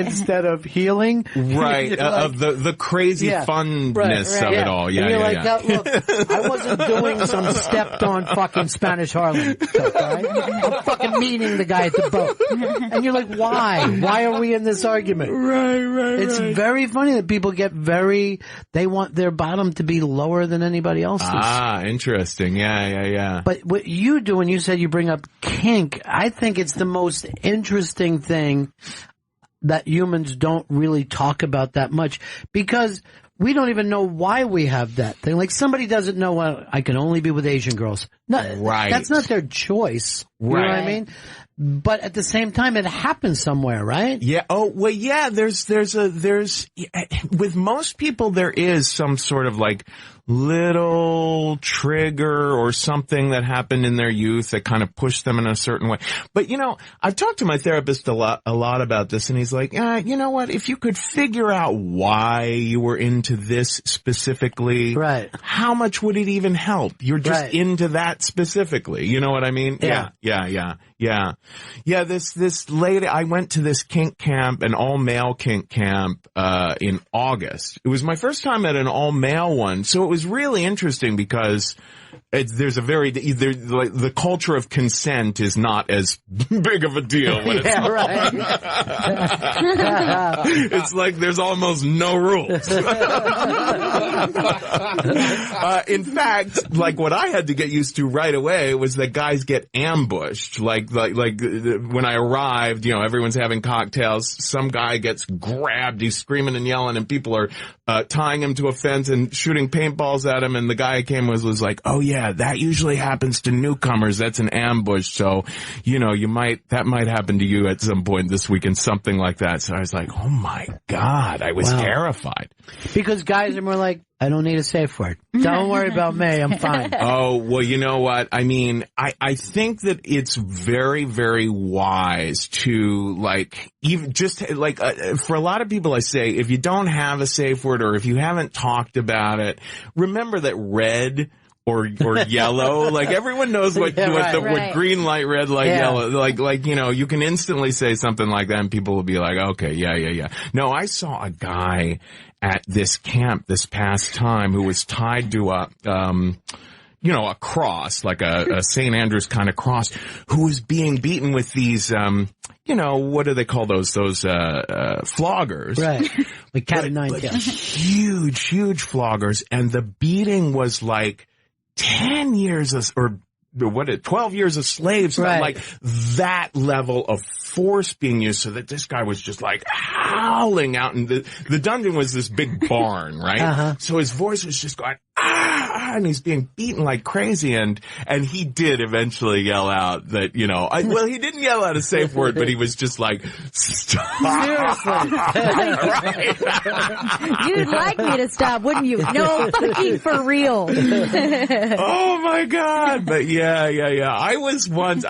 instead of healing. Right. Of the crazy funness of it all. Yeah, and you're like, look, I wasn't doing some stepped on fucking Spanish Harlem stuff, right? I'm fucking meeting the guy at the boat. And you're like, why? Why are we in this argument? Right. It's very funny that people get they want their bottom to be lower than anybody else's. Interesting. Yeah. But what you do when you said you bring up kink, I think it's the most interesting thing that humans don't really talk about that much, because we don't even know why we have that thing. Like, somebody doesn't know, I can only be with Asian girls. No, that's not their choice. You know what I mean? But at the same time, it happens somewhere, right? Yeah. Oh, well, yeah, there's with most people, there is some sort of like little trigger or something that happened in their youth that kind of pushed them in a certain way. But, I've talked to my therapist a lot about this, and he's like, you know what? If you could figure out why you were into this specifically, right? How much would it even help? You're just into that specifically. You know what I mean? Yeah. This lady, I went to this kink camp, an all-male kink camp, in August. It was my first time at an all-male one, so it was really interesting because there's the culture of consent is not as big of a deal when it's not. It's like there's almost no rules. In fact, like what I had to get used to right away was that guys get ambushed. Like when I arrived, everyone's having cocktails. Some guy gets grabbed. He's screaming and yelling, and people are tying him to a fence and shooting paintballs at him. And the guy I came with was like, "Oh yeah, that usually happens to newcomers. That's an ambush. So, that might happen to you at some point this weekend, something like that." So I was like, "Oh my God," I was terrified. Because guys are more like, I don't need a safe word. Don't worry about me. I'm fine. Oh, well, you know what? I mean, I think that it's very, very wise to, like, even just, like, for a lot of people, I say, if you don't have a safe word or if you haven't talked about it, remember that red or yellow, like, everyone knows what green light, red light, yellow, like, you know, you can instantly say something like that and people will be like, okay, yeah. No, I saw a guy at this camp this past time who was tied to a cross, like a St. Andrew's kind of cross, who was being beaten with these, what do they call those floggers? Right. Like cat of nine tails. Huge floggers. And the beating was like 10 years 12 years of slaves, right. Like that level of force being used, so that this guy was just like howling out, and the dungeon was this big barn, right? Uh-huh. So his voice was just going, and he's being beaten like crazy, and he did eventually yell out that, he didn't yell out a safe word, but he was just like, stop. Seriously. You'd like me to stop, wouldn't you? No, fucking for real. Oh my God. But yeah. I was once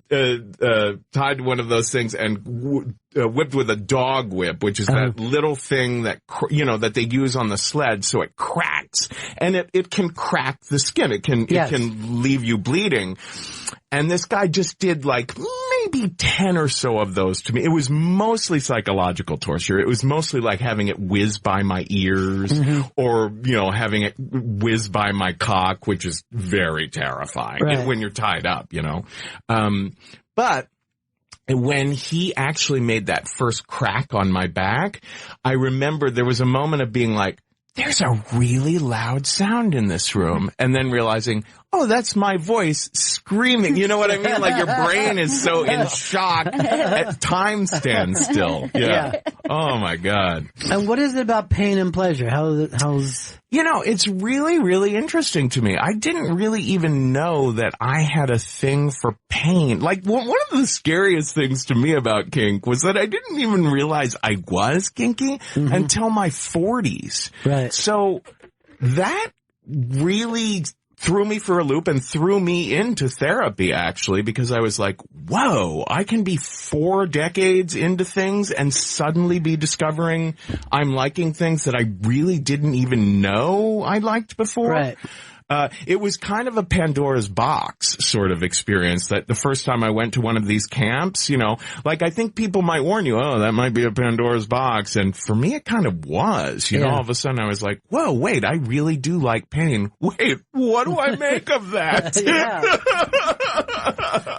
tied to one of those things and whipped with a dog whip, which is that little thing that, that they use on the sled so it cracks, and it can crack the skin. It can leave you bleeding. And this guy just did like maybe 10 or so of those to me. It was mostly psychological torture. It was mostly like having it whiz by my ears, or, having it whiz by my cock, which is very terrifying when you're tied up, But when he actually made that first crack on my back, I remember there was a moment of being like, there's a really loud sound in this room. And then realizing, oh, that's my voice screaming. You know what I mean? Like your brain is so in shock. Time stands still. Yeah. Oh my God. And what is it about pain and pleasure? How's... it's really, really interesting to me. I didn't really even know that I had a thing for pain. Like, one of the scariest things to me about kink was that I didn't even realize I was kinky until my 40s. Right. So that really threw me for a loop and threw me into therapy, actually, because I was like, whoa, I can be 4 decades into things and suddenly be discovering I'm liking things that I really didn't even know I liked before. Right. It was kind of a Pandora's box sort of experience that the first time I went to one of these camps, like I think people might warn you, oh, that might be a Pandora's box. And for me, it kind of was, all of a sudden I was like, whoa, wait, I really do like pain. Wait, what do I make of that?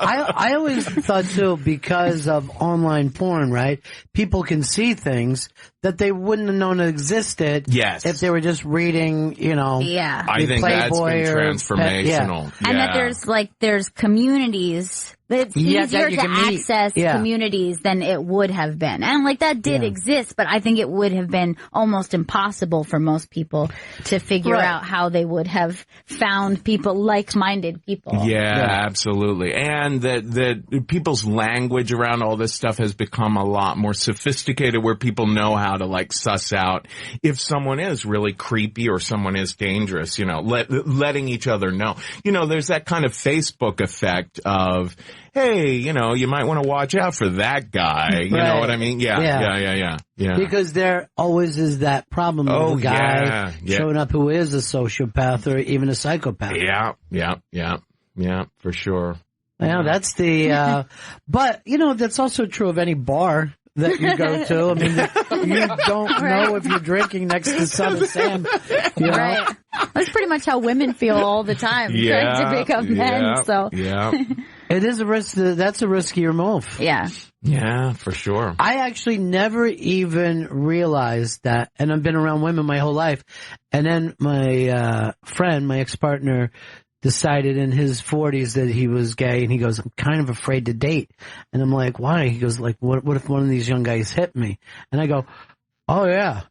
I always thought too, because of online porn, right? People can see things that they wouldn't have known existed. Yes. If they were just reading, I think that's been transformational. And that there's communities. It's easier to access communities than it would have been. And that did exist, but I think it would have been almost impossible for most people to figure out how they would have found like-minded people. Yeah, absolutely. And that people's language around all this stuff has become a lot more sophisticated, where people know how to suss out if someone is really creepy or someone is dangerous, letting each other know. There's that kind of Facebook effect of, hey, you might want to watch out for that guy. You know what I mean? Yeah. Because there always is that problem of a guy showing up who is a sociopath or even a psychopath. Yeah, for sure. Yeah, that's the, but, that's also true of any bar that you go to. I mean, you don't know if you're drinking next to Son of Sam. Right. That's pretty much how women feel all the time, trying to pick up men. So it is a risk. That's a riskier move. Yeah. Yeah, for sure. I actually never even realized that, and I've been around women my whole life. And then my friend, my ex-partner, decided in his 40s that he was gay, and he goes, I'm kind of afraid to date. And I'm like, why? He goes, what if one of these young guys hit me? And I go, oh yeah.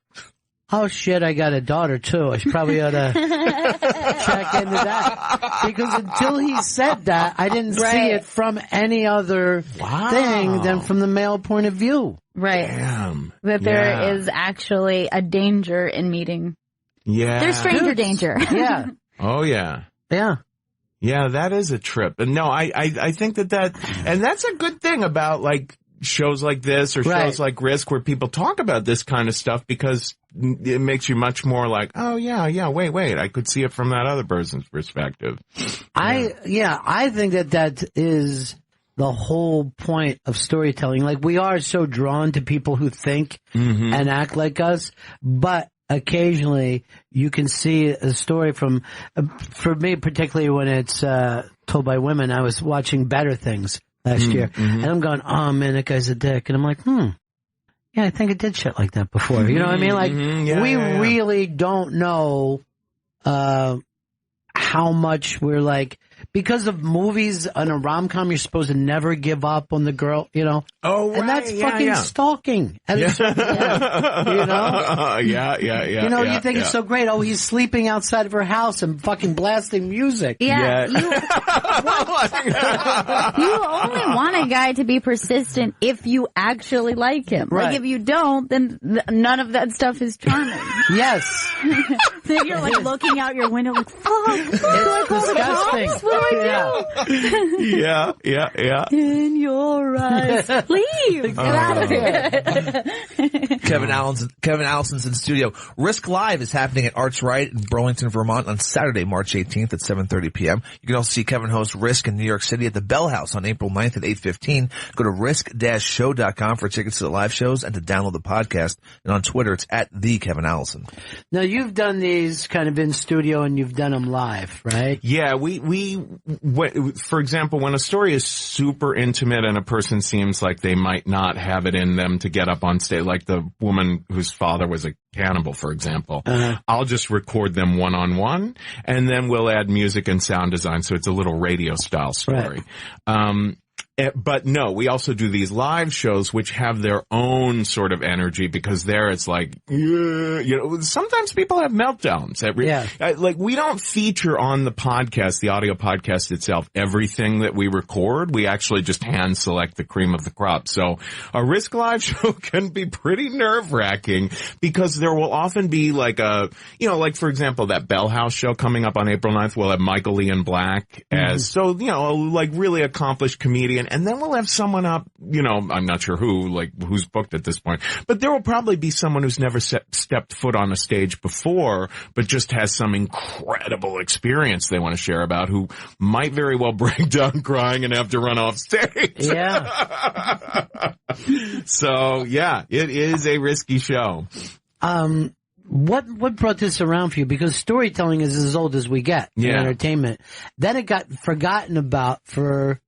Oh shit, I got a daughter too. I probably ought to check into that. Because until he said that, I didn't see it from any other thing than from the male point of view. Right. Damn. That there is actually a danger in meeting Yeah. They're stranger danger. Yeah. Oh, yeah. Yeah. Yeah, that is a trip. And no, I think that, and that's a good thing about like shows like this or shows like Risk where people talk about this kind of stuff because it makes you much more like, oh yeah, wait, I could see it from that other person's perspective. I think that is the whole point of storytelling. Like, we are so drawn to people who think and act like us, but occasionally you can see a story from, for me, particularly when it's told by women. I was watching Better Things last year, and I'm going, oh man, that guy's a dick. And I'm like, yeah, I think I did shit like that before. You know what I mean? Like, we really don't know how much we're like, because of movies on a rom-com, you're supposed to never give up on the girl, you know? Oh, right. And that's fucking stalking at a certain point, you know? Yeah. You know, you think it's so great. Oh, he's sleeping outside of her house and fucking blasting music. Yeah. You only want a guy to be persistent if you actually like him. Right. Like, if you don't, then none of that stuff is charming. Yes. Then you're like looking out your window like, fuck, it's disgusting. What do I do? Yeah. In your eyes. Leave. Get out of here. Kevin Allison's in studio. Risk Live is happening at Arts Right in Burlington, Vermont on Saturday, March 18th at 7:30 p.m. You can also see Kevin host Risk in New York City at the Bell House on April 9th at 8:15. Go to risk-show.com for tickets to the live shows and to download the podcast. And on Twitter, it's at the Kevin Allison. Now, you've done these kind of in studio and you've done them live, right? Yeah, for example, when a story is super intimate and a person seems like they might not have it in them to get up on stage, like the woman whose father was a cannibal, for example, I'll just record them one-on-one, and then we'll add music and sound design, so it's a little radio-style story. Right. But no, we also do these live shows which have their own sort of energy because there it's like, you know, sometimes people have meltdowns. Like, we don't feature on the podcast, the audio podcast itself, everything that we record. We actually just hand select the cream of the crop. So a Risk Live show can be pretty nerve-wracking because there will often be like like, for example, that Bell House show coming up on April 9th, we'll have Michael Ian Black as, like really accomplished comedian. And then we'll have someone up, I'm not sure who's booked at this point, but there will probably be someone who's never stepped foot on a stage before, but just has some incredible experience they want to share about, who might very well break down crying and have to run off stage. Yeah. So, yeah, it is a risky show. What brought this around for you? Because storytelling is as old as we get in entertainment. Then it got forgotten about for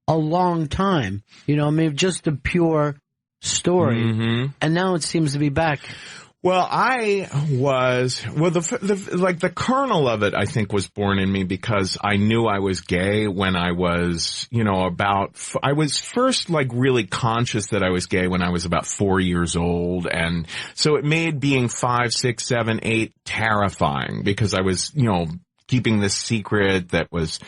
a long time, just a pure story, and now it seems to be back. Well, the kernel of it, I think, was born in me because I knew I was gay when I was, I was first really conscious that I was gay when I was about 4 years old. And so it made being 5, 6, 7, 8 terrifying because I was, keeping this secret that was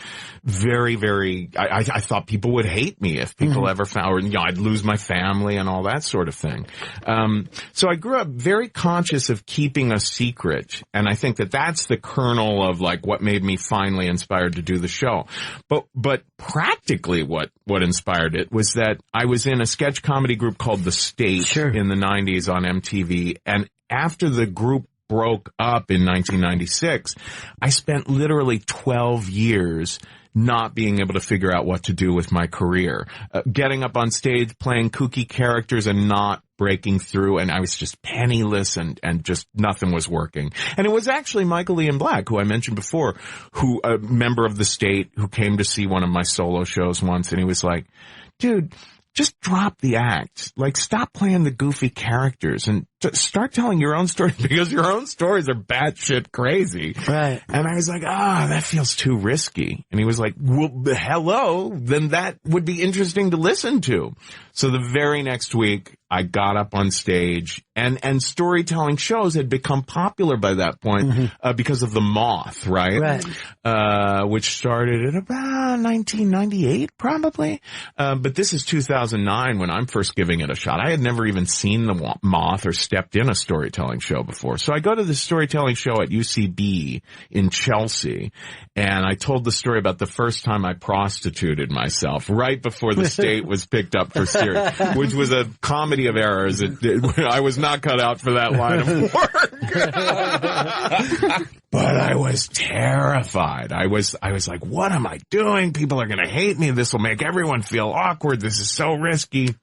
very, very, I thought people would hate me if people ever found, or, I'd lose my family and all that sort of thing. So I grew up very conscious of keeping a secret. And I think that that's the kernel of what made me finally inspired to do the show. But practically what inspired it was that I was in a sketch comedy group called The State in the 90s on MTV. And after the group broke up in 1996, I spent literally 12 years not being able to figure out what to do with my career. Getting up on stage, playing kooky characters and not breaking through, and I was just penniless and just nothing was working. And it was actually Michael Ian Black, who I mentioned before, who a member of The State, who came to see one of my solo shows once, and he was like, dude, just drop the act. Stop playing the goofy characters and start telling your own story because your own stories are batshit crazy. Right. And I was like, that feels too risky. And he was like, well, hello, then that would be interesting to listen to. So the very next week, I got up on stage, and storytelling shows had become popular by that point because of The Moth, right? Which started at about 1998, probably. But this is 2009 when I'm first giving it a shot. I had never even seen The Moth or stepped in a storytelling show before. So I go to the storytelling show at UCB in Chelsea, and I told the story about the first time I prostituted myself right before the state was picked up for Sirius, which was a comedy of errors. I was not cut out for that line of work. But I was terrified. I was like, what am I doing? People are going to hate me. This will make everyone feel awkward. This is so risky.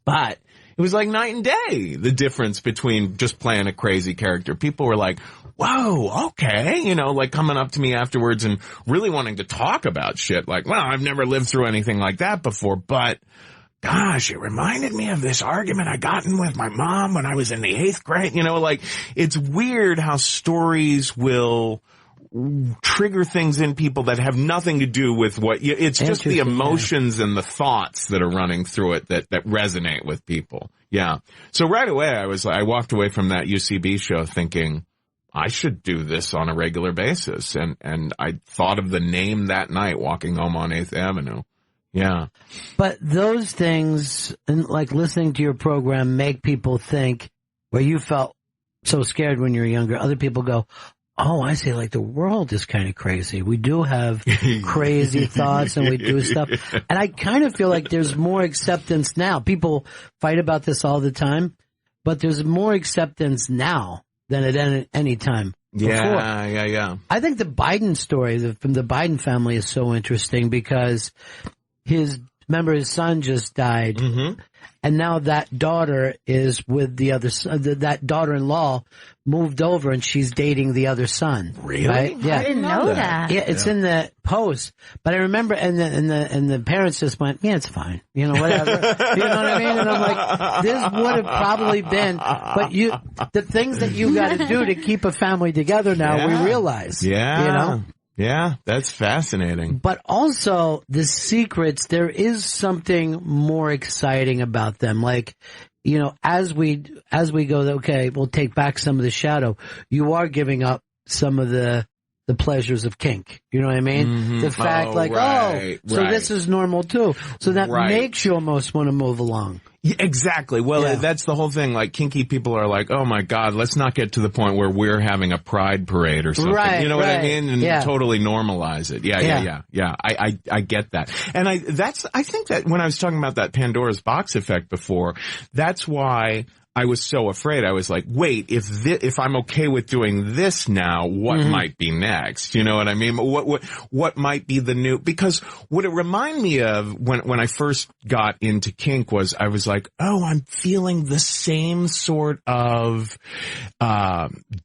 But it was like night and day, the difference between just playing a crazy character. People were like, whoa, okay, like coming up to me afterwards and really wanting to talk about shit. Like, well, I've never lived through anything like that before, but gosh, it reminded me of this argument I got in with my mom when I was in the 8th grade. Like, it's weird how stories will trigger things in people that have nothing to do with it's just the emotions and the thoughts that are running through it that resonate with people. Yeah. So right away I walked away from that UCB show thinking I should do this on a regular basis. And I thought of the name that night walking home on 8th Avenue. Yeah. But those things, and like listening to your program, make people think where you felt so scared when you were younger. Other people go, oh, I see, like the world is kind of crazy. We do have crazy thoughts and we do stuff. And I kind of feel like there's more acceptance now. People fight about this all the time, but there's more acceptance now than at any time before. Yeah. I think the Biden story from the Biden family is so interesting because his son just died, and now that daughter is with the other son. That daughter-in-law moved over, and she's dating the other son. Really? Right? Yeah. I didn't know that. Yeah, it's in the post. But I remember, and the parents just went, yeah, it's fine. Whatever. You know what I mean? And I'm like, this would have probably been, but the things that you got to do to keep a family together now, we realize. Yeah. Yeah, that's fascinating. But also the secrets, there is something more exciting about them. Like, as we go, okay, we'll take back some of the shadow. You are giving up some of the pleasures of kink. You know what I mean? Mm-hmm. The fact so this is normal too. So that makes you almost want to move along. Yeah, exactly. Well, that's the whole thing. Like, kinky people are like, oh my God, let's not get to the point where we're having a pride parade or something. Right, you know what I mean? And totally normalize it. Yeah. I get that. And I think that when I was talking about that Pandora's box effect before, that's why I was so afraid. I was like, wait, if I'm okay with doing this now, what might be next? You know what I mean? What might be the new, because what it reminded me of when I first got into kink was I was like, oh, I'm feeling the same sort of,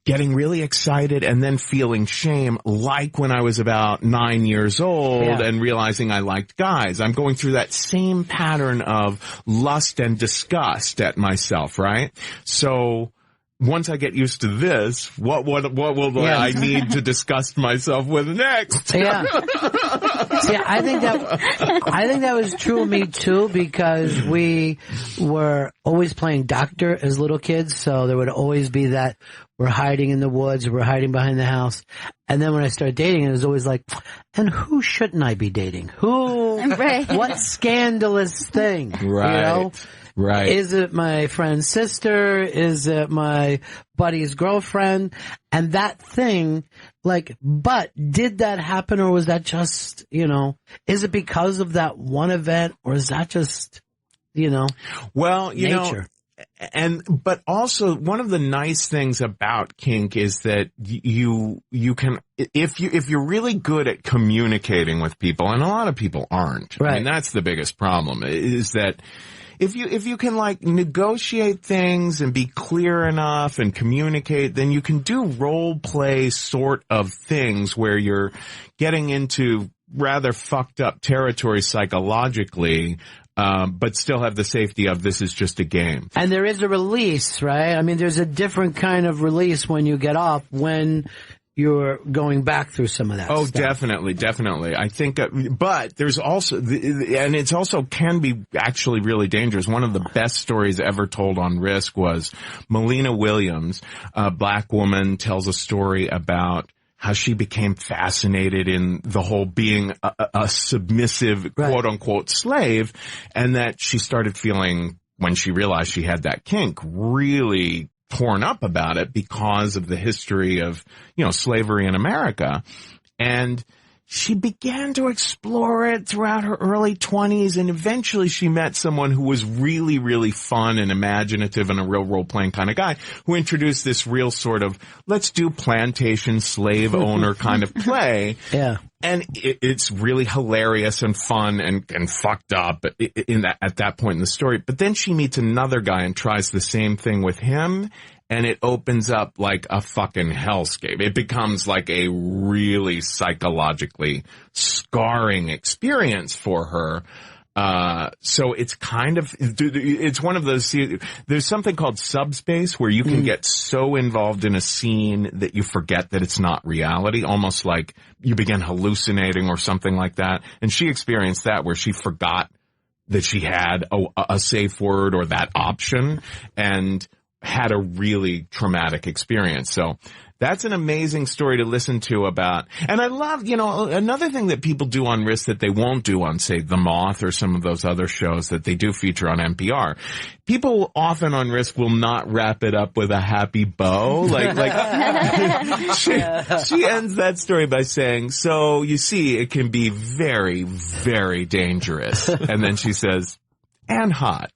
getting really excited and then feeling shame like when I was about 9 years old and realizing I liked guys. I'm going through that same pattern of lust and disgust at myself, right? So once I get used to this, what will I need to disgust myself with next? Yeah. See, I think that was true of me too, because we were always playing doctor as little kids. So there would always be that we're hiding in the woods, we're hiding behind the house. And then when I started dating, it was always like, and who shouldn't I be dating? What scandalous thing? Right. Right. Is it my friend's sister? Is it my buddy's girlfriend? And that thing, but did that happen, or was that just, is it because of that one event, or is that just, well, nature? But also one of the nice things about kink is that you can, if you're really good at communicating with people, and a lot of people aren't. Right. I mean, that's the biggest problem, is that if you can negotiate things and be clear enough and communicate, then you can do role play sort of things where you're getting into rather fucked up territory psychologically, but still have the safety of this is just a game. And there is a release, right? I mean, there's a different kind of release when you get off, when you're going back through some of that stuff. Definitely. I think, but there's also, and it's also can be actually really dangerous. One of the best stories ever told on Risk was Melina Williams, a black woman, tells a story about how she became fascinated in the whole being a submissive, quote unquote, slave, and that she started feeling when she realized she had that kink, really torn up about it because of the history of, slavery in America. And she began to explore it throughout her early 20s, and eventually she met someone who was really, really fun and imaginative and a real role-playing kind of guy who introduced this real sort of, let's do plantation slave owner kind of play. Yeah. And it's really hilarious and fun and fucked up at that point in the story. But then she meets another guy and tries the same thing with him, and it opens up like a fucking hellscape. It becomes like a really psychologically scarring experience for her. So it's it's one of those, there's something called subspace where you can get so involved in a scene that you forget that it's not reality, almost like you begin hallucinating or something like that. And she experienced that where she forgot that she had a safe word or that option and had a really traumatic experience. So that's an amazing story to listen to about. And I love, another thing that people do on Risk that they won't do on, say, The Moth or some of those other shows that they do feature on NPR. People often on Risk will not wrap it up with a happy bow. She ends that story by saying, so you see, it can be very, very dangerous. And then she says, and hot.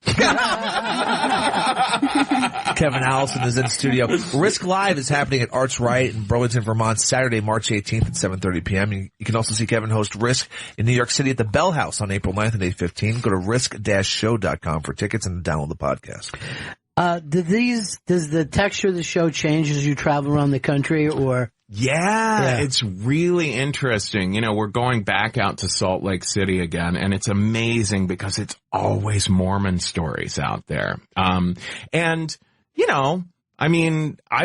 Kevin Allison is in studio. Risk Live is happening at Arts Right in Burlington, Vermont, Saturday, March 18th at 7:30 p.m. You can also see Kevin host Risk in New York City at the Bell House on April 9th and 8/15. Go to risk-show.com for tickets and download the podcast. Does the texture of the show change as you travel around the country, or? Yeah, it's really interesting. We're going back out to Salt Lake City again, and it's amazing because it's always Mormon stories out there. I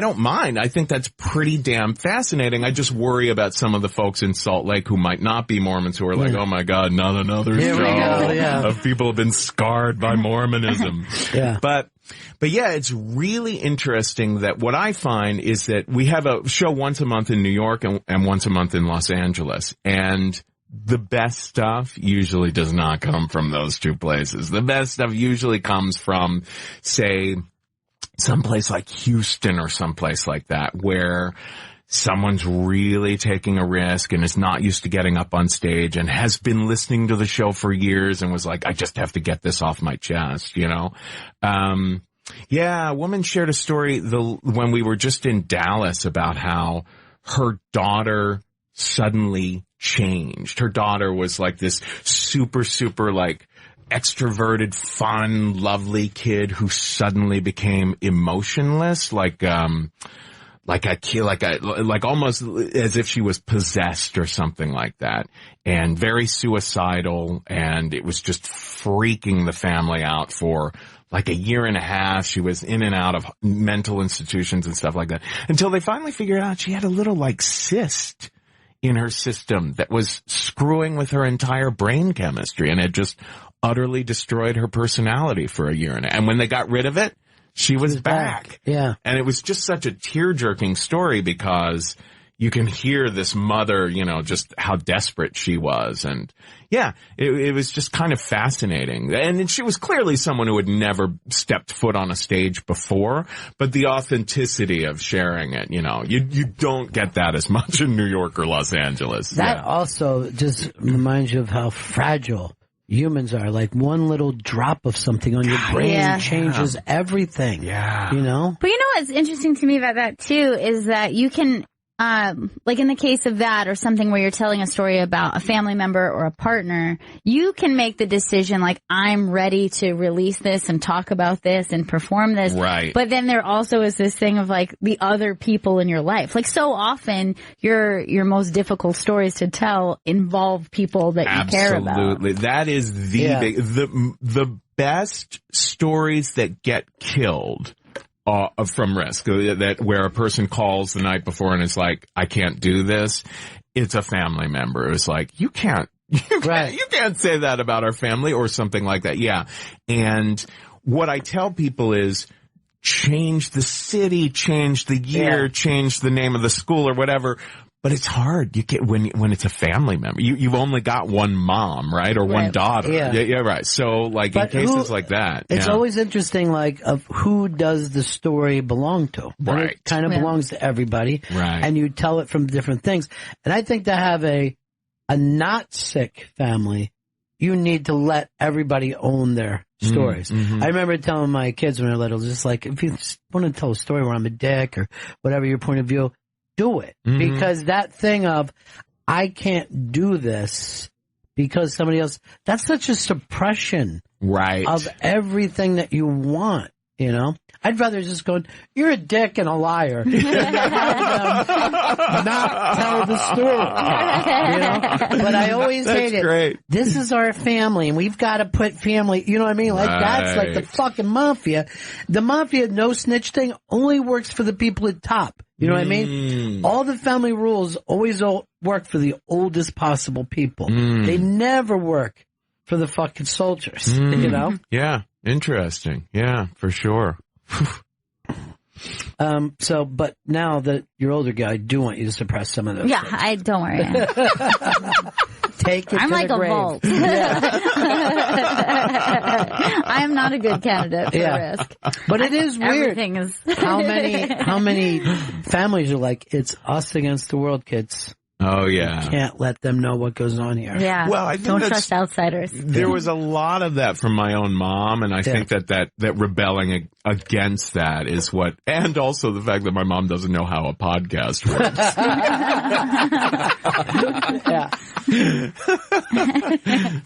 don't mind. I think that's pretty damn fascinating. I just worry about some of the folks in Salt Lake who might not be Mormons who are like, oh my God, not another show of people have been scarred by Mormonism. But yeah, it's really interesting that what I find is that we have a show once a month in New York and once a month in Los Angeles. And the best stuff usually does not come from those two places. The best stuff usually comes from, say, someplace like Houston or someplace like that, where someone's really taking a risk and is not used to getting up on stage and has been listening to the show for years and was like, I just have to get this off my chest, a woman shared a story when we were just in Dallas about how her daughter suddenly changed. Her daughter was like this super, super like extroverted, fun, lovely kid who suddenly became emotionless, like almost as if she was possessed or something like that, and very suicidal. And it was just freaking the family out for like a year and a half. She was in and out of mental institutions and stuff like that until they finally figured out she had a little like cyst in her system that was screwing with her entire brain chemistry and had just utterly destroyed her personality for a year and a half. And when they got rid of it, she was back. Yeah. And it was just such a tear-jerking story because you can hear this mother, just how desperate she was. And yeah, it was just kind of fascinating. And she was clearly someone who had never stepped foot on a stage before, but the authenticity of sharing it, you don't get that as much in New York or Los Angeles. That also just reminds you of how fragile humans are. Like one little drop of something on your brain changes everything. Yeah. But what's interesting to me about that too is that you can, like in the case of that or something where you're telling a story about a family member or a partner, you can make the decision like, I'm ready to release this and talk about this and perform this. Right. But then there also is this thing of like the other people in your life. Like so often your most difficult stories to tell involve people that you care about. Absolutely. That is the best stories that get killed from Risk, that where a person calls the night before and is like, I can't do this. It's a family member. It's like, you can't say that about our family or something like that. Yeah. And what I tell people is change the city, change the year, change the name of the school or whatever. But it's hard. You get when it's a family member. You've only got one mom, right, or one daughter. Yeah, right. So, like, in cases like that, it's always interesting, like, of who does the story belong to. Right. And it kind of belongs to everybody. Right. And you tell it from different things. And I think to have a not sick family, you need to let everybody own their stories. Mm-hmm. I remember telling my kids when they were little, just like, if you want to tell a story where I'm a dick or whatever your point of view, do it. Mm-hmm. Because that thing of, I can't do this because somebody else, that's such a suppression of everything that you want, you know? I'd rather just go, you're a dick and a liar, than have them not tell the story, you know? But I always hate it. Great. This is our family and we've got to put family, you know what I mean? Like that's like the fucking mafia. The mafia no snitch thing only works for the people at top. You know what I mean? All the family rules always work for the oldest possible people. They never work for the fucking soldiers, you know? Yeah, interesting. Yeah, for sure. But now that you're older, guy, I do want you to suppress some of those. Yeah, things. don't worry. Take it I'm to like the a grave. vault. I am not a good candidate for risk. But it is weird. Everything is how many families are like, it's us against the world, kids. Oh, yeah. You can't let them know what goes on here. Yeah. Well, I think don't trust outsiders. There was a lot of that from my own mom, and I think that rebelling against that is what, and also the fact that my mom doesn't know how a podcast works.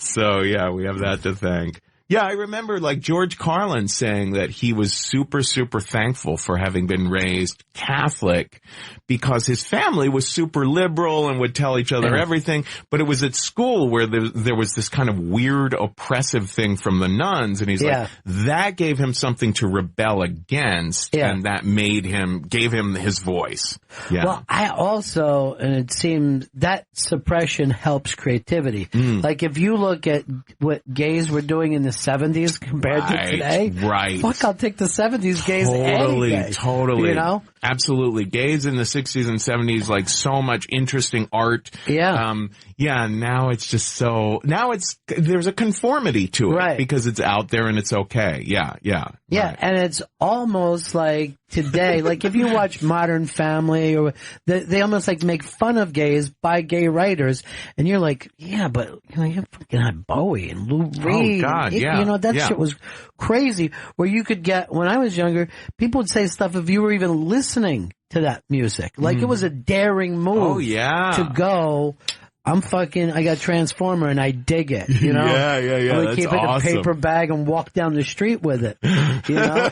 So, yeah, we have that to thank. Yeah, I remember like George Carlin saying that he was super, super thankful for having been raised Catholic because his family was super liberal and would tell each other everything. But it was at school where there was this kind of weird, oppressive thing from the nuns. And he's like, that gave him something to rebel against. And that gave him his voice. Yeah. Well, I also, and it seems that suppression helps creativity. Like if you look at what gays were doing in the 70s compared to today. Right. Fuck, I'll take the 70s gays any day. Totally. You know? Absolutely. Gays in the 60s and 70s, like so much interesting art. Yeah. Now it's just there's a conformity to it because it's out there and it's okay. Yeah. Yeah. And it's almost like today, like if you watch Modern Family or they almost like make fun of gays by gay writers and you're like, yeah, but you fucking had Bowie and Lou Reed. Oh God, You know, that shit was crazy where you could get, when I was younger, people would say stuff if you were even listening to that music. Like it was a daring move to go, I got Transformer and I dig it, you know? Yeah. I would That's keep it in a awesome. paper bag and walk down the street with it, you know?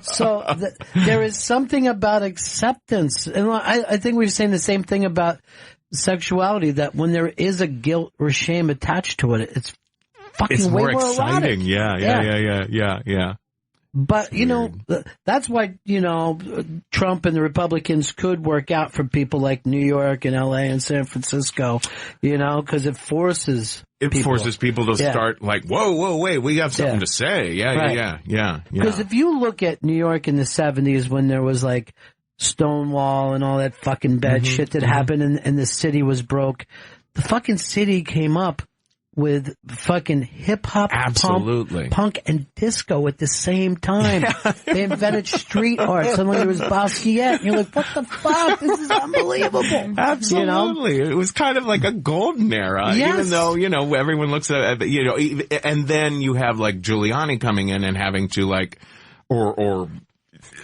So there is something about acceptance. And I think we've saying the same thing about sexuality, that when there is a guilt or shame attached to it, it's fucking it's way more more exciting. erotic. Yeah. But, you know, that's why, you know, Trump and the Republicans could work out for people like New York and LA and San Francisco, you know, because it forces people to start like, whoa, wait, we have something to say. Yeah. Because if you look at New York in the 70s when there was like Stonewall and all that fucking bad shit that happened and the city was broke, the fucking city came up with fucking hip hop, punk and disco at the same time. They invented street art. Suddenly there was Basquiat. And you're like, what the fuck? This is unbelievable. Absolutely. You know? It was kind of like a golden era, even though, you know, everyone looks at it, you know, and then you have like Giuliani coming in and having to like, or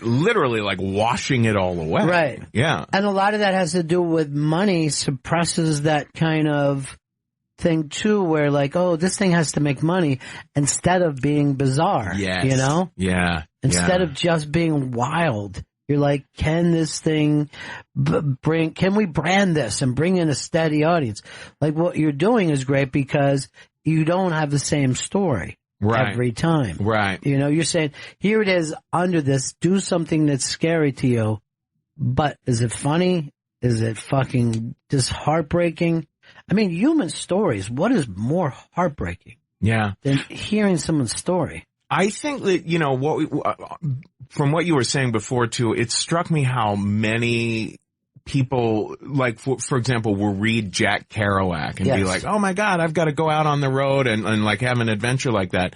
literally like washing it all away. Right. Yeah. And a lot of that has to do with money suppresses that kind of thing too, where like, oh, this thing has to make money instead of being bizarre. Yes. You know? Yeah. Instead of just being wild. You're like, can this thing can we brand this and bring in a steady audience? Like what you're doing is great because you don't have the same story. Every time. Right. You know, you're saying, here it is under this, do something that's scary to you, but is it funny? Is it fucking just heartbreaking? I mean, human stories, what is more heartbreaking than hearing someone's story? I think that, you know, from what you were saying before too, it struck me how many people, like, for example, will read Jack Kerouac and be like, oh my God, I've got to go out on the road and like have an adventure like that.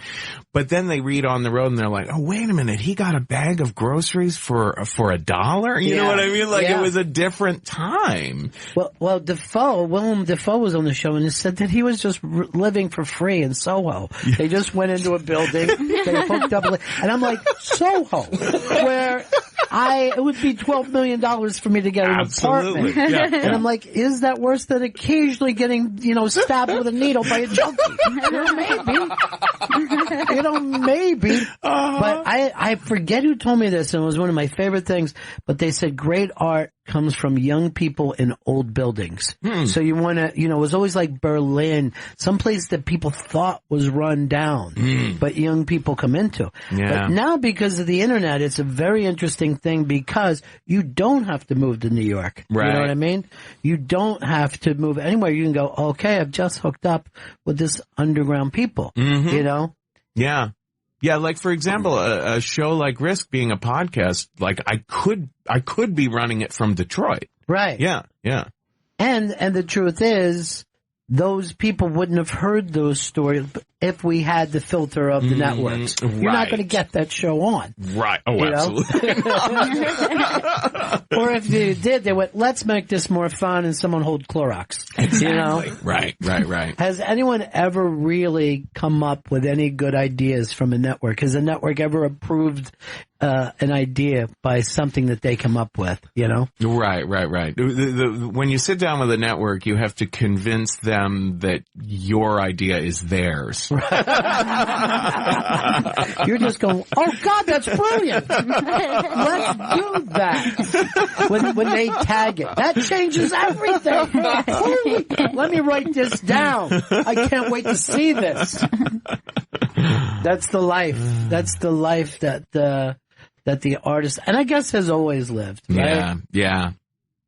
But then they read On the Road and they're like, oh, wait a minute, he got a bag of groceries for $1? You know what I mean? Like, it was a different time. Well, Willem Dafoe was on the show and he said that he was just living for free in Soho. They just went into a building, they hooked up, and I'm like, Soho, where it would be $12 million for me to get an apartment. And I'm like, is that worse than occasionally getting, stabbed with a needle by a junkie? Maybe. But I forget who told me this, and it was one of my favorite things, but they said great art comes from young people in old buildings. So you want to, it was always like Berlin, someplace that people thought was run down, but young people come into. But now, because of the internet, it's a very interesting thing because you don't have to move to New York. Right. You know what I mean? You don't have to move anywhere. You can go, okay, I've just hooked up with this underground people, Yeah. Yeah, like, for example, a show like Risk being a podcast, like, I could be running it from Detroit. Right. Yeah. And the truth is, those people wouldn't have heard those stories if we had the filter of the networks. You're not going to get that show on. Right. Oh, absolutely. Or if they did, they went, let's make this more fun, and someone hold Clorox. Exactly. Right. Has anyone ever really come up with any good ideas from a network? Has a network ever approved an idea by something that they come up with, Right. When you sit down with a network, you have to convince them that your idea is theirs. You're just going, oh God, that's brilliant. Let's do that. When they tag it, that changes everything. Holy, let me write this down. I can't wait to see this. That's the life. That's the life that the artist, and I guess has always lived, right? Yeah.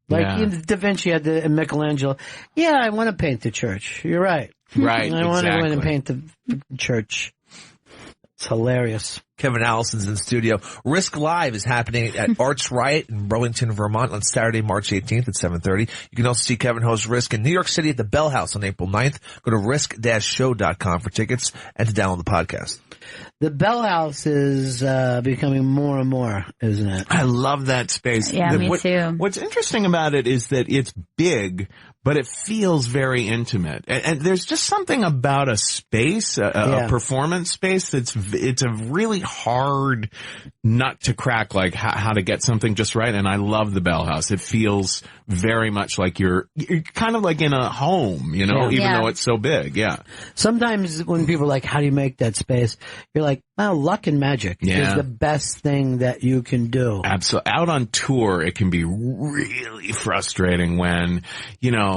Like Da Vinci had and Michelangelo. Yeah, I want to paint the church. You're right. Right. I want to go in and paint the church. It's hilarious. Kevin Allison's in the studio. Risk Live is happening at Arts Riot in Burlington, Vermont on Saturday, March 18th at 7:30. You can also see Kevin host Risk in New York City at the Bell House on April 9th. Go to risk-show.com for tickets and to download the podcast. The Bell House is becoming more and more, isn't it? I love that space. Yeah, me too. What's interesting about it is that it's big, but it feels very intimate. And there's just something about a space, a performance space it's a really hard nut to crack, like how to get something just right. And I love the Bell House. It feels very much like you're kind of like in a home, even though it's so big. Yeah. Sometimes when people are like, how do you make that space? You're like, well, luck and magic is the best thing that you can do. Absolutely. Out on tour, it can be really frustrating when,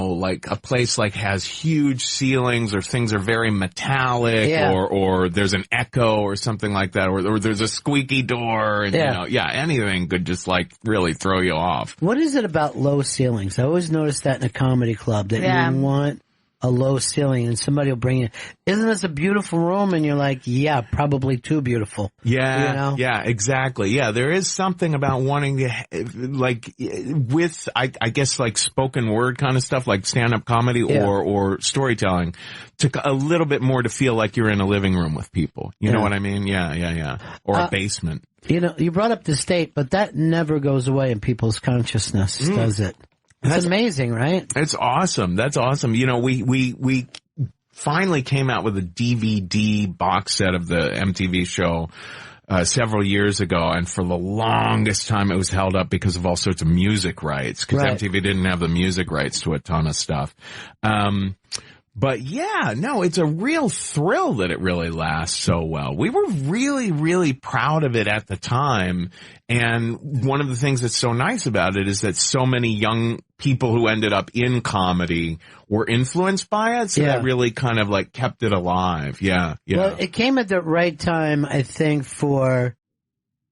like a place like has huge ceilings or things are very metallic or there's an echo or something like that or there's a squeaky door and, anything could just like really throw you off. What is it about low ceilings? I always notice that in a comedy club that you want a low ceiling and somebody will bring it. Isn't this a beautiful room? And you're like, yeah, probably too beautiful. Yeah. Yeah, exactly. Yeah. There is something about wanting to, like, with, I guess, like spoken word kind of stuff, like stand-up comedy or storytelling, to a little bit more to feel like you're in a living room with people. You know what I mean? Yeah. Or a basement. You brought up the state, but that never goes away in people's consciousness, does it? That's amazing, right? It's awesome. That's awesome. We finally came out with a DVD box set of the MTV show several years ago, and for the longest time it was held up because of all sorts of music rights, because MTV didn't have the music rights to a ton of stuff. But yeah, no, it's a real thrill that it really lasts so well. We were really, really proud of it at the time. And one of the things that's so nice about it is that so many young people who ended up in comedy were influenced by it. So that really kind of like kept it alive. Yeah. Well, it came at the right time, I think, for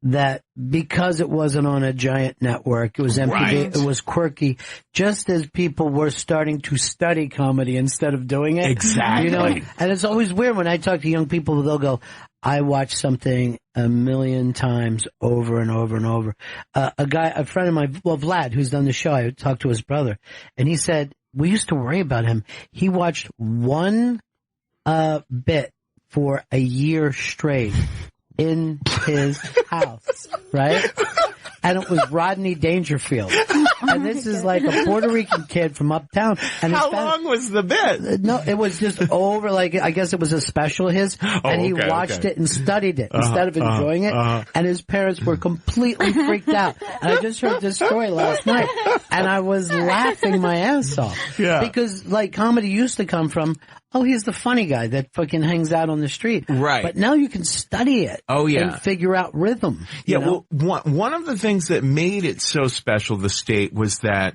that, because it wasn't on a giant network. It was MTV. It was quirky. Just as people were starting to study comedy instead of doing it. Exactly. And it's always weird when I talk to young people, they'll go, I watch something a million times over and over and over. A friend of mine, Vlad, who's done the show, I talked to his brother, and he said, we used to worry about him. He watched one bit for a year straight in his house, right? And it was Rodney Dangerfield. And this is like a Puerto Rican kid from uptown. And how long was the bit? No, it was just over, like, I guess it was a special of his. And he watched it and studied it instead of enjoying it. And his parents were completely freaked out. And I just heard this story last night. And I was laughing my ass off. Yeah. Because, like, comedy used to come from, oh, he's the funny guy that fucking hangs out on the street. Right. But now you can study it. Oh, yeah. And figure out rhythm. Yeah, you know? well, one of the things that made it so special, the state, was that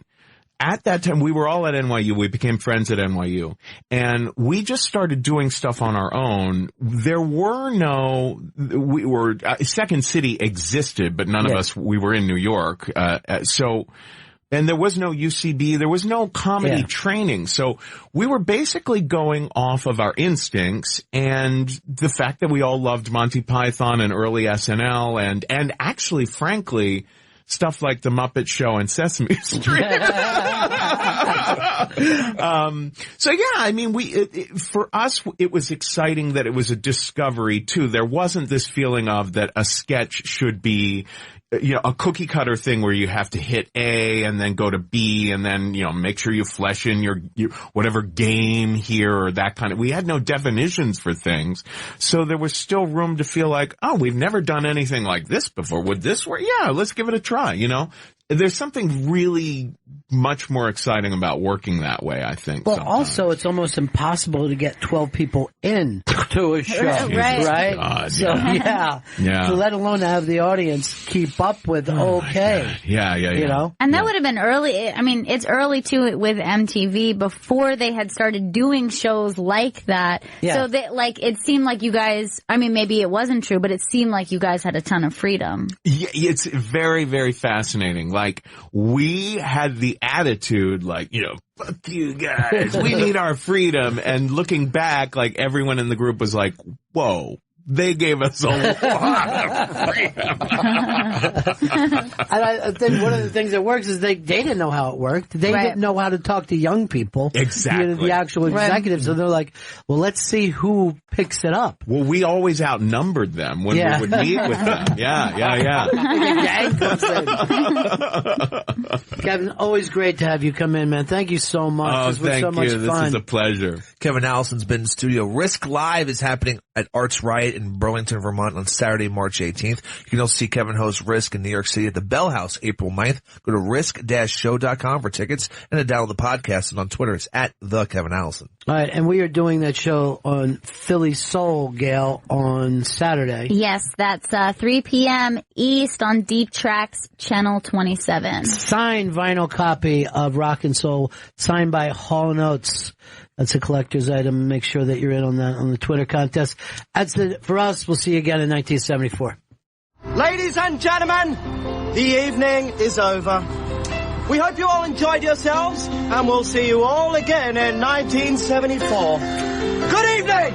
at that time, we were all at NYU. We became friends at NYU. And we just started doing stuff on our own. There were Second City existed, but none of us, we were in New York. And there was no UCB, there was no comedy training. So we were basically going off of our instincts and the fact that we all loved Monty Python and early SNL and actually, frankly, stuff like The Muppet Show and Sesame Street. So yeah, I mean, for us, it was exciting that it was a discovery too. There wasn't this feeling of that a sketch should be, a cookie cutter thing where you have to hit A and then go to B and then, make sure you flesh in your whatever game here or that kind of, we had no definitions for things. So there was still room to feel like, oh, we've never done anything like this before. Would this work? Yeah, let's give it a try, There's something really much more exciting about working that way, I think. Well, sometimes. also, it's almost impossible to get 12 people in to a show, right? God, so, yeah. So let alone have the audience keep up with, okay. Yeah. And that would have been early. I mean, it's early, too, with MTV, before they had started doing shows like that. Yeah. So, it seemed like you guys, I mean, maybe it wasn't true, but it seemed like you guys had a ton of freedom. Yeah, it's very, very fascinating. Like, we had the attitude, fuck you guys, we need our freedom. And looking back, everyone in the group was like, whoa, they gave us a lot of freedom. And I think one of the things that works is they didn't know how it worked. They didn't know how to talk to young people. Exactly. The actual executives. So they're like, well, let's see who picks it up. Well, we always outnumbered them when we would meet with them. Yeah. The gang comes in. Kevin, always great to have you come in, man. Thank you so much. Oh, this was thank so much you. fun. This is a pleasure. Kevin Allison's been in studio. Risk Live is happening at Arts Riot in Burlington, Vermont on Saturday, March 18th. You can also see Kevin host Risk in New York City at the Bell House April 9th. Go to risk-show.com for tickets and to download the podcast. And on Twitter, it's at the Kevin Allison. All right, and we are doing that show on Philly Soul, Gail, on Saturday. Yes, that's 3 p.m. East on Deep Tracks, Channel 27. Signed vinyl copy of Rock and Soul, signed by Hall & Oates. That's a collector's item. Make sure that you're in on that on the Twitter contest. That's it for us. We'll see you again in 1974. Ladies and gentlemen, the evening is over. We hope you all enjoyed yourselves, and we'll see you all again in 1974. Good evening!